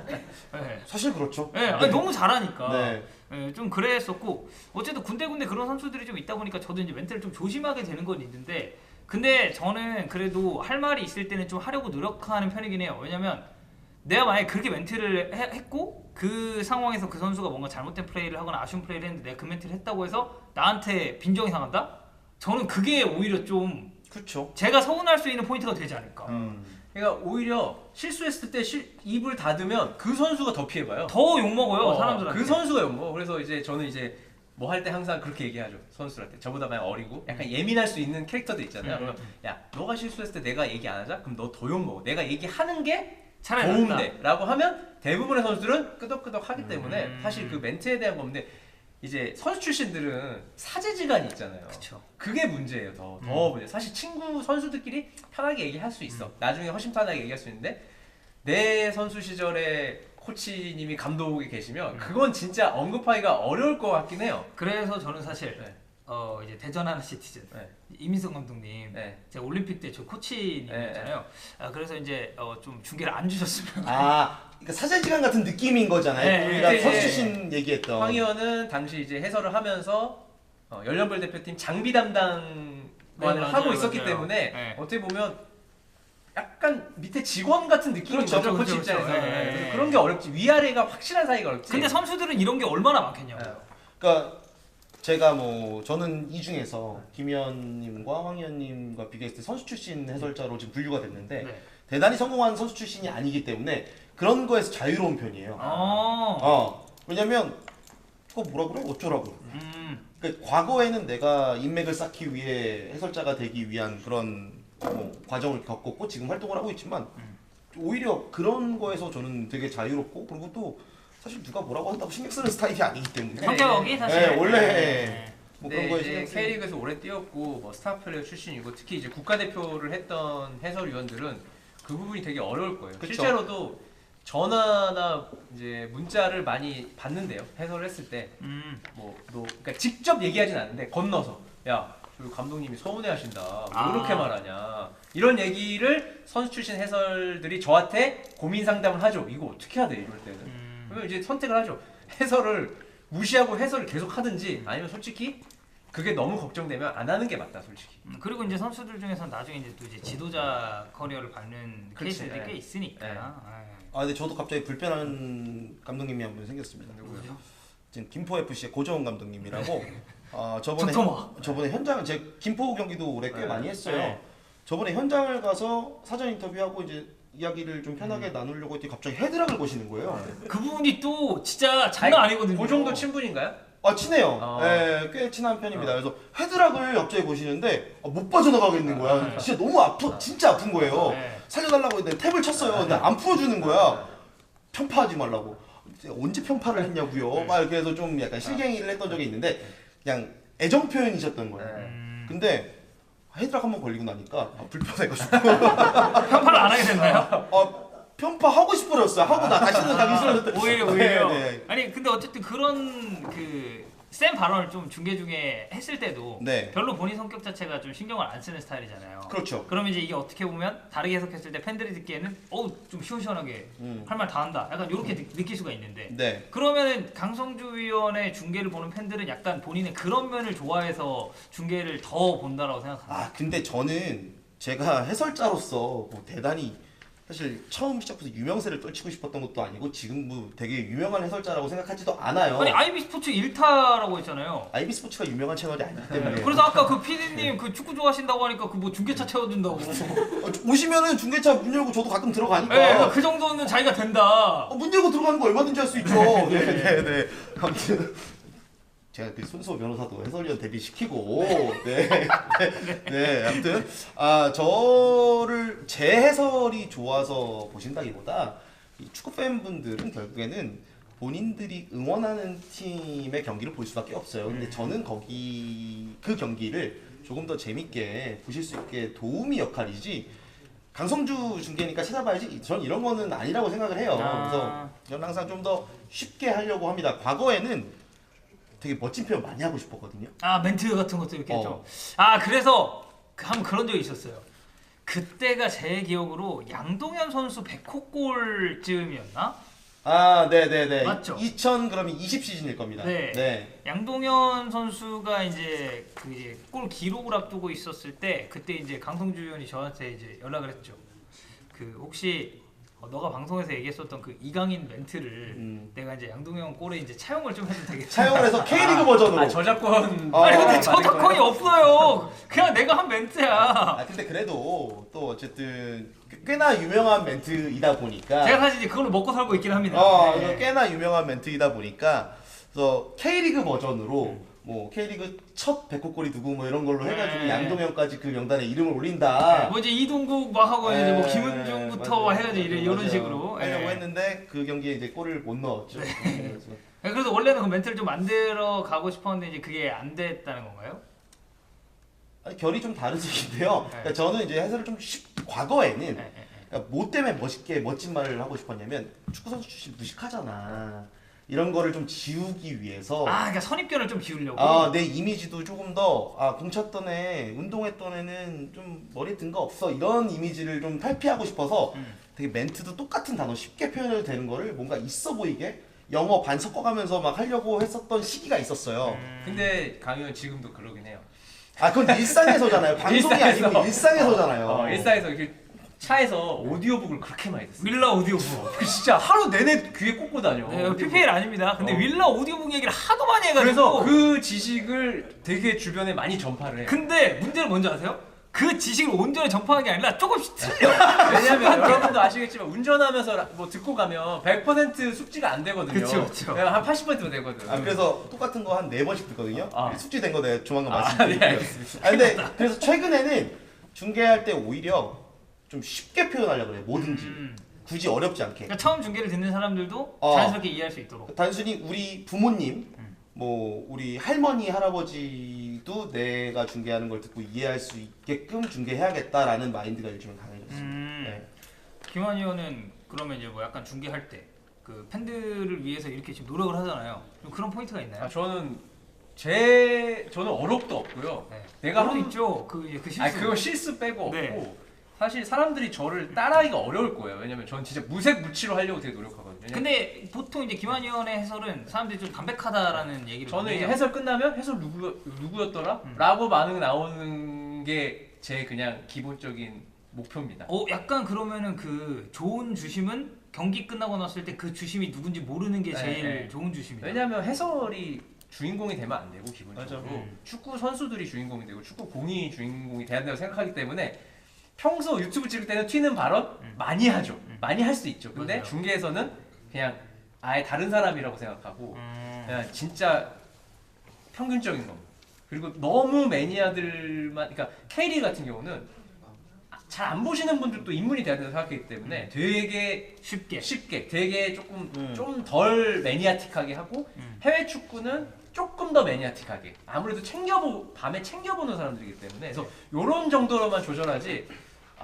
예, 사실 그렇죠. 예, 아니, 너무 잘하니까 네. 예, 좀 그랬었고 어쨌든 군데군데 그런 선수들이 좀 있다 보니까 저도 이제 멘트를 좀 조심하게 되는 건 있는데 근데 저는 그래도 할 말이 있을 때는 좀 하려고 노력하는 편이긴 해요. 왜냐면 내가 만약에 그렇게 멘트를 했고 그 상황에서 그 선수가 뭔가 잘못된 플레이를 하거나 아쉬운 플레이를 했는데 내가 그 멘트를 했다고 해서 나한테 빈정이 상한다? 저는 그게 오히려 좀 그렇죠. 제가 서운할 수 있는 포인트가 되지 않을까. 그러니까 오히려 실수했을 때 입을 닫으면 그 선수가 더 피해봐요. 더 욕먹어요 사람들한테. 그 선수가 욕먹어. 그래서 이제 저는 이제 뭐 할 때 항상 그렇게 얘기하죠. 선수들한테. 저보다 많이 어리고 약간 예민할 수 있는 캐릭터들 있잖아요. 그러면 야 너가 실수했을 때 내가 얘기 안 하자? 그럼 너 더 욕먹어. 내가 얘기하는 게 차라리 도움돼 라고 하면 대부분의 선수들은 끄덕끄덕 하기 때문에 사실 그 멘트에 대한 건데 이제 선수 출신들은 사제지간이 있잖아요. 그쵸. 그게 문제예요. 더 문제. 사실 친구 선수들끼리 편하게 얘기할 수 있어. 나중에 허심탄회하게 얘기할 수 있는데 내 선수 시절에 코치님이 감독이 계시면 그건 진짜 언급하기가 어려울 것 같긴 해요. 그래서 저는 사실 네. 이제 대전 하나 시티즌 네. 이민석 감독님 네. 제가 올림픽 때 저 코치님이었잖아요. 그래서 이제 좀 중계를 안 주셨으면. 아, 그러니까 사제지간 같은 느낌인 거잖아요. 네, 우리가 그때 선수 이제 출신 얘기했던. 황 의원은 당시 이제 해설을 하면서 연령별 대표팀 장비 담당만을 맞아요, 하고 있었기 맞아요. 때문에 네. 어떻게 보면 약간 밑에 직원 같은 느낌인 그렇죠, 거죠. 코치 그렇죠, 입장에서. 그렇죠. 는 네. 그래서 그런 게 어렵지. 위아래가 확실한 사이가 어렵지. 근데 선수들은 이런 게 얼마나 많겠냐고요. 그러니까 제가 뭐 저는 이 중에서 김희원님과 황희원님과 비교했을 때 선수 출신 해설자로 지금 분류가 됐는데 네. 대단히 성공한 선수 출신이 아니기 때문에 그런 거에서 자유로운 편이에요. 왜냐면 그거 뭐라 그래? 어쩌라고. 그러니까 과거에는 내가 인맥을 쌓기 위해 해설자가 되기 위한 그런 과정을 겪었고 지금 활동을 하고 있지만 오히려 그런 거에서 저는 되게 자유롭고 그리고 또 사실 누가 뭐라고 한다고 신경 쓰는 스타일이 아니기 때문에 성격이 사실. 네, 원래 네. 뭐 네, 그런 거에 이제 신경 쓰는 K리그에서 오래 뛰었고 뭐 스타 플레이어 출신이고 특히 이제 국가대표를 했던 해설위원들은 그 부분이 되게 어려울 거예요. 그쵸. 실제로도 전화나 이제 문자를 많이 받는데요. 해설을 했을 때 그러니까 직접 얘기하진 않는데 건너서 야, 저 감독님이 서운해하신다. 왜 그렇게 말하냐. 이런 얘기를 선수 출신 해설들이 저한테 고민 상담을 하죠. 이거 어떻게 해야 돼 이럴 때는. 그러면 이제 선택을 하죠. 해설을 무시하고 해설을 계속 하든지 아니면 솔직히 그게 너무 걱정되면 안 하는 게 맞다 솔직히. 그리고 이제 선수들 중에서 나중에 이제 또 이제 지도자 커리어를 밟는 그렇지, 케이스들이 네. 꽤 있으니까. 네. 근데 저도 갑자기 불편한 감독님이 한 분 생겼습니다. 누구죠? 지금 김포 FC의 고정훈 감독님이라고 저번에 적토마. 저번에 현장 제 김포 경기도 올해 꽤 네. 많이 했어요. 네. 저번에 현장을 가서 사전 인터뷰하고 이제 이야기를 좀 편하게 나누려고 했더니 갑자기 헤드락을 거시는 거예요. 그분이 또 진짜 장난 아니거든요. 그 정도 친분인가요? 친해요. 네, 꽤 친한 편입니다. 그래서 헤드락을 갑자기 보시는데 못 빠져나가겠는 거야. 진짜 너무 진짜 아픈 거예요. 네. 살려달라고 했는데 탭을 쳤어요. 근데 안 풀어주는 거야. 편파하지 말라고. 언제 편파를 했냐고요. 막 이렇게 해서 좀 약간 실갱이를 했던 적이 있는데 그냥 애정 표현이셨던 거예요. 근데 헤드락 한번 걸리고 나니까 불편해가지고 편파를 안 하게 됐나요? 편파하고 싶어졌어요. 하고 나 다시는 가기 싫었는데. 오히려. 네. 아니 근데 어쨌든 그런 그 센 발언을 좀 중계 중에 했을 때도 네. 별로 본인 성격 자체가 좀 신경을 안 쓰는 스타일이잖아요. 그렇죠. 그러면 이제 이게 어떻게 보면 다르게 해석했을 때 팬들이 듣기에는 좀 시원시원하게 할 말 다 한다. 약간 이렇게 느낄 수가 있는데 네. 그러면은 강성주 위원의 중계를 보는 팬들은 약간 본인의 그런 면을 좋아해서 중계를 더 본다라고 생각합니다. 아 근데 저는 제가 해설자로서 뭐 대단히 사실 처음 시작부터 유명세를 떨치고 싶었던 것도 아니고 지금 뭐 되게 유명한 해설자라고 생각하지도 않아요. 아니 IB 스포츠 1타라고 했잖아요. IB 스포츠가 유명한 채널이 아니기 때문에. 그래서 아까 그 PD님 그 축구 좋아하신다고 하니까 그 뭐 중계차 채워준다고. 오시면은 중계차 문 열고 저도 가끔 들어가니까. 네, 그 정도는 자기가 된다. 문 열고 들어가는 거 얼마든지 할 수 있죠. 네네네. 아무튼 제가 그 손수호 변호사도 해설위원 데뷔시키고 네 아무튼 저를 제 해설이 좋아서 보신다기보다 이 축구 팬분들은 결국에는 본인들이 응원하는 팀의 경기를 볼 수밖에 없어요. 근데 저는 그 경기를 조금 더 재밌게 보실 수 있게 도우미 역할이지. 강성주 중계니까 찾아봐야지. 전 이런 거는 아니라고 생각을 해요. 그래서 저는 항상 좀 더 쉽게 하려고 합니다. 과거에는 되게 멋진 표현 많이 하고 싶었거든요. 멘트 같은 것도 이렇게 어. 좀. 그래서 한번 그런 적이 있었어요. 그때가 제 기억으로 양동현 선수 100호 골쯤이었나? 네네네. 맞죠? 2020 시즌일 겁니다. 네. 양동현 선수가 이제 골 기록을 앞두고 있었을 때 그때 이제 강성주 위원이 저한테 이제 연락을 했죠. 그 혹시 너가 방송에서 얘기했었던 그 이강인 멘트를 내가 이제 양동현 골에 이제 차용을 좀 해도 되겠다. 차용을 해서 K리그 버전으로. 저작권. 아니 근데 맞을 저작권이 없어요. 그냥 내가 한 멘트야. 근데 그래도 또 어쨌든 꽤나 유명한 멘트이다 보니까. 제가 사실 이제 그걸로 먹고 살고 있긴 합니다. 네. 꽤나 유명한 멘트이다 보니까 그래서 K리그 버전으로 뭐 K리그 첫 100호 골이 누구 뭐 이런 걸로 해가지고 양동현까지 그 명단에 이름을 올린다. 뭐 이제 이동국 막 하고 이제 뭐 김은중부터 맞아요. 해가지고 이런 맞아요. 식으로 하려고 했는데 그 경기에 이제 골을 못 넣었죠. 그래서 그래서 원래는 그 멘트를 좀 만들어 가고 싶었는데 이제 그게 안 됐다는 건가요? 아니, 결이 좀 다른 얘기인데요. 그러니까 저는 이제 해설을 좀 과거에는 그러니까 뭐 때문에 멋진 말을 하고 싶었냐면 축구 선수 출신 무식하잖아. 이런 거를 좀 지우기 위해서 그러니까 선입견을 좀 지우려고. 내 이미지도 조금 더 공 찼던 애, 운동했던 애는 좀 머리에 든 거 없어 이런 이미지를 좀 탈피하고 싶어서 되게 멘트도 똑같은 단어 쉽게 표현해도 되는 거를 뭔가 있어 보이게 영어 반 섞어가면서 막 하려고 했었던 시기가 있었어요. 근데 강현 지금도 그러긴 해요. 그건 일상에서잖아요. 방송이 아니고 일상에서잖아요. 일상에서 이렇게 차에서 오디오북을 그렇게 많이 듣어요. 윌라 오디오북. 그 진짜 하루 내내 귀에 꽂고 다녀. 네, PPL 아닙니다. 근데 윌라 오디오북 얘기를 하도 많이 해가지고. 그래서 그 지식을 되게 주변에 많이 전파를 해요. 근데 문제는 뭔지 아세요? 그 지식을 온전히 전파하는 게 아니라 조금씩 틀려. 왜냐면 여러분도 아시겠지만 운전하면서 뭐 듣고 가면 100% 숙지가 안 되거든요. 그쵸. 한 80%면 되거든. 그래서 똑같은 거 한 4번씩 듣거든요. 숙지된 거 내가 조만간 네, 말씀드릴게요. 알겠습니다. 근데 그래서 최근에는 중계할 때 오히려 좀 쉽게 표현하려고 그래요. 뭐든지. 굳이 어렵지 않게. 그러니까 처음 중계를 듣는 사람들도 어. 자연스럽게 이해할 수 있도록. 단순히 우리 부모님, 뭐 우리 할머니, 할아버지도 내가 중계하는 걸 듣고 이해할 수 있게끔 중계해야겠다라는 마인드가 요즘은 강해졌어요. 네. 김환 의원은 그러면 이제 뭐 약간 중계할 때 그 팬들을 위해서 이렇게 지금 노력을 하잖아요. 좀 그런 포인트가 있나요? 저는 어록도 없고요. 네. 내가 그거 있죠. 그 실수. 그거 실수 빼고 네. 없고 사실 사람들이 저를 따라하기가 어려울 거예요. 왜냐면 저는 진짜 무색무취로 하려고 되게 노력하거든요. 근데 보통 이제 김환 의원의 해설은 사람들이 좀 담백하다라는 얘기를 저는 많이 이제 해요. 해설 끝나면 해설 누구였더라? 라고 반응 나오는 게 제 그냥 기본적인 목표입니다. 약간 그러면은 그 좋은 주심은 경기 끝나고 났을 때 그 주심이 누군지 모르는 게 제일 좋은 주심이다. 왜냐면 해설이 주인공이 되면 안 되고 기본적으로 맞아. 축구 선수들이 주인공이 되고 축구 공이 주인공이 돼야 된다고 생각하기 때문에 평소 유튜브 찍을 때는 튀는 발언 많이 하죠. 많이 할 수 있죠. 근데 맞아요. 중계에서는 그냥 아예 다른 사람이라고 생각하고 그냥 진짜 평균적인 겁니다. 그리고 너무 매니아들만, 그러니까 K리그 같은 경우는 잘 안 보시는 분들도 입문이 돼야 된다고 생각하기 때문에 되게 쉽게 되게 좀 덜 매니아틱하게 하고 해외 축구는 조금 더 매니아틱하게 아무래도 밤에 챙겨보는 사람들이기 때문에 그래서 이런 정도로만 조절하지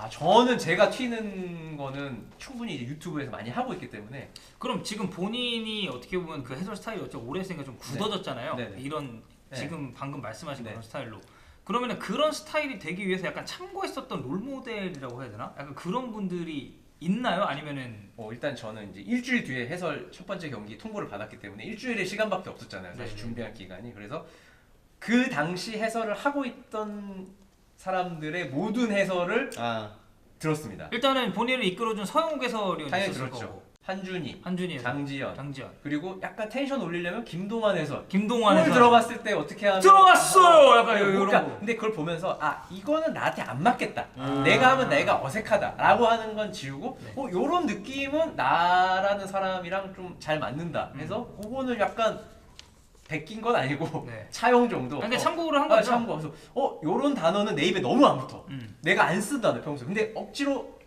저는 제가 튀는 거는 충분히 이제 유튜브에서 많이 하고 있기 때문에 그럼 지금 본인이 어떻게 보면 그 해설 스타일이 어차피 오래 했으니까 좀 굳어졌잖아요. 네. 네. 이런 네. 지금 방금 말씀하신 네. 그런 스타일로. 그러면은 그런 스타일이 되기 위해서 약간 참고했었던 롤 모델이라고 해야 되나? 약간 그런 분들이 있나요? 아니면은 일단 저는 이제 일주일 뒤에 해설 첫 번째 경기 통보를 받았기 때문에 일주일의 시간밖에 없었잖아요. 사실 네네. 준비할 기간이. 그래서 그 당시 해설을 하고 있던 사람들의 모든 해설을 들었습니다. 일단은 본인을 이끌어준 서영욱 해설위원이 당연히 있었을 들었죠. 거고. 한준희, 한준이 해설, 장지현, 장지현, 그리고 약간 텐션 올리려면 김동완 해설. 김동완 골 해설 들어갔을 때 어떻게 하면 들어갔어요! 약간 네, 이런 그러니까 거. 근데 그걸 보면서 이거는 나한테 안 맞겠다. 아. 내가 하면 내가 어색하다라고 하는 건 지우고 네. 요런 느낌은 나라는 사람이랑 좀 잘 맞는다. 해서 그거는 약간 베낀 건 아니고 네. 차용 정도. 그러니까 참고를 한 거죠. 참고. 그래서 요런 단어는 내 입에 너무 안 붙어. 음. 내가 안 쓴 단어 평소. 근데 억지로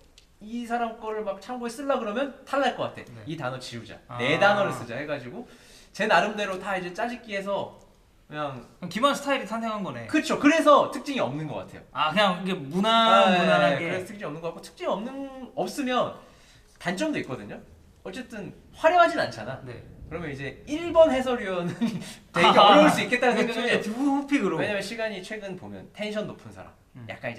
이 사람 거를 막 참고에 쓰려 그러면 탈날 것 같아. 네. 이 단어 지우자. 아. 내 단어를 쓰자 해가지고 제 나름대로 다 이제 짜집기해서 그냥 그럼 김한 스타일이 탄생한 거네. 그렇죠. 그래서 특징이 없는 것 같아요. 그냥 이게 무난하게. 그래서 특징이 없는 것 같고 특징이 없으면 단점도 있거든요. 어쨌든 화려하진 않잖아. 네. 그러면 이제 1번 해설위원은 되게 어려울 수 있겠다는 생각이 이제 후픽으로. 왜냐면 시간이 최근 보면 텐션 높은 사람, 약간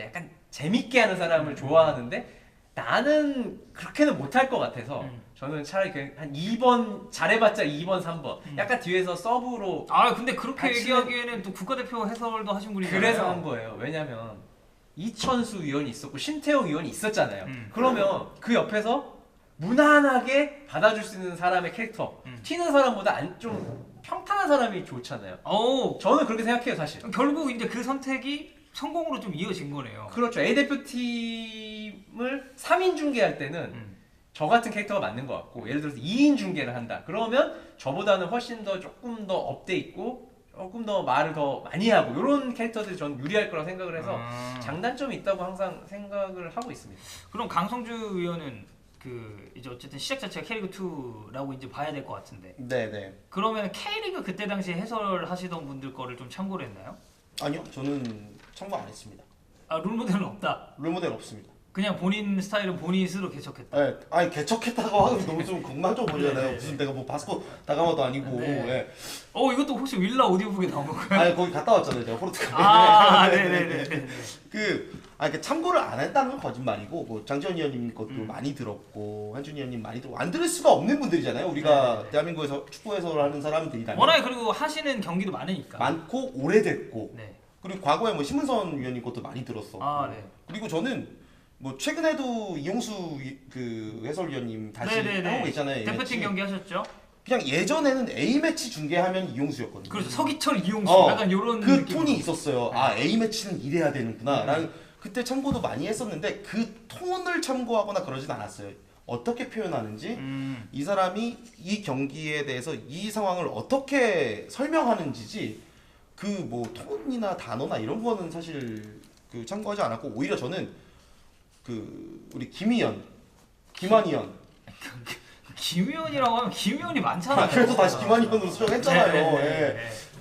재밌게 하는 사람을 좋아하는데 나는 그렇게는 못할 것 같아서 저는 차라리 그냥 한 2번 잘해봤자 2번, 3번 약간 뒤에서 서브로 근데 그렇게 같이 얘기하기에는 또 국가대표 해설도 하신 분이잖아요. 그래서 한 거예요. 왜냐면 이천수 위원이 있었고 신태용 위원이 있었잖아요. 음. 그러면 그 옆에서 무난하게 받아줄 수 있는 사람의 캐릭터 튀는 사람보다 좀 평탄한 사람이 좋잖아요. 저는 그렇게 생각해요, 사실. 결국 이제 그 선택이 성공으로 좀 이어진 거네요. 그렇죠. A대표팀을 3인 중계할 때는 저 같은 캐릭터가 맞는 것 같고 예를 들어서 2인 중계를 한다. 그러면 저보다는 훨씬 더 조금 더 업돼 있고 조금 더 말을 더 많이 하고 이런 캐릭터들이 전 유리할 거라고 생각을 해서 장단점이 있다고 항상 생각을 하고 있습니다. 그럼 강성주 위원은 이제 어쨌든 시작 자체가 K리그 2라고 이제 봐야 될 것 같은데. 네네. 그러면 K리그 그때 당시에 해설하시던 분들 거를 좀 참고를 했나요? 아니요, 저는 참고 안 했습니다. 롤모델은 없다. 롤모델 없습니다. 그냥 본인 스타일은 본인 스스로 개척했다. 네, 아니 개척했다고 하면 너무 좀 공만져 보이잖아요. 네, 무슨 내가 뭐 바스코 다가마도 아니고. 네. 예. 이것도 혹시 윌라 오디오북에 나온 건가요? 아니 거기 갔다 왔잖아요, 제가 포르투갈. 네네네. 참고를 안 했다는 건 거짓말이고, 뭐 장지현 의원님 것도 많이 들었고, 한준희 의원님 많이 들었고, 안 들을 수가 없는 분들이잖아요. 우리가 네네네. 대한민국에서 축구 해설을 하는 사람들이라면 워낙에 그리고 하시는 경기도 많으니까. 많고 오래됐고, 네. 그리고 과거에 뭐 신문선 위원님 것도 많이 들었어. 네. 그리고 저는 뭐 최근에도 이용수 그 해설위원님 다시 하고 있잖아요. 대표팀 A매치. 경기 하셨죠? 그냥 예전에는 A 매치 중계하면 이용수였거든요. 그렇죠. 서기철 이용수 약간 요런 그 느낌으로. 톤이 있었어요. A 매치는 이래야 되는구나. 라는 그때 참고도 많이 했었는데 그 톤을 참고하거나 그러진 않았어요. 어떻게 표현하는지 이 사람이 이 경기에 대해서 이 상황을 어떻게 설명하는지지 그 뭐 톤이나 단어나 이런 거는 사실 참고하지 않았고 오히려 저는 우리 김환희연 김의원이라고 하면 김의원이 많잖아요. 그래서 다시 김환희연으로 수정했잖아요. 예.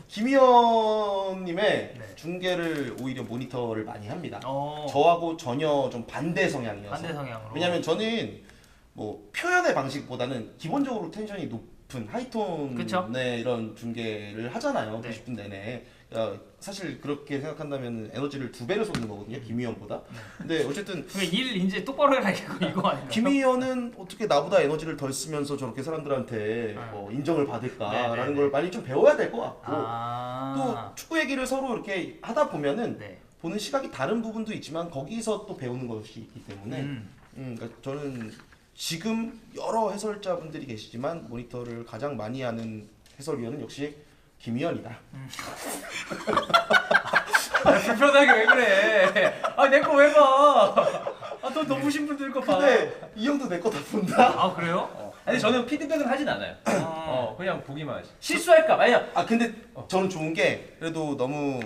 김희연님의 네. 중계를 오히려 모니터를 많이 합니다. 어. 저하고 전혀 좀 반대 성향이어서. 반대 성향으로. 왜냐면 저는 뭐 표현의 방식보다는 기본적으로 텐션이 높은 하이톤의 그쵸? 이런 중계를 하잖아요. 네. 90분 내내. 사실 그렇게 생각한다면 에너지를 2배를 쏟는 거거든요. 김희연보다. 근데 어쨌든 그러니까 일 이제 똑바로 해라 이거 아닌가요? 김희연은 어떻게 나보다 에너지를 덜 쓰면서 저렇게 사람들한테 인정을 받을까라는 네네네. 걸 많이 좀 배워야 될 것 같고 아. 또 축구 얘기를 서로 이렇게 하다 보면은 네. 보는 시각이 다른 부분도 있지만 거기서 또 배우는 것이 있기 때문에 그러니까 저는 지금 여러 해설자분들이 계시지만 모니터를 가장 많이 하는 해설위원은 역시 김희연이다. 불편하게 왜 그래? 내 거 왜 봐? 더 높으신 분들 거 봐. 근데 이 형도 내 거 다 본다. 그래요? 아니 저는 피드백은 하진 않아요. 그냥 보기만 하지. 실수할까 봐. 아니야. 근데 저는 좋은 게 그래도 너무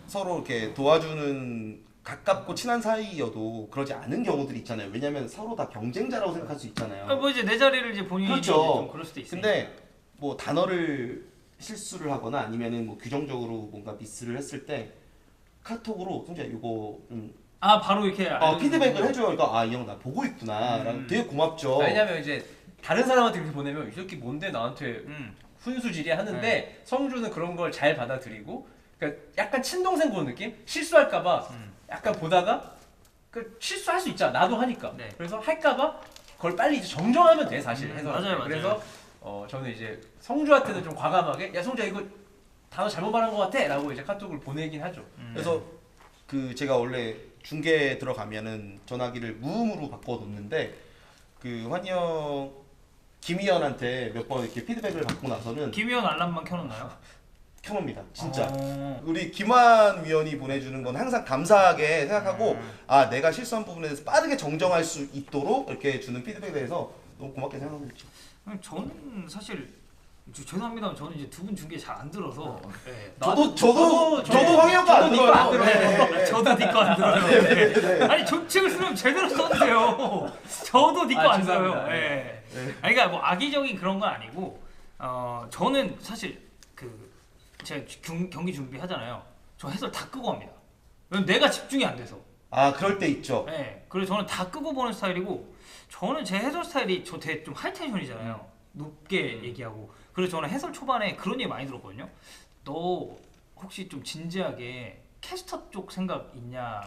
서로 이렇게 도와주는 가깝고 친한 사이여도 그러지 않은 경우들이 있잖아요. 왜냐면 서로 다 경쟁자라고 생각할 수 있잖아요. 뭐 이제 내 자리를 이제 본인이 그렇죠. 이제 좀 그럴 수도 있으니까. 근데 뭐 단어를 실수를 하거나 아니면은 뭐 규정적으로 뭔가 미스를 했을 때 카톡으로 진짜 이거 좀 아 바로 이렇게 피드백을 해줘요. 그러니까 아 이 형 나 보고 있구나. 되게 고맙죠. 왜냐면 이제 다른 사람한테 그렇게 보내면 이 새끼 뭔데 나한테 음. 훈수질이 하는데 성주는 그런 걸 잘 받아들이고 그러니까 약간 친동생 보는 느낌? 실수할까봐 약간 보다가 그 실수할 수 있잖아. 나도 하니까. 네. 그래서 할까봐 그걸 빨리 이제 정정하면 돼 사실 해서. 맞아요. 그래서 저는 이제 성주한테는 좀 과감하게 야 성주야 이거 단어 잘못 말한 것 같아라고 이제 카톡을 보내긴 하죠. 그래서 그 제가 원래 중계 들어가면은 전화기를 무음으로 바꿔놓는데 그 환희 형 김희연한테 몇 번 이렇게 피드백을 받고 나서는 김희연 알람만 켜놓나요? 켜놓습니다. 진짜. 어. 우리 김환 위원이 보내주는 건 항상 감사하게 생각하고 아 내가 실수한 부분에 대해서 빠르게 정정할 수 있도록 이렇게 주는 피드백에 대해서 너무 고맙게 생각하고 있죠. 저는 사실 죄송합니다만 저는 이제 두 분 중계 잘 안 들어서 네. 저도 황희 형거 안 들어요. 안 들어요. 네. 저도 니꺼 안 들어요. 아니 조칙을 쓰면 제대로 써주세요. 저도 니꺼 안 들어요. 죄송합니다. 네. 아니 그러니까 뭐 악의적인 그런 건 아니고 저는 사실 그 제가 경기 준비하잖아요. 저 해설 다 끄고 합니다. 왜냐면 내가 집중이 안 돼서. 아 그럴 때 있죠. 네. 그래서 저는 다 끄고 보는 스타일이고 저는 제 해설 스타일이 저 되게 좀 하이텐션이잖아요. 높게 얘기하고. 그래서 저는 해설 초반에 그런 얘기 많이 들었거든요. 너 혹시 좀 진지하게 캐스터 쪽 생각 있냐?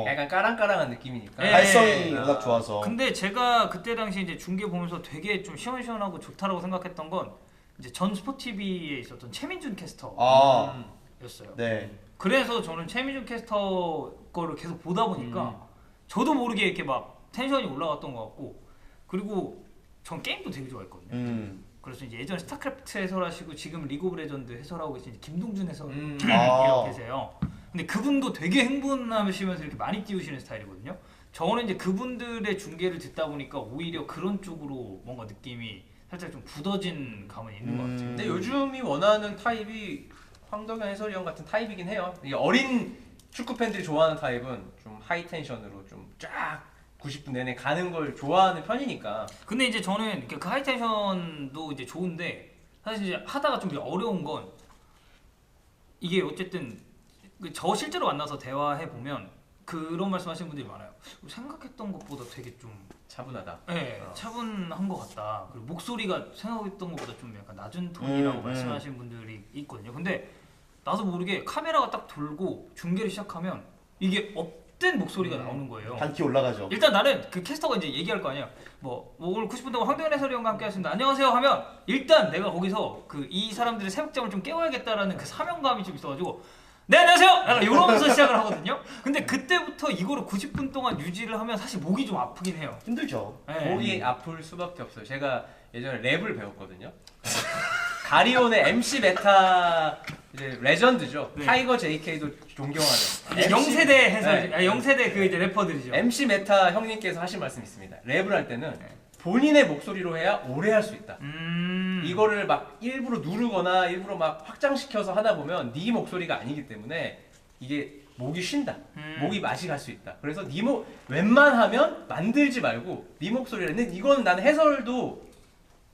약간 까랑까랑한 느낌이니까. 네. 발성이 워낙 좋아서. 근데 제가 그때 당시 이제 중계 보면서 되게 좀 시원시원하고 좋다라고 생각했던 건 이제 전 스포티비에 있었던 최민준 캐스터였어요. 네. 그래서 저는 최민준 캐스터 거를 계속 보다 보니까 저도 모르게 이렇게 막 텐션이 올라갔던 것 같고 그리고 전 게임도 되게 좋아했거든요. 그래서 이제 예전에 스타크래프트 해설하시고 지금 리그 오브 레전드 해설하고 계신 김동준 해설이라고 계세요. 근데 그분도 되게 흥분하시면서 이렇게 많이 띄우시는 스타일이거든요. 저는 이제 그분들의 중계를 듣다 보니까 오히려 그런 쪽으로 뭔가 느낌이 살짝 좀 굳어진 감은 있는 것 같아요. 근데 요즘이 원하는 타입이 황덕현 해설위 원 같은 타입이긴 해요. 이게 어린 축구 팬들이 좋아하는 타입은 좀 하이 텐션으로 좀 쫙 90분 내내 가는 걸 좋아하는 편이니까. 근데 이제 저는 그 하이텐션도 이제 좋은데 사실 이제 하다가 좀 어려운 건 이게 어쨌든 저 실제로 만나서 대화해 보면 그런 말씀하시는 분들이 많아요. 생각했던 것보다 되게 좀 차분하다. 네, 차분한 것 같다. 그리고 목소리가 생각했던 것보다 좀 약간 낮은 톤이라고 말씀하시는 분들이 있거든요. 근데 나도 모르게 카메라가 딱 돌고 중계를 시작하면 이게 업된 목소리가 나오는 거예요. 단키 올라가죠. 일단 나는 그 캐스터가 이제 얘기할 거 아니야. 뭐 오늘 90분 동안 황동현 해설위원과 함께 하십니다. 안녕하세요 하면 일단 내가 거기서 그 이 사람들의 새벽잠을 좀 깨워야겠다라는 그 사명감이 좀 있어가지고 네 안녕하세요! 약간 이러면서 시작을 하거든요. 근데 그때부터 이거를 90분 동안 유지를 하면 사실 목이 좀 아프긴 해요. 힘들죠. 네. 목이 아플 수밖에 없어요. 제가 예전에 랩을 배웠거든요. 가리온의 MC 메타 이제 레전드죠. 네. 타이거 JK도 존경하는 영세대 해설, 네. 영세대 그 이제 래퍼들이죠. MC 메타 형님께서 하신 말씀이 있습니다. 랩을 할 때는 본인의 목소리로 해야 오래 할 수 있다. 이거를 막 일부러 누르거나 일부러 막 확장시켜서 하다 보면 네 목소리가 아니기 때문에 이게 목이 쉰다. 목이 맛이 갈 수 있다. 그래서 웬만하면 만들지 말고 네 목소리를. 이건 나는 해설도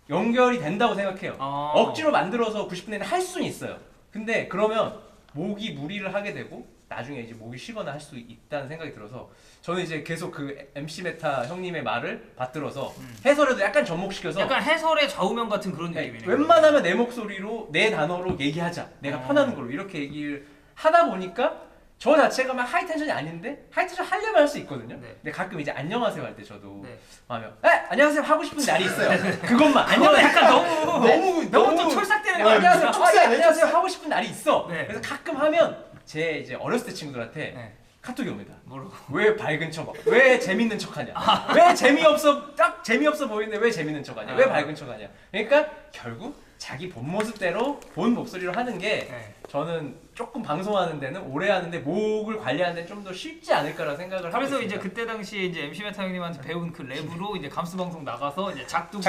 연결이 된다고 생각해요. 억지로 만들어서 90분 내내 할 수는 있어요. 근데 그러면 목이 무리를 하게 되고 나중에 이제 목이 쉬거나 할 수 있다는 생각이 들어서 저는 이제 계속 그 MC 메타 형님의 말을 받들어서 해설에도 약간 접목시켜서 약간 해설의 좌우명 같은 그런 느낌이네요. 웬만하면 내 목소리로 내 단어로 얘기하자. 내가 편한 걸로 이렇게 얘기를 하다 보니까 저 자체가 막 하이텐션이 아닌데 하이텐션 하려면 할 수 있거든요. 네. 근데 가끔 이제 안녕하세요 할 때 저도 네. 하면 안녕하세요 하고 싶은 날이 있어요. 그것만 그거는 안녕하세요. 약간 너무 좀 촐싹대는 거 안녕하세요. 아닙니까? 안녕하세요 하고 싶은 날이 있어. 네. 그래서 가끔 하면 제 이제 어렸을 때 친구들한테 네. 카톡이 옵니다. 뭐라고? 왜 밝은 척? 왜 재밌는 척하냐? 왜 딱 재미없어 보이는데 왜 재밌는 척하냐? 왜 밝은 척하냐? 그러니까 결국 자기 본 모습대로 본 목소리로 하는 게 네. 저는 조금 방송하는 데는 오래 하는데 목을 관리하는 데는 좀 더 쉽지 않을까라는 생각을 하고 그래서 있습니다. 이제 그때 당시에 이제 MC 메타 형님한테 배운 그 랩으로 이제 감수 방송 나가서 이제 작두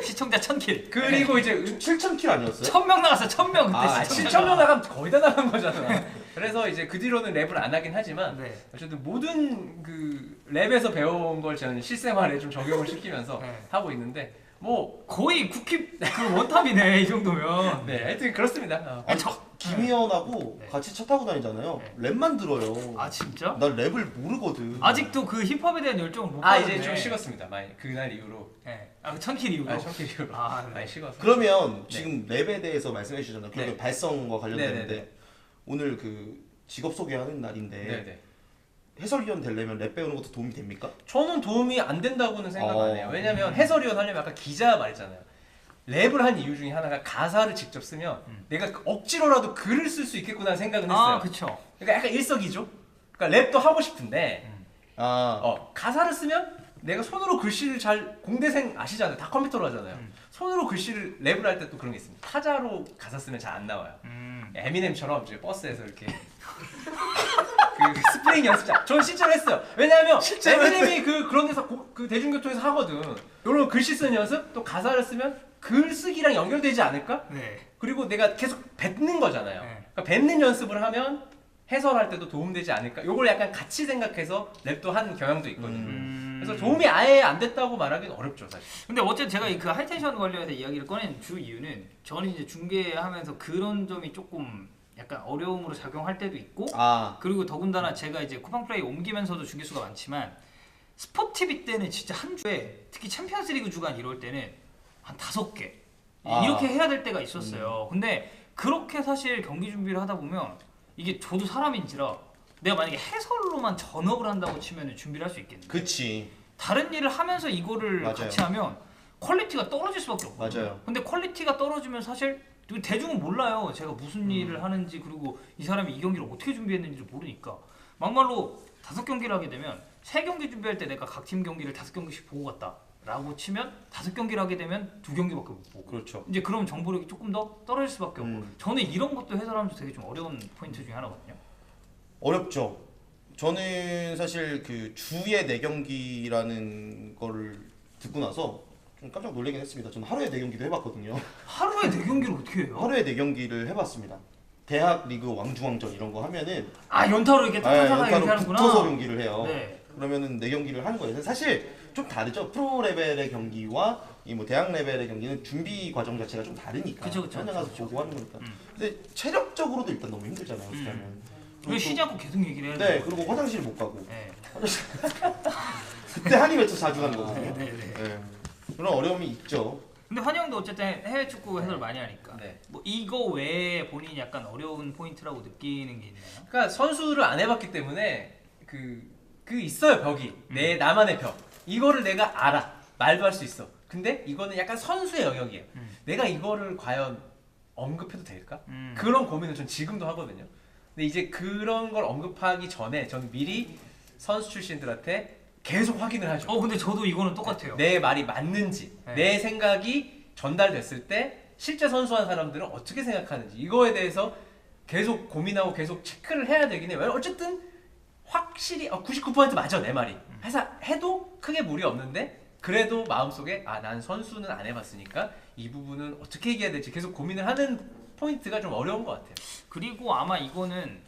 시청자 1000킬. 그리고 이제 7,000킬 아니었어요? 1000명 나갔어. 1000명 그때 아, 시청자. 7,000명 나가면 거의 다 나간 거잖아. 그래서 이제 그 뒤로는 랩을 안 하긴 하지만 네. 어쨌든 모든 그 랩에서 배운 걸 저는 실생활에 좀 적용을 시키면서 네. 하고 있는데 뭐 거의 쿠키 그 원탑이네 이 정도면. 네, 하여튼 그렇습니다. 김희연하고 네. 같이 차 타고 다니잖아요. 네. 랩만 들어요. 아 진짜? 나 랩을 모르거든. 아직도 그 힙합에 대한 열정을 못 아 받았네. 이제 좀 식었습니다. 많이 그날 이후로. 네. 아그 천킬 이후로. 청길 이후로. 아, 네. 많이 식었어. 그러면 네. 지금 랩에 대해서 말씀해 주셨잖아요. 그리고 네. 발성과 관련되는데 네, 네, 네. 오늘 그 직업 소개하는 날인데 네네. 해설위원 되려면 랩 배우는 것도 도움이 됩니까? 저는 도움이 안 된다고는 생각 안 해요. 어. 왜냐면 해설위원 하려면 아까 기자 말했잖아요. 랩을 한 이유 중에 하나가 가사를 직접 쓰면 내가 억지로라도 글을 쓸 수 있겠구나 생각은 했어요. 아 그쵸. 그러니까 약간 일석이조. 그러니까 랩도 하고 싶은데 아, 가사를 쓰면 내가 손으로 글씨를 잘 공대생 아시잖아요. 다 컴퓨터로 하잖아요. 손으로 글씨를 랩을 할 때 또 그런 게 있습니다. 타자로 가사 쓰면 잘 안 나와요. 에미넴처럼 이제 버스에서 이렇게 그 스프링 연습장. 저는 실제로 했어요. 왜냐하면 에미넴이 그런 데서 그 대중교통에서 하거든. 이런 글씨 쓰는 연습 또 가사를 쓰면 글 쓰기랑 연결되지 않을까? 네. 그리고 내가 계속 뱉는 거잖아요. 네. 그러니까 뱉는 연습을 하면 해설할 때도 도움되지 않을까? 요걸 약간 같이 생각해서 랩도 한 경향도 있거든요. 그래서 도움이 아예 안 됐다고 말하기는 어렵죠, 사실. 근데 어쨌든 제가 그 하이텐션 관련해서 이야기를 꺼낸 주 이유는 저는 이제 중계하면서 그런 점이 조금 약간 어려움으로 작용할 때도 있고 그리고 더군다나 제가 이제 쿠팡플레이 옮기면서도 중계수가 많지만 스포티비 때는 진짜 한 주에 특히 챔피언스리그 주간 이럴 때는 한 5개 이렇게 해야 될 때가 있었어요. 근데 그렇게 사실 경기 준비를 하다 보면 이게 저도 사람인지라 내가 만약에 해설로만 전업을 한다고 치면 준비를 할 수 있겠는데 그치. 다른 일을 하면서 이거를 맞아요. 같이 하면 퀄리티가 떨어질 수밖에 없거든요. 맞아요. 근데 퀄리티가 떨어지면 사실 대중은 몰라요. 제가 무슨 일을 하는지 그리고 이 사람이 이 경기를 어떻게 준비했는지를 모르니까 막말로 5경기를 하게 되면 3경기 준비할 때 내가 각 팀 경기를 5경기씩 보고 갔다 라고 치면 5경기를 하게 되면 2경기밖에 못 보고 그렇죠. 이제 그럼 정보력이 조금 더 떨어질 수밖에 없고 음. 저는 이런 것도 해설하면서 되게 좀 어려운 포인트 중에 하나거든요. 어렵죠. 저는 사실 그 주에 4경기라는 거를 듣고 나서 좀 깜짝 놀라긴 했습니다. 저는 하루에 4경기도 해봤거든요. 하루에 4경기를 어떻게 해요? 하루에 4경기를 해봤습니다. 대학 리그 왕중왕전 이런 거 하면은 아 연타로 이렇게 타타타타 이렇게 연타로 하는구나. 붙어서 경기를 해요. 네. 그러면은 4경기를 하는 거예요. 사실 좀 다르죠. 프로 레벨의 경기와 이 뭐 대학 레벨의 경기는 준비 과정 자체가 좀 다르니까. 그쵸, 그쵸, 현장 가서 그쵸, 보고 하는 거니까. 근데 체력적으로도 일단 너무 힘들잖아요. 어떻게 하면. 왜 그리고 쉬지 않고 계속 얘기를 해야 네, 돼요? 그리고 화장실 못 가고. 네. 그때 한이 맺혀 자주 가는 거고. 네, 네, 네. 네. 그런 어려움이 있죠. 근데 환영도 어쨌든 해외 축구 해설 많이 하니까 네. 뭐 이거 외에 본인이 약간 어려운 포인트라고 느끼는 게 있나요? 그러니까 선수를 안 해봤기 때문에 그 있어요 벽이 내 나만의 벽. 이거를 내가 알아 말도 할 수 있어. 근데 이거는 약간 선수의 영역이에요. 내가 이거를 과연 언급해도 될까? 그런 고민을 전 지금도 하거든요. 근데 이제 그런 걸 언급하기 전에 저는 미리 선수 출신들한테 계속 확인을 하죠. 근데 저도 이거는 똑같아요. 내 말이 맞는지, 네. 내 생각이 전달됐을 때 실제 선수한 사람들은 어떻게 생각하는지 이거에 대해서 계속 고민하고 계속 체크를 해야 되긴 해요. 어쨌든 확실히 99% 맞아 내 말이. 해도 크게 무리 없는데 그래도 마음속에 난 선수는 안 해봤으니까 이 부분은 어떻게 얘기해야 될지 계속 고민을 하는 포인트가 좀 어려운 것 같아요. 그리고 아마 이거는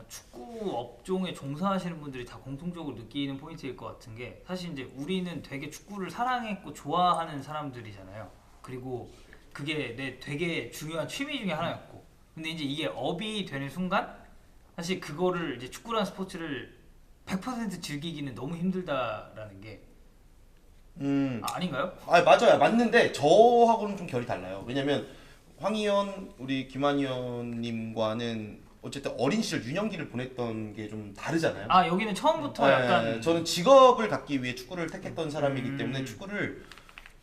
축구 업종에 종사하시는 분들이 다 공통적으로 느끼는 포인트일 것 같은 게 사실 이제 우리는 되게 축구를 사랑했고 좋아하는 사람들이잖아요. 그리고 그게 내 되게 중요한 취미 중에 하나였고 근데 이제 이게 업이 되는 순간 사실 그거를 이제 축구라는 스포츠를 100% 즐기기는 너무 힘들다라는 게 아닌가요? 맞아요. 맞는데 저하고는 좀 결이 달라요. 왜냐면 황희연, 우리 김한희연님과는 어쨌든 어린 시절 유년기를 보냈던 게 좀 다르잖아요. 여기는 처음부터 약간 저는 직업을 갖기 위해 축구를 택했던 사람이기 때문에 축구를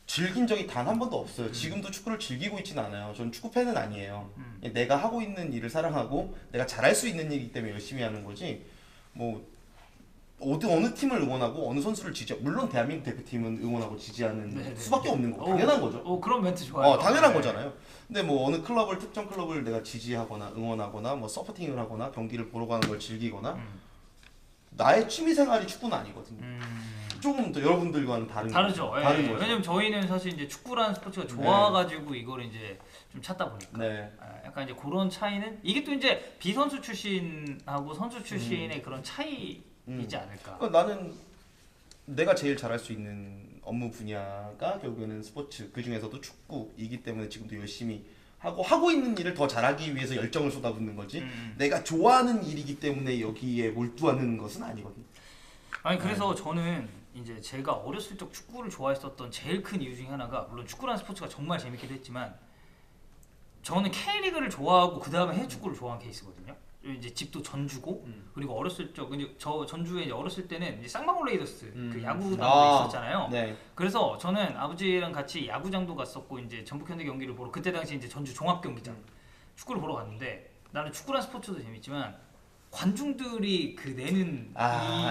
즐긴 적이 단 한 번도 없어요. 지금도 축구를 즐기고 있지는 않아요. 저는 축구 팬은 아니에요. 내가 하고 있는 일을 사랑하고 내가 잘할 수 있는 일이기 때문에 열심히 하는 거지. 뭐 어느 팀을 응원하고 어느 선수를 물론 대한민국 대표팀은 응원하고 지지하는 네네. 수밖에 없는 거 당연한 거죠. 그런 멘트 좋아요. 당연한 네. 거잖아요. 근데 뭐 어느 클럽을 특정 클럽을 내가 지지하거나 응원하거나 뭐 서포팅을 하거나 경기를 보러 가는 걸 즐기거나 나의 취미 생활이 축구는 아니거든요. 조금 더 여러분들과는 다르죠. 예. 다른 거죠. 왜냐면 저희는 사실 이제 축구라는 스포츠가 좋아가지고 이걸 이제 좀 찾다 보니까 네. 약간 이제 그런 차이는 이게 또 이제 비선수 출신하고 선수 출신의 그런 차이이지 않을까. 그러니까 나는 내가 제일 잘할 수 있는 업무 분야가 결국에는 스포츠, 그 중에서도 축구이기 때문에 지금도 열심히 하고 있는 일을 더 잘하기 위해서 열정을 쏟아붓는 거지. 내가 좋아하는 일이기 때문에 여기에 몰두하는 것은 아니거든. 아니 그래서 저는 이제 제가 어렸을 적 축구를 좋아했었던 제일 큰 이유 중에 하나가 물론 축구라는 스포츠가 정말 재밌기도 했지만 저는 K리그를 좋아하고 그 다음에 해외 축구를 좋아한 케이스거든요. 이제 집도 전주고 그리고 어렸을 적 이제 저 전주에 이제 어렸을 때는 이제 쌍방울 레이더스 그 야구단도 있었잖아요. 네. 그래서 저는 아버지랑 같이 야구장도 갔었고 이제 전북 현대 경기를 보러 그때 당시 이제 전주 종합경기장 축구를 보러 갔는데 나는 축구란 스포츠도 재밌지만 관중들이 그 내는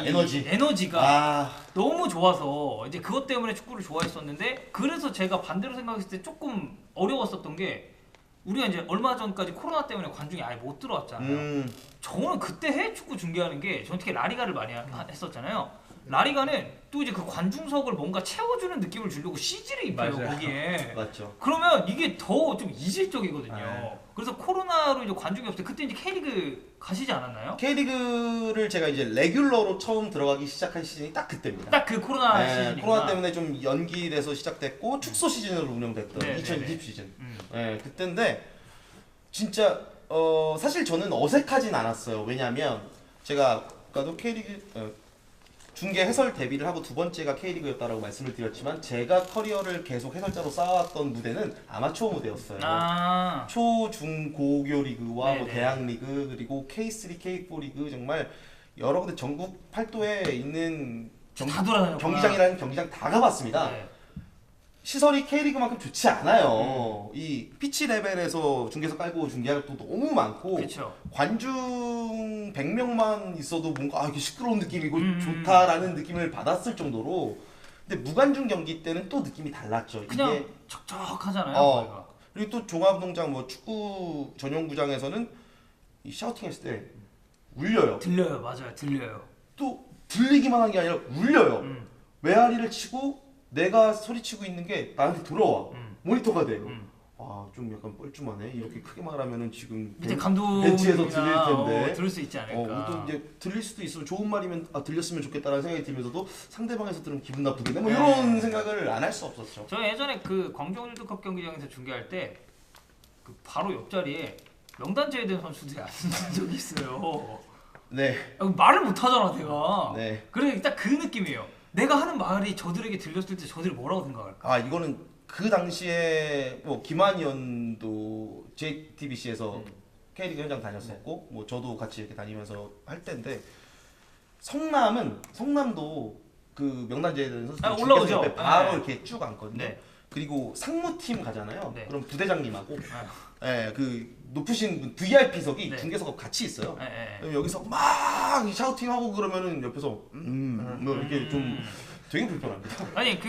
이 에너지가 너무 좋아서 이제 그것 때문에 축구를 좋아했었는데 그래서 제가 반대로 생각했을 때 조금 어려웠었던 게 우리가 이제 얼마 전까지 코로나 때문에 관중이 아예 못 들어왔잖아요. 저는 그때 해외 축구 중계하는 게 저는 특히 라리가를 많이 했었잖아요. 라리가는 또 이제 그 관중석을 뭔가 채워주는 느낌을 주려고 CG를 입혀요 거기에. 맞죠. 그러면 이게 더 좀 이질적이거든요. 네. 그래서 코로나로 이제 관중이 없을 때 그때 이제 K리그 가시지 않았나요? K리그를 제가 이제 레귤러로 처음 들어가기 시작한 시즌이 딱 그때입니다. 딱 그 코로나 네, 시즌이구나. 코로나 때문에 좀 연기돼서 시작됐고 축소 시즌으로 운영됐던 네, 2020 시즌. 네, 그때인데 진짜 사실 저는 어색하진 않았어요. 왜냐하면 제가 아까도 K리그 중계 해설 데뷔를 하고 두 번째가 K리그였다라고 말씀을 드렸지만 제가 커리어를 계속 해설자로 쌓아왔던 무대는 아마추어 무대였어요. 초, 중, 고교 리그와 뭐 대학 리그 그리고 K3, K4 리그 정말 여러 군데 전국 팔도에 있는 다 돌아다녔구나. 경기장이라는 경기장 다 가봤습니다. 네. 시설이 K리그만큼 좋지 않아요. 이 피치 레벨에서 중계석 깔고 중계할 것도 너무 많고 그쵸. 관중 100명만 있어도 뭔가 이게 시끄러운 느낌이고 좋다라는 느낌을 받았을 정도로 근데 무관중 경기 때는 또 느낌이 달랐죠. 그냥 이게 척척하잖아요. 거기가. 그리고 또 종합운동장 뭐 축구 전용구장에서는 이 샤우팅했을 때 울려요. 들려요. 맞아요. 들려요. 또 들리기만 한 게 아니라 울려요. 외아리를 치고 내가 소리치고 있는 게 나한테 들어와. 모니터가 돼. 좀 약간 뻘쭘하네. 이렇게 크게 말하면은 지금 밑에 감독 벤치에서 들릴 텐데. 들을 수 있지 않을까. 또 이제 들릴 수도 있으면 좋은 말이면 들렸으면 좋겠다라는 생각이 들면서도 상대방에서 들으면 기분 나쁘겠네. 뭐 이런 생각을 안 할 수 없었죠. 저 예전에 그 광주 월드컵 경기장에서 중계할 때 그 바로 옆자리에 명단 제외된 선수들이 앉은 적이 있어요. 네. 말을 못 하잖아, 내가. 네. 그래 딱 그 느낌이에요. 내가 하는 말이 저들에게 들렸을 때 저들이 뭐라고 생각할까? 이거는 그 당시에 뭐 김한현도 JTBC에서 K리그 현장 다녔었고 뭐 저도 같이 이렇게 다니면서 할 때인데 성남도 그 명단 제외된 선수들 올라오죠. 옆에 바로 네. 이렇게 쭉 앉거든요. 네. 그리고 상무팀 가잖아요. 네. 그럼 부대장님하고 그 높으신 분 VIP석이 네. 중계석하고 같이 있어요. 네. 그럼 여기서 막 샤우팅하고 그러면은 옆에서 뭐 이렇게 좀 되게 불편합니다. 아니 그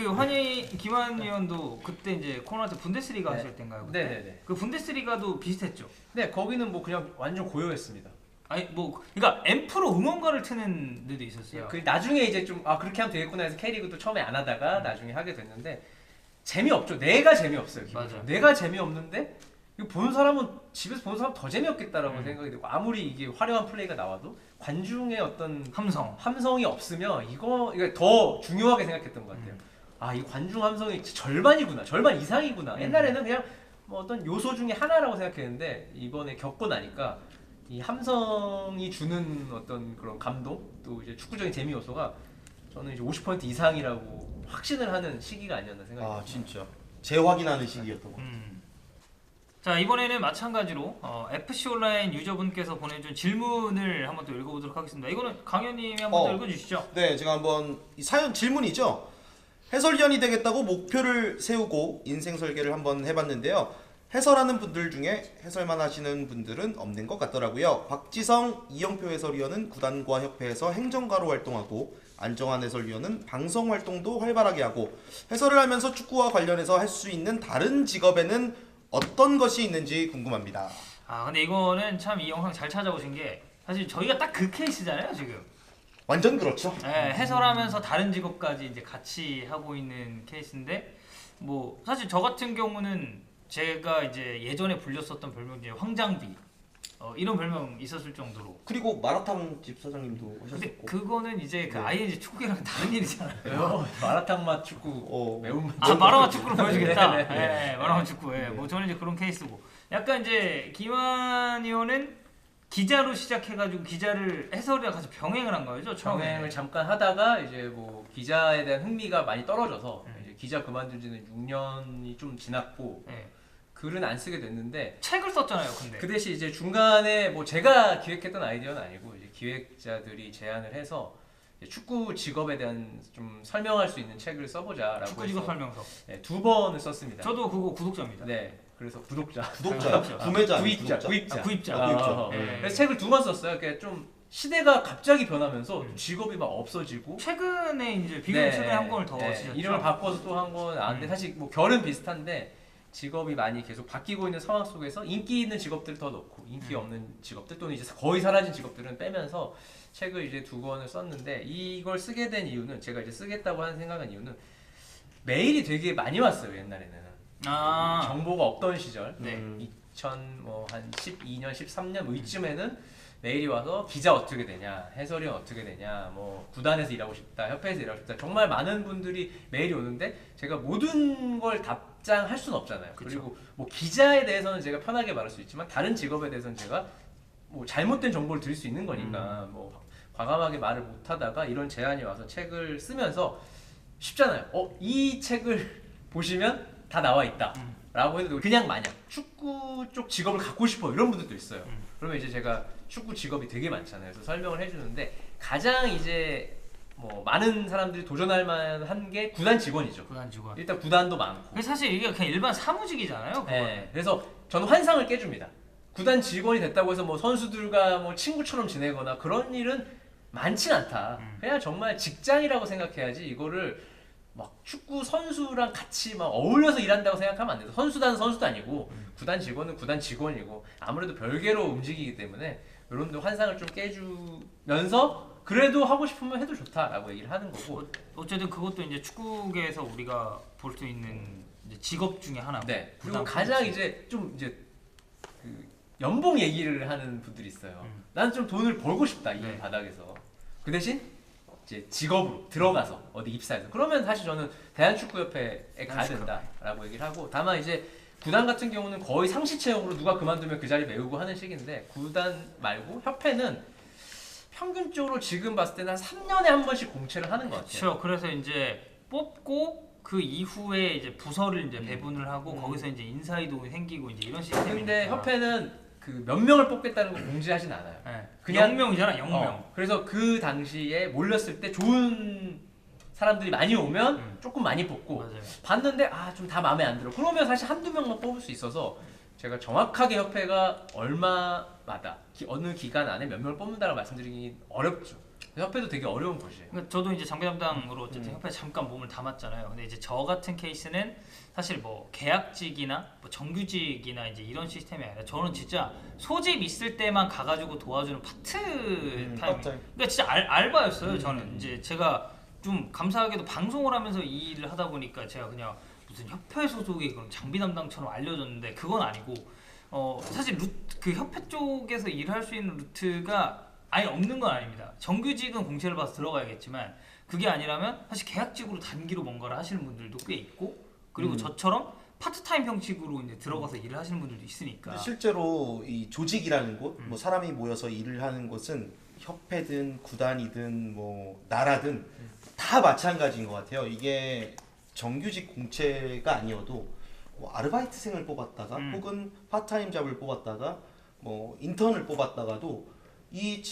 김한 의원도 그때 이제 코로나 때 분데스리가 하실 때인가요? 그때? 네네네. 그 분데스리가도 비슷했죠. 네, 거기는 뭐 그냥 완전 고요했습니다. 아니 뭐 그러니까 앰프로 응원가를 트는 데도 있었어요. 그 나중에 이제 좀 그렇게 하면 되겠구나 해서 K리그도 처음에 안 하다가 나중에 하게 됐는데 재미없죠. 내가 재미없어요. 맞아요. 내가 재미없는데 이거 보는 사람은 집에서 보는 사람 더 재미없겠다라고 생각이 되고 아무리 이게 화려한 플레이가 나와도 관중의 어떤 함성이 없으면 이거 더 중요하게 생각했던 것 같아요. 이 관중 함성이 절반이구나, 절반 이상이구나. 옛날에는 그냥 뭐 어떤 요소 중에 하나라고 생각했는데 이번에 겪고 나니까 이 함성이 주는 어떤 그런 감동 또 이제 축구적인 재미 요소가 저는 이제 50% 이상이라고 확신을 하는 시기가 아니었나 생각이 듭니다. 진짜 재확인하는 시기였던 것 같아요. 자 이번에는 마찬가지로 FC 온라인 유저분께서 보내준 질문을 한번 또 읽어보도록 하겠습니다. 이거는 강현님이 한번 또 읽어주시죠. 네, 제가 한번 이 사연 질문이죠. 해설위원이 되겠다고 목표를 세우고 인생 설계를 한번 해봤는데요. 해설하는 분들 중에 해설만 하시는 분들은 없는 것 같더라고요. 박지성, 이영표 해설위원은 구단과 협회에서 행정가로 활동하고 안정환 해설위원은 방송 활동도 활발하게 하고 해설을 하면서 축구와 관련해서 할 수 있는 다른 직업에는 어떤 것이 있는지 궁금합니다. 근데 이거는 참 이 영상 잘 찾아오신 게 사실 저희가 딱 그 케이스잖아요 지금. 완전 그렇죠. 네, 해설하면서 다른 직업까지 이제 같이 하고 있는 케이스인데 뭐 사실 저 같은 경우는 제가 이제 예전에 불렸었던 별명 중에 황장비 이런 별명 있었을 정도로. 그리고 마라탕 집 사장님도 하셨었고. 근데 그거는 이제 그 아예 이제 축구랑 다른 일이잖아요. 마라탕 맛 축구, 매운맛. 마라맛 축구를 보여주겠다. 네. 마라맛 축구. 뭐 저는 이제 그런 케이스고. 약간 이제 김한 의원은 기자로 시작해가지고 기자를 해설이랑 같이 병행을 한 거죠. 처음에. 병행을 잠깐 하다가 이제 뭐 기자에 대한 흥미가 많이 떨어져서 이제 기자 그만둔 지는 6년이 좀 지났고 네. 글은 안 쓰게 됐는데 책을 썼잖아요. 근데. 그 대신 이제 중간에 뭐 제가 기획했던 아이디어는 아니고 이제 기획자들이 제안을 해서 이제 축구 직업에 대한 좀 설명할 수 있는 책을 써보자라고 축구 직업 해서 설명서. 네, 2번을 썼습니다. 저도 그거 구독자입니다. 네, 그래서 구독자, 구매자, 아니고 구입자, 구독자? 구입자, 구입자. 네. 그래서 책을 2번 썼어요. 그러니까 좀 시대가 갑자기 변하면서 직업이 막 없어지고 최근에 이제 비교적 최근에 한 권을 더 쓰셨죠. 이름을 바꿔서 또 한 건 아는데 사실 뭐 결은 비슷한데 직업이 많이 계속 바뀌고 있는 상황 속에서 인기 있는 직업들 더 넣고 인기 없는 직업들 또는 이제 거의 사라진 직업들은 빼면서 책을 이제 2권을 썼는데 이걸 쓰게 된 이유는 제가 이제 쓰겠다고 하는 생각한 이유는 메일이 되게 많이 왔어요 옛날에는 아. 정보가 없던 시절 네. 2000한 12년 13년 뭐 이쯤에는 메일이 와서 기자 어떻게 되냐 해설위원 어떻게 되냐 뭐 구단에서 일하고 싶다 협회에서 일하고 싶다 정말 많은 분들이 메일이 오는데 제가 모든 걸 답장할 수는 없잖아요. 그쵸. 그리고 뭐 기자에 대해서는 제가 편하게 말할 수 있지만 다른 직업에 대해서는 제가 뭐 잘못된 정보를 드릴 수 있는 거니까 뭐 과감하게 말을 못하다가 이런 제안이 와서 책을 쓰면서 쉽잖아요. 이 책을 보시면 다 나와 있다 라고 해도 그냥 마냥 축구 쪽 직업을 갖고 싶어 이런 분들도 있어요. 그러면 이제 제가 축구 직업이 되게 많잖아요. 그래서 설명을 해주는데 가장 이제 뭐 많은 사람들이 도전할 만한 게 구단 직원이죠. 구단 직원. 일단 구단도 많고. 근데 사실 이게 그냥 일반 사무직이잖아요. 그거. 네, 그래서 저는 환상을 깨줍니다. 구단 직원이 됐다고 해서 뭐 선수들과 뭐 친구처럼 지내거나 그런 일은 많진 않다. 그냥 정말 직장이라고 생각해야지 이거를 막 축구 선수랑 같이 막 어울려서 일한다고 생각하면 안 돼요. 선수단은 선수도 아니고 구단 직원은 구단 직원이고 아무래도 별개로 움직이기 때문에 여러분들 환상을 좀 깨주면서 그래도 하고 싶으면 해도 좋다라고 얘기를 하는 거고. 어쨌든 그것도 이제 축구계에서 우리가 볼 수 있는 이제 직업 중에 하나고. 네. 그리고 구단 가장 코치. 이제 좀 이제 그 연봉 얘기를 하는 분들이 있어요. 나는 좀 돈을 벌고 싶다 이 네. 바닥에서. 그 대신 이제 직업으로 들어가서 어디 입사해서 그러면 사실 저는 대한축구협회에 가야 된다라고 얘기를 하고 다만 이제 구단 같은 경우는 거의 상시 채용으로 누가 그만두면 그 자리 메우고 하는 식인데 구단 말고 협회는 평균적으로 지금 봤을 때는 한 3년에 한 번씩 공채를 하는 것 같아요. 그렇죠. 그래서 이제 뽑고 그 이후에 이제 부서를 이제 배분을 하고 거기서 이제 인사이동이 생기고 이제 이런 시스템인데 근데 협회는 그 몇 명을 뽑겠다는 거 공지하진 않아요. 네. 그냥- 0명이잖아 0명. 그래서 그 당시에 몰렸을 때 좋은 사람들이 많이 오면 조금 많이 뽑고 맞아요. 봤는데 좀 다 마음에 안 들어. 그러면 사실 한두 명만 뽑을 수 있어서 제가 정확하게 협회가 얼마마다 어느 기간 안에 몇 명을 뽑는다고 말씀드리기 어렵죠. 협회도 되게 어려운 곳이에요. 그러니까 저도 이제 장비 담당으로 어쨌든 협회에 잠깐 몸을 담았잖아요. 근데 이제 저 같은 케이스는 사실 뭐 계약직이나 뭐 정규직이나 이제 이런 시스템이 아니라 저는 진짜 소집 있을 때만 가가지고 도와주는 파트 타임. 파트타임. 그러니까 진짜 알바였어요. 저는 이제 제가 좀 감사하게도 방송을 하면서 이 일을 하다 보니까 제가 그냥 무슨 협회 소속의 그런 장비 담당처럼 알려졌는데 그건 아니고 사실 그 협회 쪽에서 일할 수 있는 루트가 아예 없는 건 아닙니다. 정규직은 공채를 봐서 들어가야겠지만 그게 아니라면 사실 계약직으로 단기로 뭔가를 하시는 분들도 꽤 있고 그리고 저처럼 파트타임 형식으로 이제 들어가서 일을 하시는 분들도 있으니까. 근데 실제로 이 조직이라는 곳, 뭐 사람이 모여서 일을 하는 곳은 협회든 구단이든 뭐 나라든 다 마찬가지인 것 같아요. 이게 정규직 공채가 아니어도 뭐 아르바이트생을 뽑았다가 혹은 파트타임 잡을 뽑았다가 뭐 인턴을 뽑았다가도 이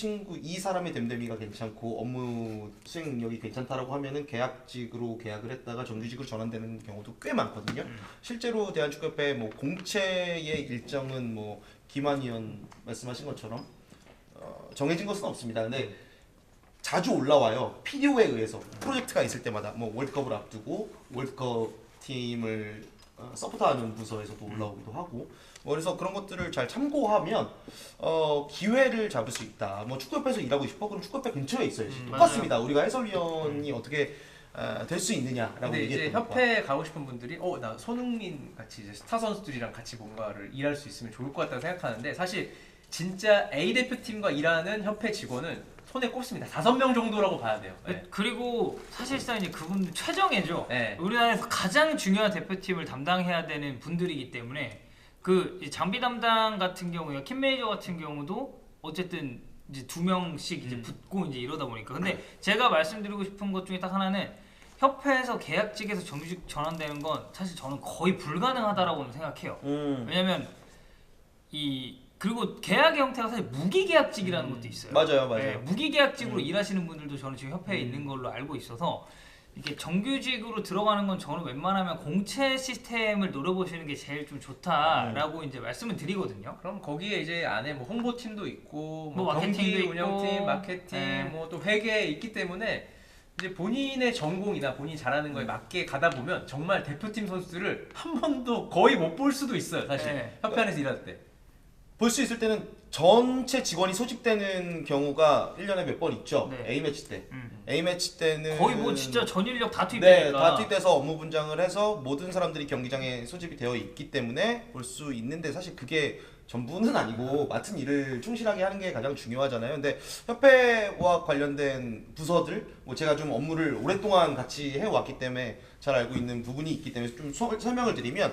사람의 됨됨이가 괜찮고 업무 수행 능력이 괜찮다라고 하면은 계약직으로 계약을 했다가 정규직으로 전환되는 경우도 꽤 많거든요. 실제로 대한축구협회 뭐 공채의 일정은 뭐 김한 의원 말씀하신 것처럼 정해진 것은 없습니다. 근데 자주 올라와요. 필요에 의해서 프로젝트가 있을 때마다 뭐 월드컵을 앞두고 월드컵 팀을 서포트하는 부서에서도 올라오기도 하고 그래서 그런 것들을 잘 참고하면 기회를 잡을 수 있다. 뭐 축구협회에서 일하고 싶어? 그럼 축구협회 근처에 있어야지. 똑같습니다. 우리가 해설위원이 어떻게 될 수 있느냐라고 근데 이제 얘기했던 협회에 가고 싶은 분들이 나 손흥민 같이 이제 스타 선수들이랑 같이 뭔가를 일할 수 있으면 좋을 것 같다고 생각하는데 사실 진짜 A 대표팀과 일하는 협회 직원은 손에 꼽습니다. 5명 정도라고 봐야 돼요. 네. 그리고 사실상 이제 그분들 최정예죠. 네. 우리나라에서 가장 중요한 대표팀을 담당해야 되는 분들이기 때문에 그 장비 담당 같은 경우에 킴 메이저 같은 경우도 어쨌든 이제 2명씩 이제 붙고 이제 이러다 보니까 근데 제가 말씀드리고 싶은 것 중에 딱 하나는 협회에서 계약직에서 정규직 전환되는 건 사실 저는 거의 불가능하다라고는 생각해요. 왜냐면 그리고 계약의 형태가 사실 무기계약직이라는 것도 있어요. 맞아요. 네, 무기계약직으로 일하시는 분들도 저는 지금 협회에 있는 걸로 알고 있어서 이게 정규직으로 들어가는 건 저는 웬만하면 공채 시스템을 노려보시는 게 제일 좀 좋다라고 이제 말씀을 드리거든요. 그럼 거기에 이제 안에 뭐 홍보팀도 있고 뭐 마케팅도 경기 있고, 운영팀, 마케팅, 네. 뭐 또 회계 있기 때문에 이제 본인의 전공이나 본인이 잘하는 거에 맞게 가다 보면 정말 대표팀 선수들을 한 번도 거의 못 볼 수도 있어요. 사실 네. 협회 안에서 일할 때. 볼 수 있을 때는 전체 직원이 소집되는 경우가 1년에 몇 번 있죠. 네. A매치 때. A매치 때는 거의 뭐 진짜 전인력 다 네, 투입되니까. 다 투입돼서 업무 분장을 해서 모든 사람들이 경기장에 소집이 되어 있기 때문에 볼 수 있는데 사실 그게 전부는 아니고 맡은 일을 충실하게 하는 게 가장 중요하잖아요. 근데 협회와 관련된 부서들, 뭐 제가 좀 업무를 오랫동안 같이 해왔기 때문에 잘 알고 있는 부분이 있기 때문에 좀 설명을 드리면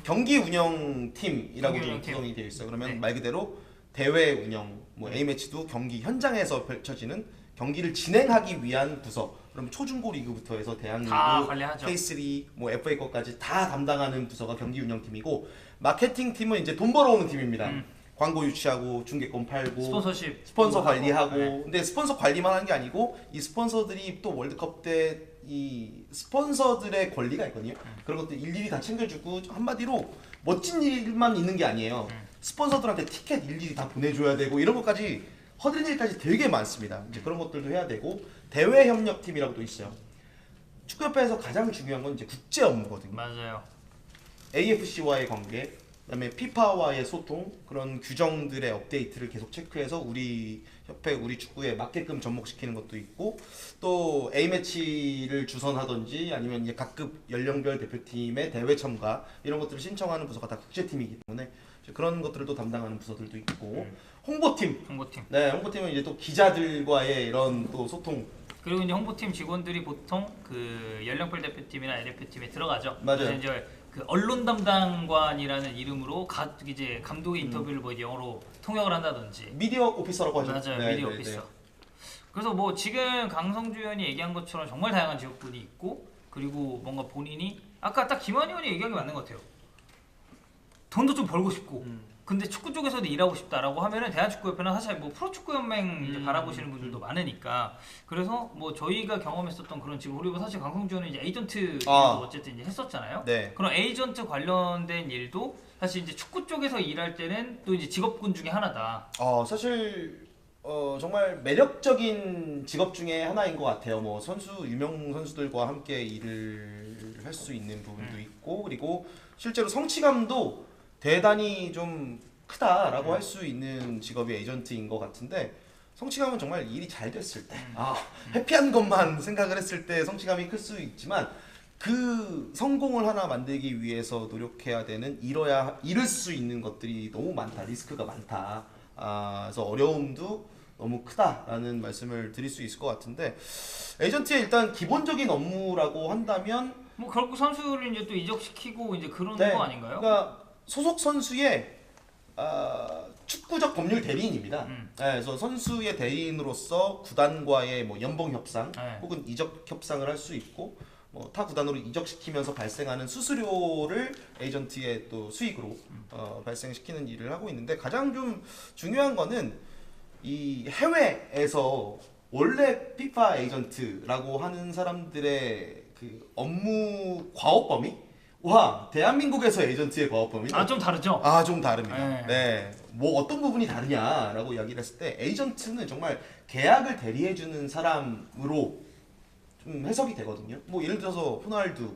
경기 운영팀이라고 경기 좀 운영팀. 구성이 되어 있어요. 그러면 네. 말 그대로 대회 운영, 뭐 A매치도 경기 현장에서 펼쳐지는 경기를 진행하기 위한 부서. 그럼 초중고 리그부터 해서 다 대한리그, 관리하죠. K3, 뭐 FA컵까지 다 담당하는 부서가 경기 운영팀이고 마케팅 팀은 이제 돈 벌어오는 팀입니다. 광고 유치하고 중계권 팔고 스폰서십 스폰서 그거 관리하고 네. 근데 스폰서 관리만 하는 게 아니고 이 스폰서들이 또 월드컵 때 이 스폰서들의 권리가 있거든요. 그런 것들 일일이 다 챙겨주고 한마디로 멋진 일만 있는 게 아니에요. 스폰서들한테 티켓 일일이 다 보내줘야 되고 이런 것까지 허드렛 일까지 되게 많습니다. 이제 그런 것들도 해야 되고 대외 협력팀이라고 또 있어요. 축구협회에서 가장 중요한 건 이제 국제 업무거든요. 맞아요. AFC와의 관계, 그다음에 피파와의 소통, 그런 규정들의 업데이트를 계속 체크해서 우리 협회, 우리 축구에 맞게끔 접목시키는 것도 있고, 또 A 매치를 주선하든지 아니면 이제 각급 연령별 대표팀의 대회 참가 이런 것들을 신청하는 부서가 다 국제팀이기 때문에 이제 그런 것들을 또 담당하는 부서들도 있고, 홍보팀. 홍보팀. 네, 홍보팀은 이제 또 기자들과의 이런 또 소통. 그리고 이제 홍보팀 직원들이 보통 그 연령별 대표팀이나 A대표팀에 들어가죠. 맞아요. 그래서 이제 그 언론 담당관이라는 이름으로 이제 감독의 인터뷰를 뭐 이제 영어로 통역을 한다든지. 미디어 오피서라고 하죠. 맞아요. 네, 미디어 네, 오피서. 네. 그래서 뭐 지금 강성주 의원이 얘기한 것처럼 정말 다양한 직업군이 있고 그리고 뭔가 본인이 아까 딱 김한희 의원이 얘기한 게 맞는 것 같아요. 돈도 좀 벌고 싶고 근데 축구 쪽에서도 일하고 싶다라고 하면은 대한축구협회는 사실 뭐 프로축구연맹 이제 바라보시는 분들도 많으니까 그래서 뭐 저희가 경험했었던 그런 지금 그리고 사실 강성주 의원은 이제 에이전트 일도 어쨌든 이제 했었잖아요. 네. 그런 에이전트 관련된 일도 사실 이제 축구 쪽에서 일할 때는 또 이제 직업군 중에 하나다. 사실 정말 매력적인 직업 중에 하나인 것 같아요. 뭐 유명 선수들과 함께 일을 할 수 있는 부분도 있고 그리고 실제로 성취감도 대단히 좀 크다라고 할 수 있는 직업이 에이전트인 것 같은데 성취감은 정말 일이 잘 됐을 때 해피한 것만 생각을 했을 때 성취감이 클 수 있지만 그 성공을 하나 만들기 위해서 노력해야 되는 이룰 수 있는 것들이 너무 많다. 리스크가 많다. 그래서 어려움도 너무 크다라는 말씀을 드릴 수 있을 것 같은데 에이전트의 일단 기본적인 업무라고 한다면 뭐 결국 선수를 이제 또 이적시키고 이제 그런 네, 거 아닌가요? 그러니까 소속 선수의 축구적 법률 대리인입니다. 네, 그래서 선수의 대리인으로서 구단과의 뭐 연봉 협상 네. 혹은 이적 협상을 할 수 있고 뭐 타 구단으로 이적시키면서 발생하는 수수료를 에이전트의 또 수익으로 발생시키는 일을 하고 있는데 가장 좀 중요한 거는 이 해외에서 원래 피파 에이전트라고 하는 사람들의 그 업무 과업 범위와 대한민국에서 에이전트의 과업 범위는 좀 다르죠? 좀 다릅니다. 네. 네. 뭐 어떤 부분이 다르냐라고 이야기를 했을 때 에이전트는 정말 계약을 대리해주는 사람으로 좀 해석이 되거든요. 뭐 예를 들어서 호날두,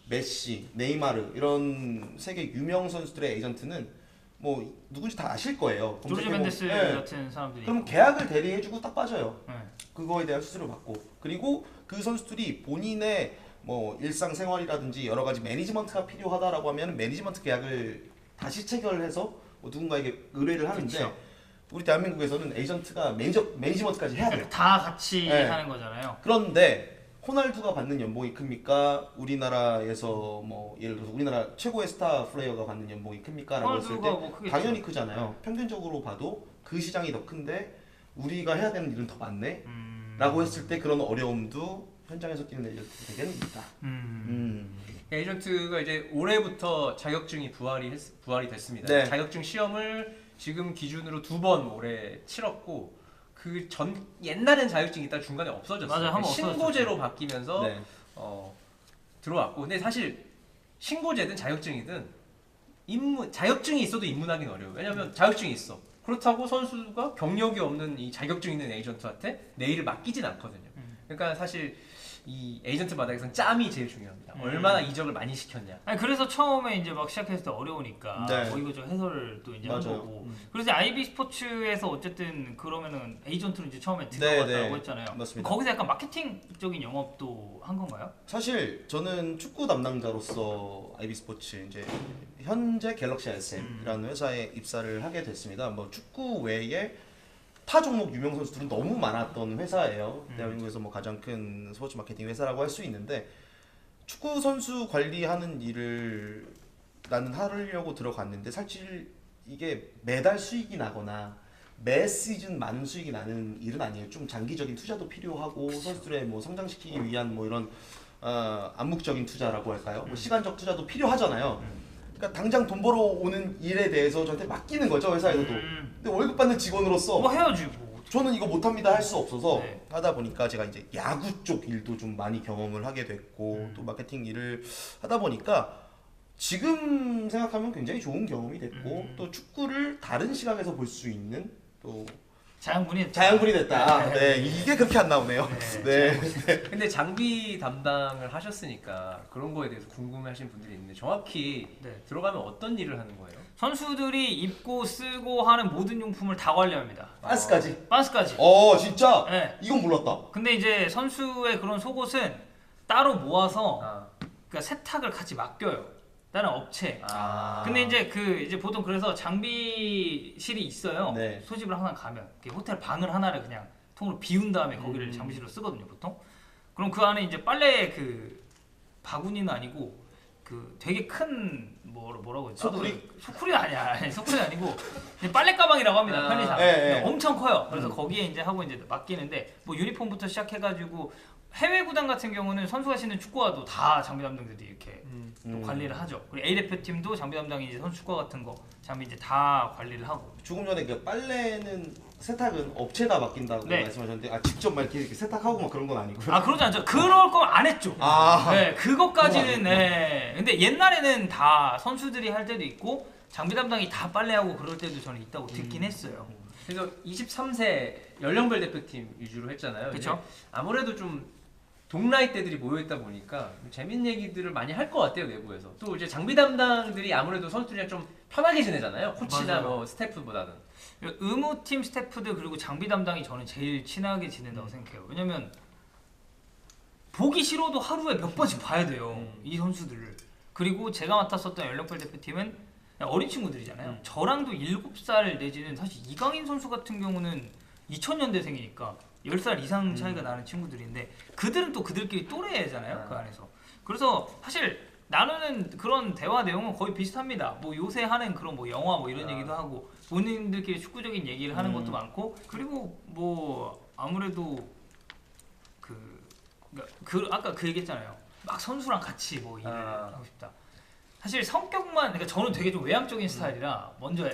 메시, 네이마르 이런 세계 유명 선수들의 에이전트는 뭐 누군지 다 아실 거예요. 조르지 멘데스 네. 같은 사람들이. 그럼 계약을 대리해주고 딱 빠져요. 네. 그거에 대한 수수료 받고 그리고 그 선수들이 본인의 뭐 일상생활이라든지 여러 가지 매니지먼트가 필요하다라고 하면 매니지먼트 계약을 다시 체결해서 뭐 누군가에게 의뢰를 하는데 그쵸. 우리 대한민국에서는 에이전트가 매니지먼트까지 해야 돼요. 다 같이 네. 하는 거잖아요. 그런데 호날두가 받는 연봉이 큽니까? 우리나라에서 뭐 예를 들어서 우리나라 최고의 스타 플레이어가 받는 연봉이 큽니까? 라고 했을 때 호날두가 뭐 크겠죠. 당연히 크잖아요. 평균적으로 봐도 그 시장이 더 큰데 우리가 해야 되는 일은 더 많네? 라고 했을 때 그런 어려움도 현장에서 뛰는 에이전트에게는 있다. 에이전트가 이제 올해부터 자격증이 부활이 됐습니다. 네. 자격증 시험을 지금 기준으로 2번 올해 치렀고 그 옛날엔 자격증이 있다 중간에 없어졌어요. 맞아요, 한번 신고제로 바뀌면서 네. 들어왔고 근데 사실 신고제든 자격증이든 자격증이 있어도 입문하기는 어려워요. 왜냐면 자격증이 있어. 그렇다고 선수가 경력이 없는 이 자격증 있는 에이전트한테 내 일을 맡기진 않거든요. 그러니까 사실 이 에이전트 바닥에서는 짬이 제일 중요합니다. 얼마나 이적을 많이 시켰냐. 아니 그래서 처음에 이제 막 시작했을 때 어려우니까 네. 뭐 이거 좀 해설도 이제 한 맞아요. 거고. 그래서 IB 스포츠에서 어쨌든 그러면은 에이전트로 이제 처음에 들어갔다고 네. 했잖아요. 맞습니다. 거기서 약간 마케팅적인 영업도 한 건가요? 사실 저는 축구 담당자로서 IB 스포츠 이제 현재 갤럭시 SM이라는 회사에 입사를 하게 됐습니다. 뭐 축구 외에 타 종목 유명 선수들은 너무 많았던 회사예요. 대한민국에서 뭐 가장 큰 스포츠 마케팅 회사라고 할 수 있는데 축구 선수 관리하는 일을 나는 하려고 들어갔는데 사실 이게 매달 수익이 나거나 매 시즌 많은 수익이 나는 일은 아니에요. 좀 장기적인 투자도 필요하고 선수들의 뭐 성장시키기 위한 뭐 이런 암묵적인 투자라고 할까요? 뭐 시간적 투자도 필요하잖아요. 그러니까 당장 돈 벌어오는 일에 대해서 저한테 맡기는 거죠 회사에서도. 근데 월급 받는 직원으로서 뭐 해야지 뭐. 저는 이거 못합니다 할 수 없어서 네. 하다 보니까 제가 이제 야구 쪽 일도 좀 많이 경험을 하게 됐고 또 마케팅 일을 하다 보니까 지금 생각하면 굉장히 좋은 경험이 됐고 또 축구를 다른 시각에서 볼 수 있는 또 자양분이 자양분이 됐다. 네, 이게 그렇게 안 나오네요. 네. 근데 장비 담당을 하셨으니까 그런 거에 대해서 궁금해하시는 분들이 있는데 정확히 네. 들어가면 어떤 일을 하는 거예요? 선수들이 입고 쓰고 하는 모든 용품을 다 관리합니다. 반스까지. 반스까지. 진짜? 네. 이건 몰랐다. 근데 이제 선수의 그런 속옷은 따로 모아서 아. 그러니까 세탁을 같이 맡겨요. 다른 업체. 아. 근데 이제 보통 그래서 장비실이 있어요. 네. 소집을 항상 가면 이렇게 호텔 방을 하나를 그냥 통으로 비운 다음에 거기를 장비실로 쓰거든요, 보통. 그럼 그 안에 이제 빨래 그 바구니는 아니고 그 되게 큰 뭐라고 했지? 소쿠리? 소쿠리는 아니야. 아니, 소쿠리는 아니고 그냥 빨래 가방이라고 합니다. 편의상. 예, 예. 엄청 커요. 그래서 거기에 이제 하고 이제 맡기는데 뭐 유니폼부터 시작해가지고 해외 구단 같은 경우는 선수가 신는 축구화도 다 장비 담당들이 이렇게 또 관리를 하죠. 그리고 A 대표팀도 장비 담당이 이제 선수 축구화 같은 거 장비 이제 다 관리를 하고. 조금 전에 그 빨래는 세탁은 업체에다 맡긴다고 네. 말씀하셨는데 직접 막 이렇게 세탁하고 막 그런 건 아니고요. 아 그러지 않죠. 그럴 거면 안 했죠. 아. 네, 그것까지는 그건 네. 근데 옛날에는 다 선수들이 할 때도 있고 장비 담당이 다 빨래하고 그럴 때도 저는 있다고 듣긴 했어요. 그래서 23세 연령별 대표팀 위주로 했잖아요. 그쵸? 근데 아무래도 좀 동나이대들이 모여있다 보니까 재밌는 얘기들을 많이 할 것 같아요 내부에서. 또 이제 장비 담당들이 아무래도 선수들이랑 좀 편하게 지내잖아요. 코치나 맞아요. 뭐 스태프보다는. 의무팀 스태프들 그리고 장비 담당이 저는 제일 친하게 지낸다고 생각해요. 왜냐면 보기 싫어도 하루에 몇 번씩 봐야 돼요. 이 선수들을. 그리고 제가 맡았었던 연령별 대표팀은 어린 친구들이잖아요. 저랑도 7살 내지는 사실 이강인 선수 같은 경우는 2000년대생이니까 10살 이상 차이가 나는 친구들인데 그들은 또 그들끼리 또래잖아요. 그 안에서. 그래서 사실 나누는 그런 대화 내용은 거의 비슷합니다. 뭐 요새 하는 그런 뭐 영화 뭐 이런 얘기도 하고 본인들끼리 축구적인 얘기를 하는 것도 많고 그리고 뭐 아무래도 아까 그 얘기했잖아요. 막 선수랑 같이 뭐 일을 하고 싶다. 사실 성격만 그러니까 저는 되게 좀 외향적인 스타일이라 먼저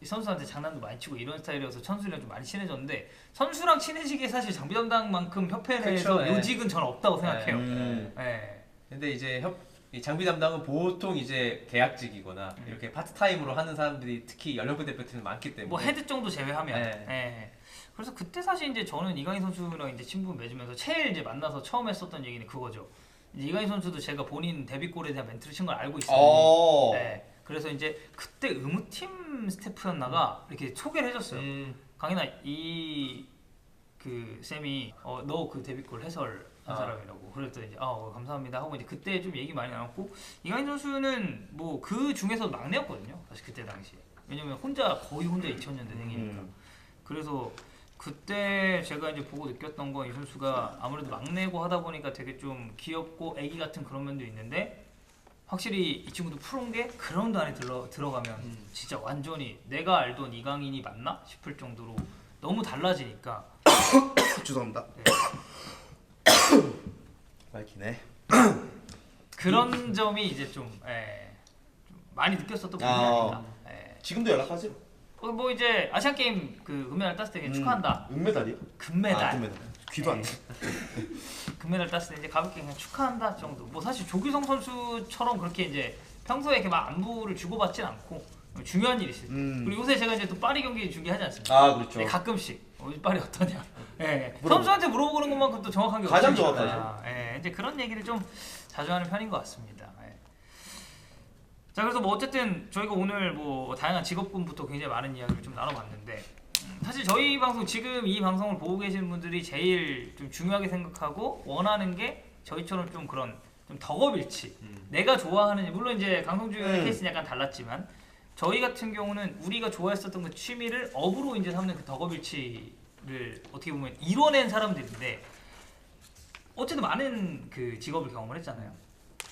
이 선수한테 장난도 많이 치고 이런 스타일이어서 선수랑 좀 많이 친해졌는데 선수랑 친해지기에 사실 장비 담당만큼 협회 내에서 그쵸, 예. 요직은 저는 없다고 생각해요. 예. 근데 이제 이 장비 담당은 보통 이제 계약직이거나 이렇게 파트타임으로 하는 사람들이 특히 연령별 대표팀은 많기 때문에 뭐 헤드 정도 제외하면. 네. 예. 그래서 그때 사실 이제 저는 이강인 선수랑 이제 친분 맺으면서 제일 이제 만나서 처음 했었던 얘기는 그거죠. 이제 이강인 선수도 제가 본인 데뷔골에 대한 멘트를 친 걸 알고 있었는데. 네. 그래서 이제 그때 의무팀 스태프였나가 이렇게 소개를 해줬어요. 강인아 이 그 쌤이 너 그 데뷔골 해설 한 사람이라고 그랬더니 이제 감사합니다 하고 이제 그때 좀 얘기 많이 나눴고 이강인 선수는 뭐 그 중에서 막내였거든요. 사실 그때 당시에 왜냐면 거의 혼자 2000년대생이니까 그래서 그때 제가 이제 보고 느꼈던 건 이 선수가 아무래도 막내고 하다 보니까 되게 좀 귀엽고 애기 같은 그런 면도 있는데 확실히 이 친구도 프로인 게 그라운드 안에 들어가면 진짜 완전히 내가 알던 이강인이 맞나 싶을 정도로 너무 달라지니까 죄송합니다. 네. 말기네. 그런 점이 이제 좀 많이 느꼈었던 부분이 아닌가. 지금도 연락하세요? 뭐 이제 아시안 게임 그 금메달 땄을 때 그냥 축하한다. 은메달이요? 금메달. 금메달. 귀도 안 돼. 금메달 땄을 때 이제 가볍게 그냥 축하한다 정도. 뭐 사실 조규성 선수처럼 그렇게 이제 평소에 이렇게 막 안부를 주고받진 않고 중요한 일이 있을 때. 그리고 요새 제가 이제 또 파리 경기 중계하지 않습니까? 아 그렇죠. 네, 가끔씩 파리 어떠냐. 물어보고. 선수한테 물어보는 것만큼 또 정확한 게 가장 없으니까. 정확하죠. 이제 그런 얘기를 좀 자주 하는 편인 것 같습니다. 자, 그래서 뭐 어쨌든 저희가 오늘 뭐 다양한 직업군부터 굉장히 많은 이야기를 좀 나눠봤는데 사실 저희 방송 지금 이 방송을 보고 계시는 분들이 제일 좀 중요하게 생각하고 원하는 게 저희처럼 좀 그런 좀 덕업일치. 내가 좋아하는 물론 이제 강성주 의원의 케이스는 약간 달랐지만 저희 같은 경우는 우리가 좋아했었던 그 취미를 업으로 이제 삼는 그 덕업일치를 어떻게 보면 이뤄낸 사람들인데 어쨌든 많은 그 직업을 경험을 했잖아요.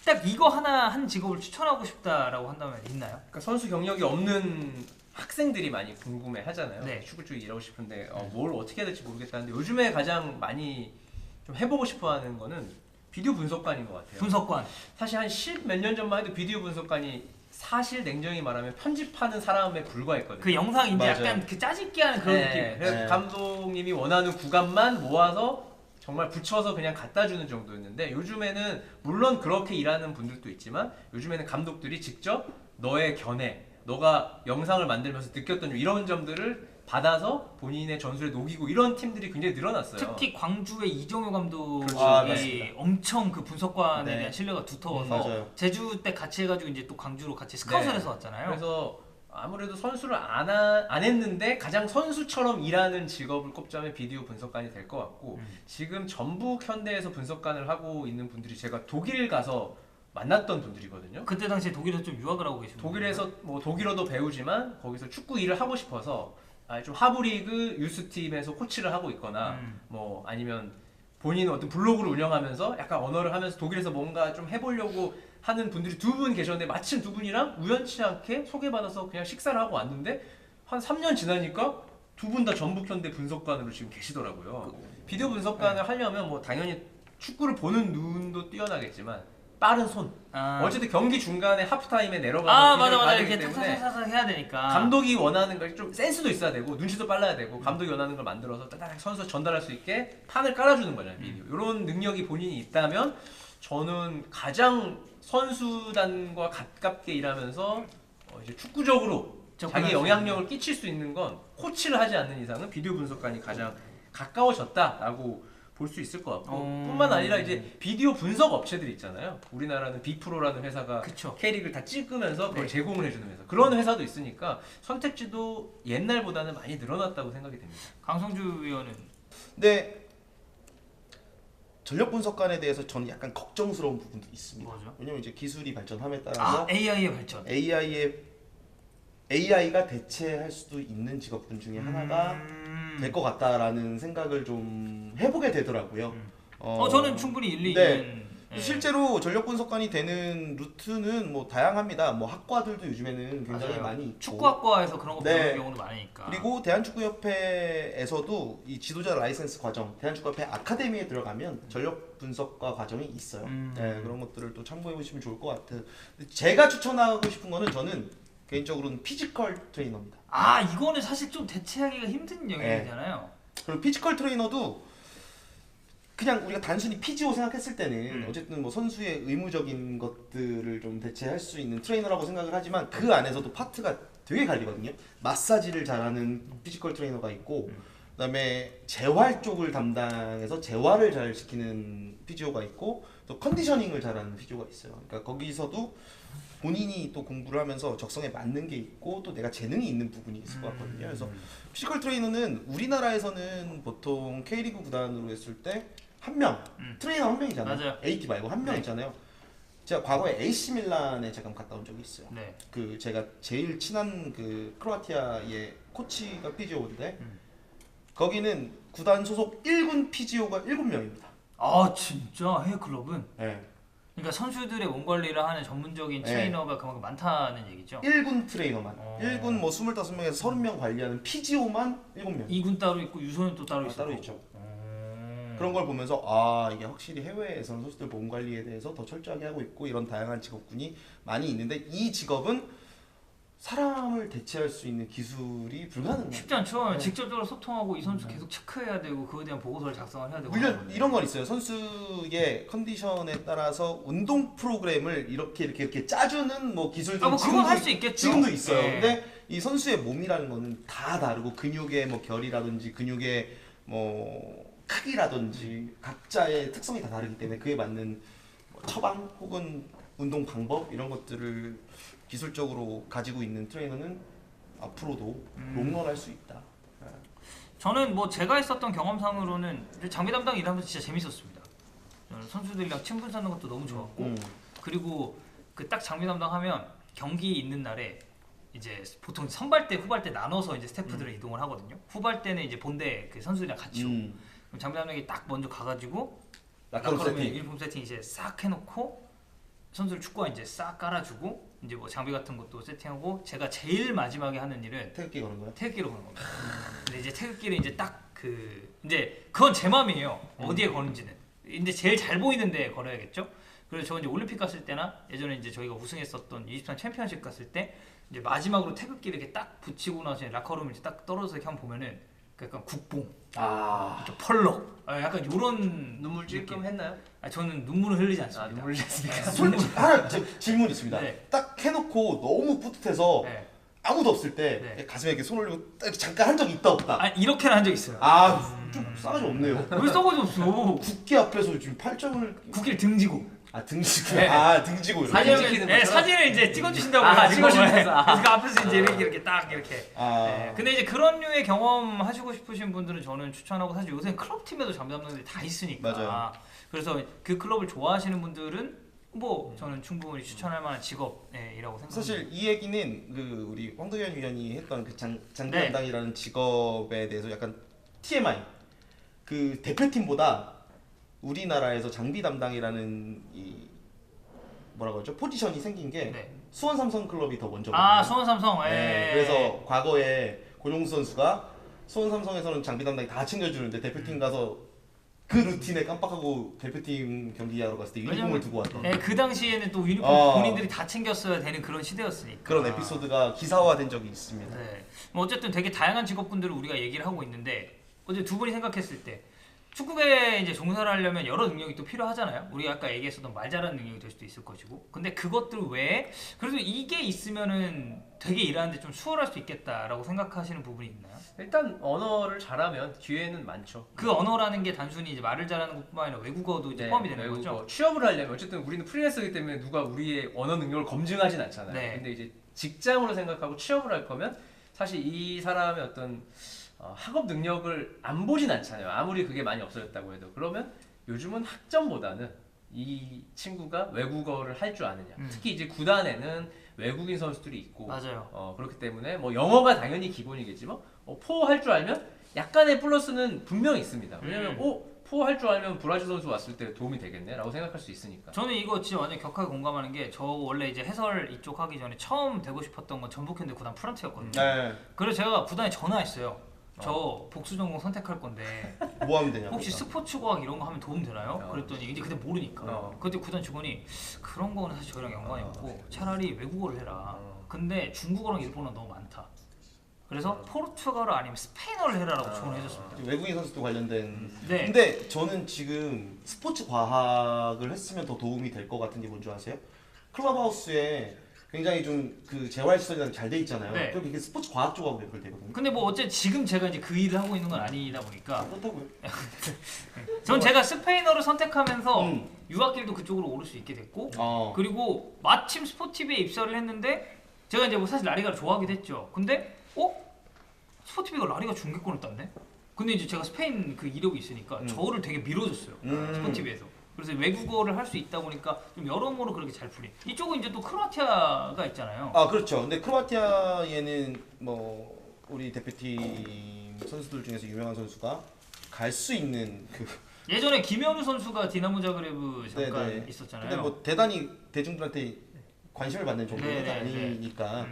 딱 이거 하나 한 직업을 추천하고 싶다라고 한다면 있나요? 그러니까 선수 경력이 없는 학생들이 많이 궁금해 하잖아요. 네. 축구 쪽에 일하고 싶은데 뭘 어떻게 해야 될지 모르겠다는데 요즘에 가장 많이 좀 해보고 싶어하는 거는 비디오 분석관인 것 같아요. 분석관. 사실 한 10 몇 년 전만 해도 비디오 분석관이 사실 냉정히 말하면 편집하는 사람에 불과했거든요. 그 영상 이제 맞아요. 약간 그 짜집기 하는 그런 네, 느낌. 그래서 네. 감독님이 원하는 구간만 모아서 정말 붙여서 그냥 갖다 주는 정도였는데 요즘에는 물론 그렇게 일하는 분들도 있지만 요즘에는 감독들이 직접 너의 견해, 너가 영상을 만들면서 느꼈던 이런 점들을 받아서 본인의 전술에 녹이고 이런 팀들이 굉장히 늘어났어요. 특히 광주의 이정효 감독이 그렇죠. 맞습니다. 엄청 그 분석관에 네. 대한 신뢰가 두터워서 맞아요. 제주 때 같이 해가지고 이제 또 광주로 같이 스카웃을 네. 해서 왔잖아요. 그래서 아무래도 선수를 안 했는데 가장 선수처럼 일하는 직업을 꼽자면 비디오 분석관이 될 것 같고 지금 전북 현대에서 분석관을 하고 있는 분들이 제가 독일 가서 만났던 분들이거든요. 그때 당시에 독일에서 좀 유학을 하고 계신 독일에서 뭐 독일어도 배우지만 거기서 축구 일을 하고 싶어서 좀 하브리그 유스팀에서 코치를 하고 있거나 뭐 아니면 본인은 어떤 블로그를 운영하면서 약간 언어를 하면서 독일에서 뭔가 좀 해보려고 하는 분들이 두 분 계셨는데 마침 두 분이랑 우연치 않게 소개받아서 그냥 식사를 하고 왔는데 한 3년 지나니까 두 분 다 전북현대 분석관으로 지금 계시더라고요. 비디오 분석관을 하려면 뭐 당연히 축구를 보는 눈도 뛰어나겠지만 빠른 손. 어쨌든 경기 중간에 하프타임에 내려가서 맞아 되기 이렇게 때문에 탁탁탁탁 해야 되니까 감독이 원하는 걸 좀 센스도 있어야 되고 눈치도 빨라야 되고 감독이 원하는 걸 만들어서 따닥 선수 전달할 수 있게 판을 깔아주는 거잖아요. 비디오. 이런 능력이 본인이 있다면 저는 가장 선수단과 가깝게 일하면서 이제 축구적으로 접근할 자기 수 영향력을 끼칠 수 있는 건 코치를 하지 않는 이상은 비디오 분석관이 가장 가까워졌다라고 볼 수 있을 것 같고 뿐만 아니라 이제 비디오 분석 업체들이 있잖아요. 우리나라는 빅프로라는 회사가 그쵸. K리그를 다 찍으면서 그걸 네. 제공을 해주는 회사 그런 회사도 있으니까 선택지도 옛날보다는 많이 늘어났다고 생각이 됩니다. 강성주 위원은 근데 전력 분석관에 대해서 저는 약간 걱정스러운 부분도 있습니다. 뭐죠? 왜냐면 이제 기술이 발전함에 따라서 AI의 발전. AI가 대체할 수도 있는 직업군 중에 하나가 될 것 같다라는 생각을 좀 해보게 되더라고요. 저는 충분히 일리 네. 있는. 실제로 전력 분석관이 되는 루트는 뭐 다양합니다. 뭐 학과들도 요즘에는 굉장히 맞아요. 많이 있고. 축구학과에서 그런 거 네. 배우는 경우도 많으니까. 그리고 대한축구협회에서도 이 지도자 라이센스 과정, 대한축구협회 아카데미에 들어가면 전력 분석과 과정이 있어요. 네, 그런 것들을 또 참고해 보시면 좋을 것 같아요. 제가 추천하고 싶은 거는 저는 개인적으로는 피지컬 트레이너입니다. 이거는 사실 좀 대체하기가 힘든 영역이잖아요. 그리고 피지컬 트레이너도 그냥 우리가 단순히 피지오 생각했을 때는 어쨌든 뭐 선수의 의무적인 것들을 좀 대체할 수 있는 트레이너라고 생각을 하지만 그 안에서도 파트가 되게 갈리거든요. 마사지를 잘하는 피지컬 트레이너가 있고 그다음에 재활 쪽을 담당해서 재활을 잘 시키는 피지오가 있고 또 컨디셔닝을 잘하는 피지오가 있어요. 그러니까 거기서도 본인이 또 공부를 하면서 적성에 맞는 게 있고 또 내가 재능이 있는 부분이 있을 것 같거든요. 그래서 피지컬 트레이너는 우리나라에서는 보통 K리그 구단으로 했을 때 한 명, 트레이너 한 명이잖아요. 맞아요. AT 말고 한 명 있잖아요. 제가 과거에 AC 밀란에 잠깐 갔다 온 적이 있어요. 네. 그 제가 제일 친한 그 크로아티아의 코치가 피지오인데 거기는 구단 소속 1군 PGO가 7명입니다. 아 진짜 해외 클럽은? 네. 그러니까 선수들의 몸 관리를 하는 전문적인 네. 트레이너가 그만큼 많다는 얘기죠. 1군 트레이너만. 어. 1군 뭐 25명에서 30명 관리하는 PGO만 7명. 2군 따로 있고 유소년 또 따로 있고. 따로 있죠. 그런 걸 보면서 아 이게 확실히 해외에서는 선수들 몸 관리에 대해서 더 철저하게 하고 있고 이런 다양한 직업군이 많이 있는데 이 직업은 사람을 대체할 수 있는 기술이 불가능해요. 쉽지 않죠. 네. 직접적으로 소통하고 이 선수 계속 체크해야 되고 그거에 대한 보고서를 작성을 해야 되고. 물론 이런 건 있어요. 선수의 컨디션에 따라서 운동 프로그램을 이렇게 짜주는 뭐 기술들이 뭐 그건 할 수 있겠죠. 지금도 있어요. 네. 근데 이 선수의 몸이라는 거는 다 다르고 근육의 뭐 결이라든지 근육의 뭐 크기라든지 각자의 특성이 다 다르기 때문에 그에 맞는 뭐 처방 혹은 운동 방법 이런 것들을 기술적으로 가지고 있는 트레이너는 앞으로도 롱런할 수 있다. 저는 뭐 제가 했었던 경험상으로는 장비 담당 일하면서 진짜 재밌었습니다. 저는 선수들이랑 친분 쌓는 것도 너무 좋았고 그리고 그 딱 장비 담당하면 경기 있는 날에 이제 보통 선발 때 후발 때 나눠서 이제 스태프들을 이동을 하거든요. 후발 때는 이제 본대 그 선수들이랑 같이 오고 그럼 장비 담당이 딱 먼저 가가지고 라커룸 라커룸에 세팅. 유니폼 세팅 이제 싹 해놓고 선수들 축구화 이제 싹 깔아주고 이제 뭐 장비 같은 것도 세팅하고 제가 제일 마지막에 하는 일은 태극기 거는 거야? 태극기로 거는 겁니다. 근데 이제 태극기를 이제 딱 그 이제 그건 제 맘이에요. 어디에 거는지는. 근데 제일 잘 보이는 데에 걸어야겠죠. 그래서 저 이제 올림픽 갔을 때나 예전에 이제 저희가 우승했었던 23 챔피언십 갔을 때 이제 마지막으로 태극기를 이렇게 딱 붙이고 나서 라커룸을 이제 딱 떨어져서 이렇게 한번 보면은 그 약간 국뽕, 아 이렇게 펄럭, 약간 요런 눈물 느낌. 찔끔 했나요? 저는 눈물을 흘리지 아 않습니다. 눈물 흘렸습니까? 솔직히 하나 질문 있습니다. 네. 딱 해놓고 너무 뿌듯해서 네. 아무도 없을 때 네. 가슴에 이렇게 손 올리고 딱 이렇게 잠깐 한 적이 있다 없다. 아 이렇게는 한 적 있어요. 좀 싸가지 없네요. 왜 써가지 없어? 국기 앞에서 지금 팔짱을 국기를 등지고. 등지고 네. 등지고 이렇게. 사진 찍히는 네, 것처럼? 사진을 이제 찍어주신다고 아, 해가지고. 찍어주면서. 아. 그래서 그 앞에서 이제 이렇게 딱 이렇게. 아 네. 근데 이제 그런 류의 경험 하시고 싶으신 분들은 저는 추천하고 사실 요새 클럽 팀에도 잠비 담당들이 다 있으니까. 맞아요. 그래서 그 클럽을 좋아하시는 분들은 뭐 저는 충분히 추천할 만한 직업이라고 생각합니다. 사실 이 얘기는 그 우리 황도현 위원이 했던 그 장비 네. 담당이라는 직업에 대해서 약간 TMI 그 대표팀보다 우리나라에서 장비 담당이라는 이 뭐라고 하죠 포지션이 생긴 게 네. 수원 삼성 클럽이 더 먼저. 아 수원 삼성. 네, 예. 그래서 과거에 고용수 선수가 수원 삼성에서는 장비 담당이 다 챙겨주는데 대표팀 가서 그 루틴에 깜빡하고 대표팀 경기하러 갔을 때 유니폼을 왜냐면- 두고 왔던 네, 그 당시에는 또 유니폼 본인들이 다 챙겼어야 되는 그런 시대였으니까. 그런 에피소드가 기사화된 적이 있습니다. 네. 뭐 어쨌든 되게 다양한 직업군들을 우리가 얘기를 하고 있는데 어제 두 분이 생각했을 때 축구계에 이제 종사를 하려면 여러 능력이 또 필요하잖아요. 우리가 아까 얘기했었던 말 잘하는 능력이 될 수도 있을 것이고. 근데 그것들 외에 그래도 이게 있으면은 되게 일하는데 좀 수월할 수 있겠다라고 생각하시는 부분이 있나요? 일단 언어를 잘하면 기회는 많죠. 그 언어라는 게 단순히 이제 말을 잘하는 것뿐만 아니라 외국어도 이제 포함이 되는 외국어. 거죠. 취업을 하려면 어쨌든 우리는 프리랜서이기 때문에 누가 우리의 언어 능력을 검증하진 않잖아요. 네. 근데 이제 직장으로 생각하고 취업을 할 거면 사실 이 사람의 어떤 학업 능력을 안 보진 않잖아요. 아무리 그게 많이 없어졌다고 해도. 그러면 요즘은 학점보다는 이 친구가 외국어를 할 줄 아느냐. 특히 이제 구단에는 외국인 선수들이 있고 맞아요. 그렇기 때문에 뭐 영어가 당연히 기본이겠지만 포 할 줄 알면 약간의 플러스는 분명히 있습니다. 왜냐면 포 할 줄 알면 브라질 선수 왔을 때 도움이 되겠네라고 생각할 수 있으니까. 저는 이거 진짜 완전 격하게 공감하는 게 저 원래 이제 해설 이쪽 하기 전에 처음 되고 싶었던 건 전북현대 구단 프런트였거든요. 네. 그래서 제가 구단에 전화했어요. 저 복수 전공 선택할 건데 뭐 하면 되냐고. 혹시 스포츠 과학 이런 거 하면 도움 되나요? 그랬더니 이제 그때 모르니까. 그때 구단 직원이 그런 거는 사실 저희랑 연관이 없고 차라리 외국어를 해라. 근데 중국어랑 일본어 너무 많다. 그래서 포르투갈어 아니면 스페인어를 해라라고 조언을 해줬습니다. 외국인 선수도 관련된. 네. 근데 저는 지금 스포츠 과학을 했으면 더 도움이 될 것 같은 게 뭔지 아세요? 클럽하우스에 굉장히 좀 그 재활 시설이 잘 돼 있잖아요. 네. 그럼 이게 스포츠 과학 쪽하고 연결되거든요. 근데 뭐 어째 지금 제가 이제 그 일을 하고 있는 건 아니다 보니까 그렇다고요. 전 제가 스페인어를 선택하면서 음. 유학길도 그쪽으로 오를 수 있게 됐고 어. 그리고 마침 스포티비에 입사를 했는데 제가 이제 뭐 사실 라리가를 좋아하기도 했죠. 근데 스포티비가 라리가 중계권을 땄네? 근데 이제 제가 스페인 그 이력이 있으니까 저를 되게 밀어줬어요. 스포티비에서. 그래서 외국어를 할 수 있다 보니까 좀 여러모로 그렇게 잘 풀린. 이쪽은 이제 또 크로아티아가 있잖아요. 아 그렇죠. 근데 크로아티아에는 뭐 우리 대표팀이 선수들 중에서 유명한 선수가 갈 수 있는 그 예전에 김현우 선수가 디나모 자그레브 잠깐 네네. 있었잖아요. 근데 뭐 대단히 대중들한테 관심을 받는 정도는 네네네. 아니니까.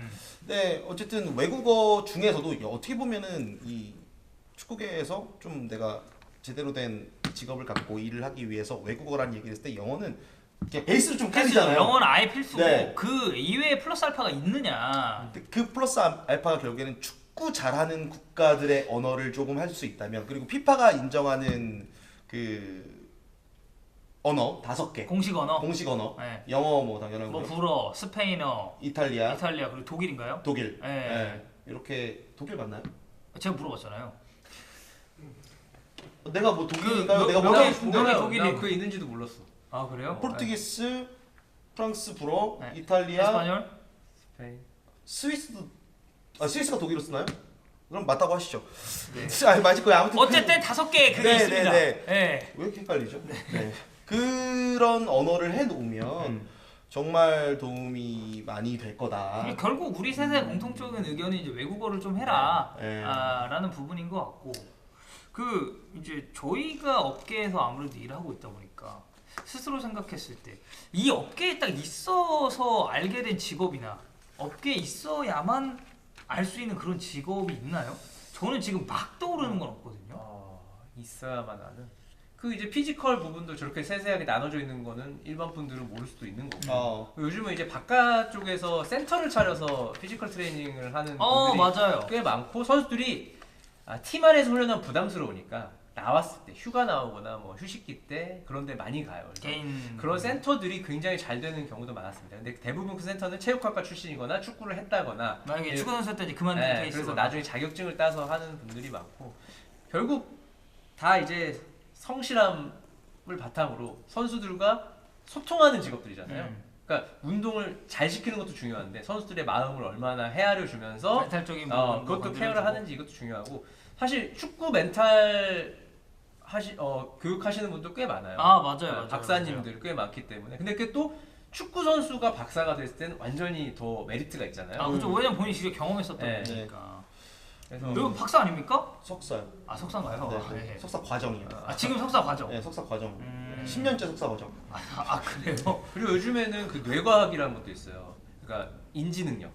네, 어쨌든 외국어 중에서도 어떻게 보면은 이 축구계에서 좀 내가 제대로 된 직업을 갖고 일을 하기 위해서 외국어라는 얘기를 했을 때 영어는 이렇게 베이스를 좀 깔리잖아요. 영어는 아예 필수고 네. 그 이외에 플러스 알파가 있느냐. 근데 그 플러스 알파가 결국에는 축구 잘하는 국가들의 언어를 조금 할 수 있다면, 그리고 피파가 인정하는 그 언어 5개 공식 언어. 공식 언어, 네. 영어 뭐 당연한 뭐 거, 불어, 스페인어, 이탈리아, 이탈리아 그리고 독일인가요? 독일, 네. 네. 이렇게 독일 맞나요? 제가 물어봤잖아요. 내가 뭐 독일인가요? 그 내가 몇 뭐라고 개- 했는데 몇 개 나 독일인. 그게 있는지도 몰랐어. 아 그래요? 포르투기스, 프랑스, 불어, 네. 이탈리아, 에스파뇰? 스페인. 스위스도 스위스가 독일로 쓰나요? 그럼 맞다고 하시죠. 네. 아니 맞을 거예요. 아무튼 어쨌든 5개 그게 네, 있습니다. 네, 네. 왜 이렇게 헷갈리죠? 네. 그런 언어를 해놓으면 정말 도움이 많이 될 거다. 이게 결국 우리 셋의 공통적인 의견은 이제 외국어를 좀 해라 네. 라는 부분인 것 같고, 그 이제 저희가 업계에서 아무래도 일을 하고 있다 보니까 스스로 생각했을 때 이 업계에 딱 있어서 알게 된 직업이나 업계에 있어야만 알 수 있는 그런 직업이 있나요? 저는 지금 막 떠오르는 건 없거든요. 있어야만 하는. 그 이제 피지컬 부분도 저렇게 세세하게 나눠져 있는 거는 일반 분들은 모를 수도 있는 거고. 요즘은 이제 바깥쪽에서 센터를 차려서 피지컬 트레이닝을 하는 분들이 맞아요. 꽤 많고, 선수들이 팀 안에서 훈련하면 부담스러우니까 나왔을 때 휴가 나오거나 뭐 휴식기 때 그런 데 많이 가요. 그래서 개인 그런 센터들이 굉장히 잘 되는 경우도 많았습니다. 근데 대부분 그 센터는 체육학과 출신이거나 축구를 했다거나, 만약에 예, 축구 선수였다 이제 그만둔 네, 케이스가 그래서 나중에 자격증을 따서 하는 분들이 많고, 결국 다 이제 성실함을 바탕으로 선수들과 소통하는 직업들이잖아요. 그러니까 운동을 잘 시키는 것도 중요한데 선수들의 마음을 얼마나 헤아려 주면서 멘탈적인 그것도 부분도 케어를 건드려주고. 하는지 이것도 중요하고, 사실 축구 멘탈 교육하시는 분도 꽤 많아요. 맞아요. 박사님들 꽤 많기 때문에. 근데 그게 또 축구 선수가 박사가 됐을 때는 완전히 더 메리트가 있잖아요. 그죠. 왜냐면 본인이 직접 경험했었던 네. 거니까. 그래서 이거 박사 아닙니까? 석사요. 석사인가요? 네, 네. 석사 과정이요. 지금 석사 과정. 네, 석사 과정. 음. 10년째 석사 과정. 그래요? 그리고 요즘에는 그 뇌과학이라는 것도 있어요. 그러니까 인지 능력.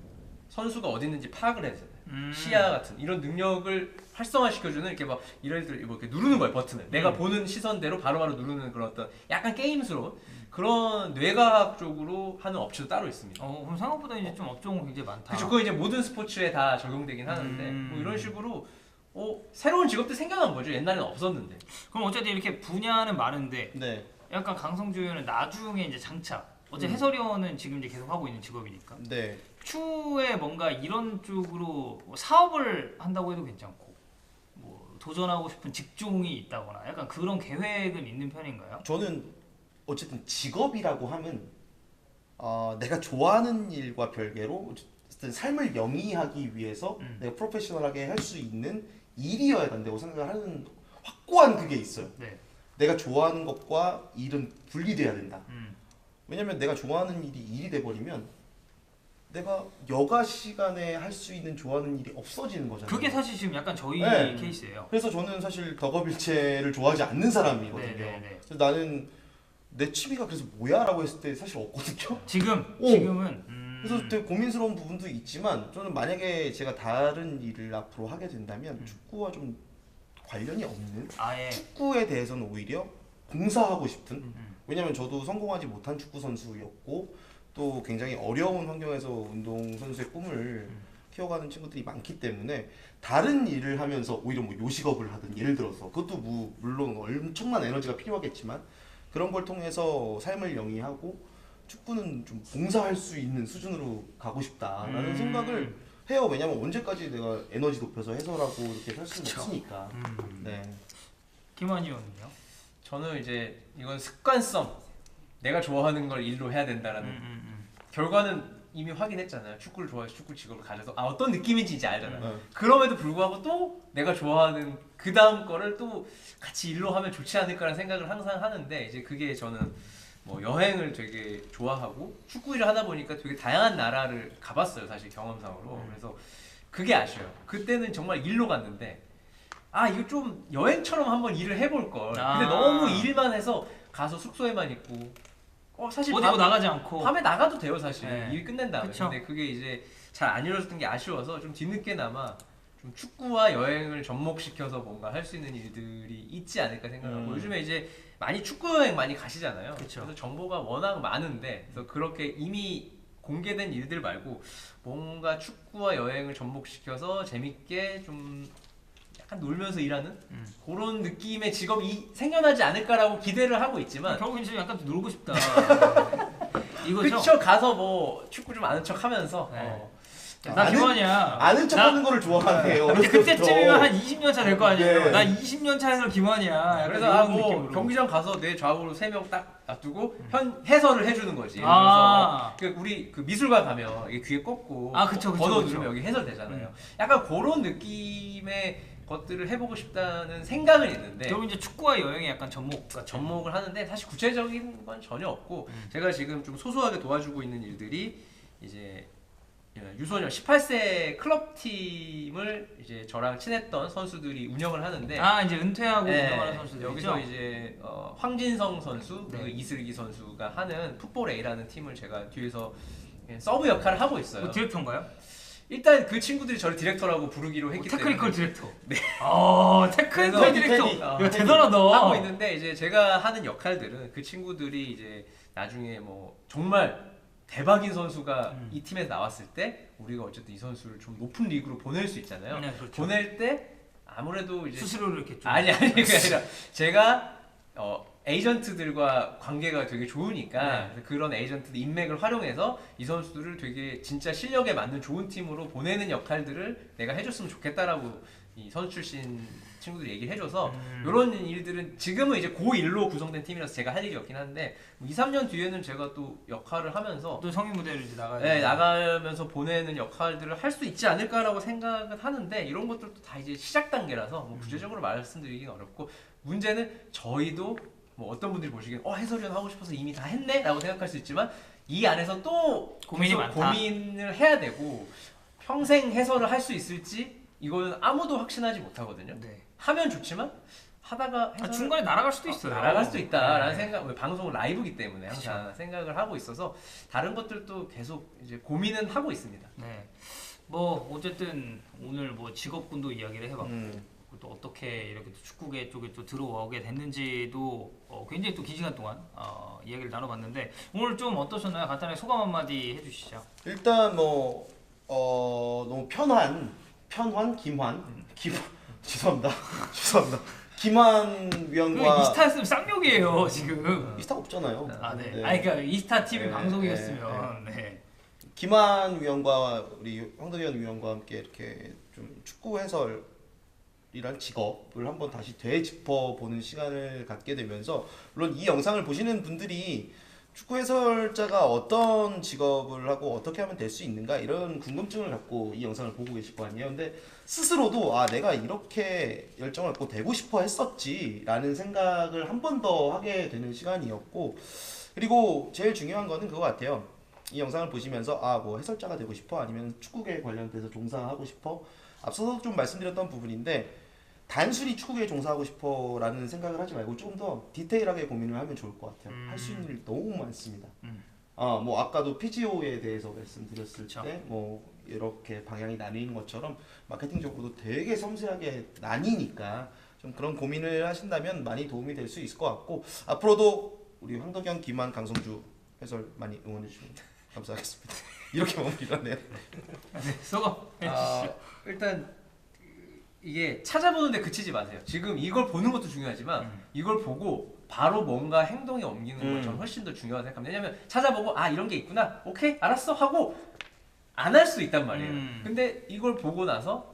선수가 어디 있는지 파악을 해야 되잖아요. 시야 같은 이런 능력을 활성화시켜주는, 이렇게 막 이렇게 뭐 이렇게 누르는 거예요, 버튼을. 내가 보는 시선대로 바로바로 누르는 그런 어떤 약간 게임스러운 그런 뇌과학 쪽으로 하는 업체도 따로 있습니다. 그럼 생각보다 이제 좀 업종은 굉장히 많다. 그렇죠. 그거 이제 모든 스포츠에 다 적용되긴 하는데 뭐 이런 식으로 새로운 직업들 생겨난 거죠. 옛날에는 없었는데. 그럼 어쨌든 이렇게 분야는 많은데 네. 약간 강성주 의원은 나중에 이제 장차 해설위원은 지금 이제 계속 하고 있는 직업이니까 네. 추후에 뭔가 이런 쪽으로 뭐 사업을 한다고 해도 괜찮고 뭐 도전하고 싶은 직종이 있다거나 약간 그런 계획은 있는 편인가요? 저는 어쨌든 직업이라고 하면 내가 좋아하는 일과 별개로 어쨌든 삶을 영위하기 위해서 내가 프로페셔널하게 할 수 있는 일이어야 된다고 생각을 하는 확고한 그게 있어요. 네. 내가 좋아하는 것과 일은 분리돼야 된다. 왜냐면 내가 좋아하는 일이 일이 돼버리면 내가 여가 시간에 할 수 있는 좋아하는 일이 없어지는 거잖아요. 그게 사실 지금 약간 저희 네. 케이스예요. 그래서 저는 사실 덕업일체를 좋아하지 않는 사람이거든요. 네. 그래서 나는 내 취미가 그래서 뭐야라고 했을 때 사실 없거든요. 지금은 그래서 되게 고민스러운 부분도 있지만, 저는 만약에 제가 다른 일을 앞으로 하게 된다면 축구와 좀 관련이 없는, 아예 축구에 대해서는 오히려 봉사하고 싶은, 왜냐면 저도 성공하지 못한 축구 선수였고 또 굉장히 어려운 환경에서 운동 선수의 꿈을 키워가는 친구들이 많기 때문에 다른 일을 하면서 오히려 뭐 요식업을 하든, 예를 들어서 그것도 물론 엄청난 에너지가 필요하겠지만 그런 걸 통해서 삶을 영위하고 축구는 좀 봉사할 수 있는 수준으로 가고 싶다라는 생각을 해요. 왜냐면 언제까지 내가 에너지 높여서 해설하고 이렇게 할 수는 없으니까. 네. 김환희 의원은요? 저는 이제 이건 습관성, 내가 좋아하는 걸 일로 해야 된다라는 결과는 이미 확인했잖아요. 축구를 좋아해서 축구 직업을 가져서 어떤 느낌인지 이제 알잖아요. 그럼에도 불구하고 또 내가 좋아하는 그 다음 거를 또 같이 일로 하면 좋지 않을까라는 생각을 항상 하는데, 이제 그게 저는 뭐 여행을 되게 좋아하고 축구 일을 하다 보니까 되게 다양한 나라를 가봤어요, 사실 경험상으로. 그래서 그게 아쉬워요. 그때는 정말 일로 갔는데 아 이거 좀 여행처럼 한번 일을 해볼 걸. 근데 아. 너무 일만 해서 가서 숙소에만 있고. 사실 어디 뭐 나가지 않고. 밤에 나가도 돼요 사실. 네. 일 끝낸 다음에. 그쵸. 근데 그게 이제 잘 안 이루어졌던 게 아쉬워서 좀 뒤늦게나마 좀 축구와 여행을 접목시켜서 뭔가 할 수 있는 일들이 있지 않을까 생각하고 요즘에 이제 많이 축구 여행 많이 가시잖아요. 그쵸. 그래서 정보가 워낙 많은데 그래서 그렇게 이미 공개된 일들 말고 뭔가 축구와 여행을 접목시켜서 재밌게 좀 약간 놀면서 일하는 그런 느낌의 직업이 생겨나지 않을까라고 기대를 하고 있지만 결국 이제 약간 놀고 싶다. 이거죠. 그쵸 가서 뭐 축구 좀 아는 척 하면서 네. 나 김환이야. 아는 척하는 거를 좋아하네요. 어렸을 그때쯤이면 때부터. 한 20년 차 될 거 아니에요. 네. 나 20년 차에서 김환이야. 약간 그래서 이런 뭐 느낌으로. 경기장 가서 내 좌우로 3명 딱 놔두고 해설을 해주는 거지. 예를 아. 들어서 우리 그 미술관 가면 이게 귀에 꽂고 아, 그쵸, 그쵸, 번호 그쵸. 누르면 여기 해설 되잖아요. 약간 그런 느낌의 것들을 해보고 싶다는 생각은 있는데 결국 이제 축구와 여행에 약간 접목. 그러니까 접목을 하는데 사실 구체적인 건 전혀 없고 제가 지금 좀 소소하게 도와주고 있는 일들이 이제 유소년 18세 클럽 팀을 이제 저랑 친했던 선수들이 운영을 하는데 아 이제 은퇴하고 네, 운영하는 선수들 여기서 이제 황진성 선수, 네. 그 이슬기 선수가 하는 풋볼 A라는 팀을 제가 뒤에서 서브 역할을 하고 있어요. 뭐 디렉터인가요? 일단 그 친구들이 저를 디렉터라고 부르기로 했기 테크니컬 때문에 디렉터. 네. 테크니컬 그래서 디렉터. 테디. 이거 대단하다. 하고 있는데 이제 제가 하는 역할들은 그 친구들이 이제 나중에 뭐 정말 대박인 선수가 이 팀에 나왔을 때 우리가 어쨌든 이 선수를 좀 높은 리그로 보낼 수 있잖아요. 네, 그렇죠. 보낼 때 아무래도 이제 수수료를 이렇게 좀. 아니 그게 아니라 제가 에이전트들과 관계가 되게 좋으니까 네. 그런 에이전트들 인맥을 활용해서 이 선수들을 되게 진짜 실력에 맞는 좋은 팀으로 보내는 역할들을 내가 해줬으면 좋겠다라고 이 선수 출신 친구들이 얘기를 해줘서 이런 일들은 지금은 이제 고1로 구성된 팀이라서 제가 할 일이 없긴 한데 2, 3년 뒤에는 제가 또 역할을 하면서 또 성인 무대를 이제 나가야 네, 돼. 나가면서 보내는 역할들을 할 수 있지 않을까라고 생각은 하는데 이런 것들도 다 이제 시작 단계라서 뭐 구체적으로 말씀드리긴 어렵고 문제는 저희도 뭐 어떤 분들이 보시기엔 해설위원 하고 싶어서 이미 다 했네? 라고 생각할 수 있지만 이 안에서 또 고민이 계속 많다. 고민을 해야 되고 평생 해설을 할 수 있을지 이거는 아무도 확신하지 못하거든요. 네. 하면 좋지만 하다가 아, 중간에 날아갈 수도 있어요. 날아갈 수도 있다라는 네. 생각, 왜 방송은 라이브기 때문에 항상 생각을 하고 있어서 다른 것들도 계속 이제 고민은 하고 있습니다. 네. 뭐 어쨌든 오늘 뭐 직업군도 이야기를 해봤고 음. 또 어떻게 이렇게 또 축구계 쪽에 또 들어오게 됐는지도 굉장히 또 긴 시간 동안 이야기를 나눠봤는데 오늘 좀 어떠셨나요? 간단하게 소감 한마디 해주시죠. 일단 뭐 너무 편환 죄송합니다. 죄송합니다. 김환 위원과 이스타였으면 쌍욕이에요 지금. 이스타 없잖아요. 아 네. 네. 아니 그러니까 이스타 TV 네, 방송이었으면 네. 김한 위원과 우리 황덕현 위원과 함께 이렇게 좀 축구 해설이란 직업을 한번 다시 되짚어 보는 시간을 갖게 되면서 물론 이 영상을 보시는 분들이 축구 해설자가 어떤 직업을 하고 어떻게 하면 될 수 있는가 이런 궁금증을 갖고 이 영상을 보고 계실 거 아니에요. 근데 스스로도 내가 이렇게 열정을 갖고 되고 싶어 했었지라는 생각을 한 번 더 하게 되는 시간이었고 그리고 제일 중요한 거는 그거 같아요. 이 영상을 보시면서 뭐 해설자가 되고 싶어 아니면 축구계 관련돼서 종사하고 싶어 앞서서 좀 말씀드렸던 부분인데 단순히 축구계에 종사하고 싶어라는 생각을 하지 말고 좀 더 디테일하게 고민을 하면 좋을 것 같아요. 할 수 있는 일 너무 많습니다. 뭐 아까도 PGO에 대해서 말씀드렸을 그쵸. 때 뭐 이렇게 방향이 나뉘는 것처럼 마케팅적으로도 되게 섬세하게 나뉘니까 좀 그런 고민을 하신다면 많이 도움이 될 수 있을 것 같고 앞으로도 우리 황덕현, 김한, 강성주 해설 많이 응원해 주시면 감사하겠습니다. 이렇게 마무리하네요. 네. 소감 해주시죠. 일단 이게 찾아보는데 그치지 마세요. 지금 이걸 보는 것도 중요하지만 이걸 보고 바로 뭔가 행동에 옮기는 것 저는 훨씬 더 중요하다고 생각합니다. 왜냐면 찾아보고 이런 게 있구나. 오케이 알았어 하고 안 할 수도 있단 말이에요. 근데 이걸 보고 나서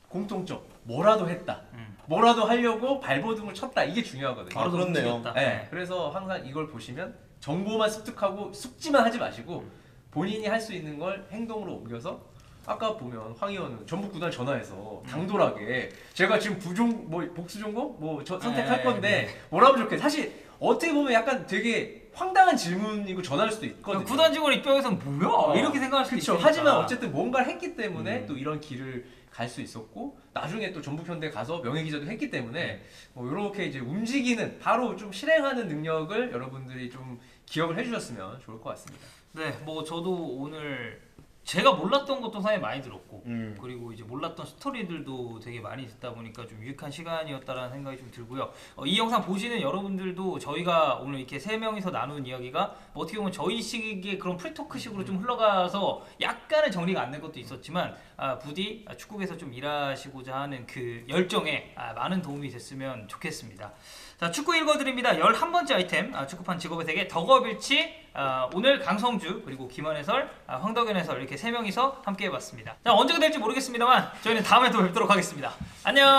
공통점 뭐라도 했다. 뭐라도 하려고 발버둥을 쳤다. 이게 중요하거든요. 바로 그렇네요. 움직였다. 네, 그래서 항상 이걸 보시면 정보만 습득하고 숙지만 하지 마시고 본인이 할 수 있는 걸 행동으로 옮겨서 아까 보면 황 의원은 전북 구단 전화해서 당돌하게 제가 지금 복수 전공 선택할 네, 건데 네. 뭐라고 좋게 사실 어떻게 보면 약간 되게 황당한 질문이고 전할 수도 있거든요. 구단 직원 입장에서는 뭐야? 이렇게 생각할 수도 그쵸. 있으니까. 하지만 어쨌든 뭔가를 했기 때문에 또 이런 길을 갈 수 있었고 나중에 또 전북현대 가서 명예 기자도 했기 때문에 뭐 이렇게 이제 움직이는 바로 좀 실행하는 능력을 여러분들이 좀 기억을 해주셨으면 좋을 것 같습니다. 네, 뭐 저도 오늘 제가 몰랐던 것도 상당히 많이 들었고 그리고 이제 몰랐던 스토리들도 되게 많이 듣다 보니까 좀 유익한 시간이었다라는 생각이 좀 들고요. 이 영상 보시는 여러분들도 저희가 오늘 이렇게 세 명이서 나눈 이야기가 뭐 어떻게 보면 저희식의 그런 프리토크식으로 좀 흘러가서 약간의 정리가 안 된 것도 있었지만 부디 축구계에서 좀 일하시고자 하는 그 열정에 많은 도움이 됐으면 좋겠습니다. 자, 축구 읽어드립니다. 11번째 아이템, 축구판 직업의 세계 덕업일치. 오늘 강성주 그리고 김한 해설, 황덕현 해설 이렇게 세 명이서 함께 해봤습니다. 자, 언제가 될지 모르겠습니다만 저희는 다음에 또 뵙도록 하겠습니다. 안녕.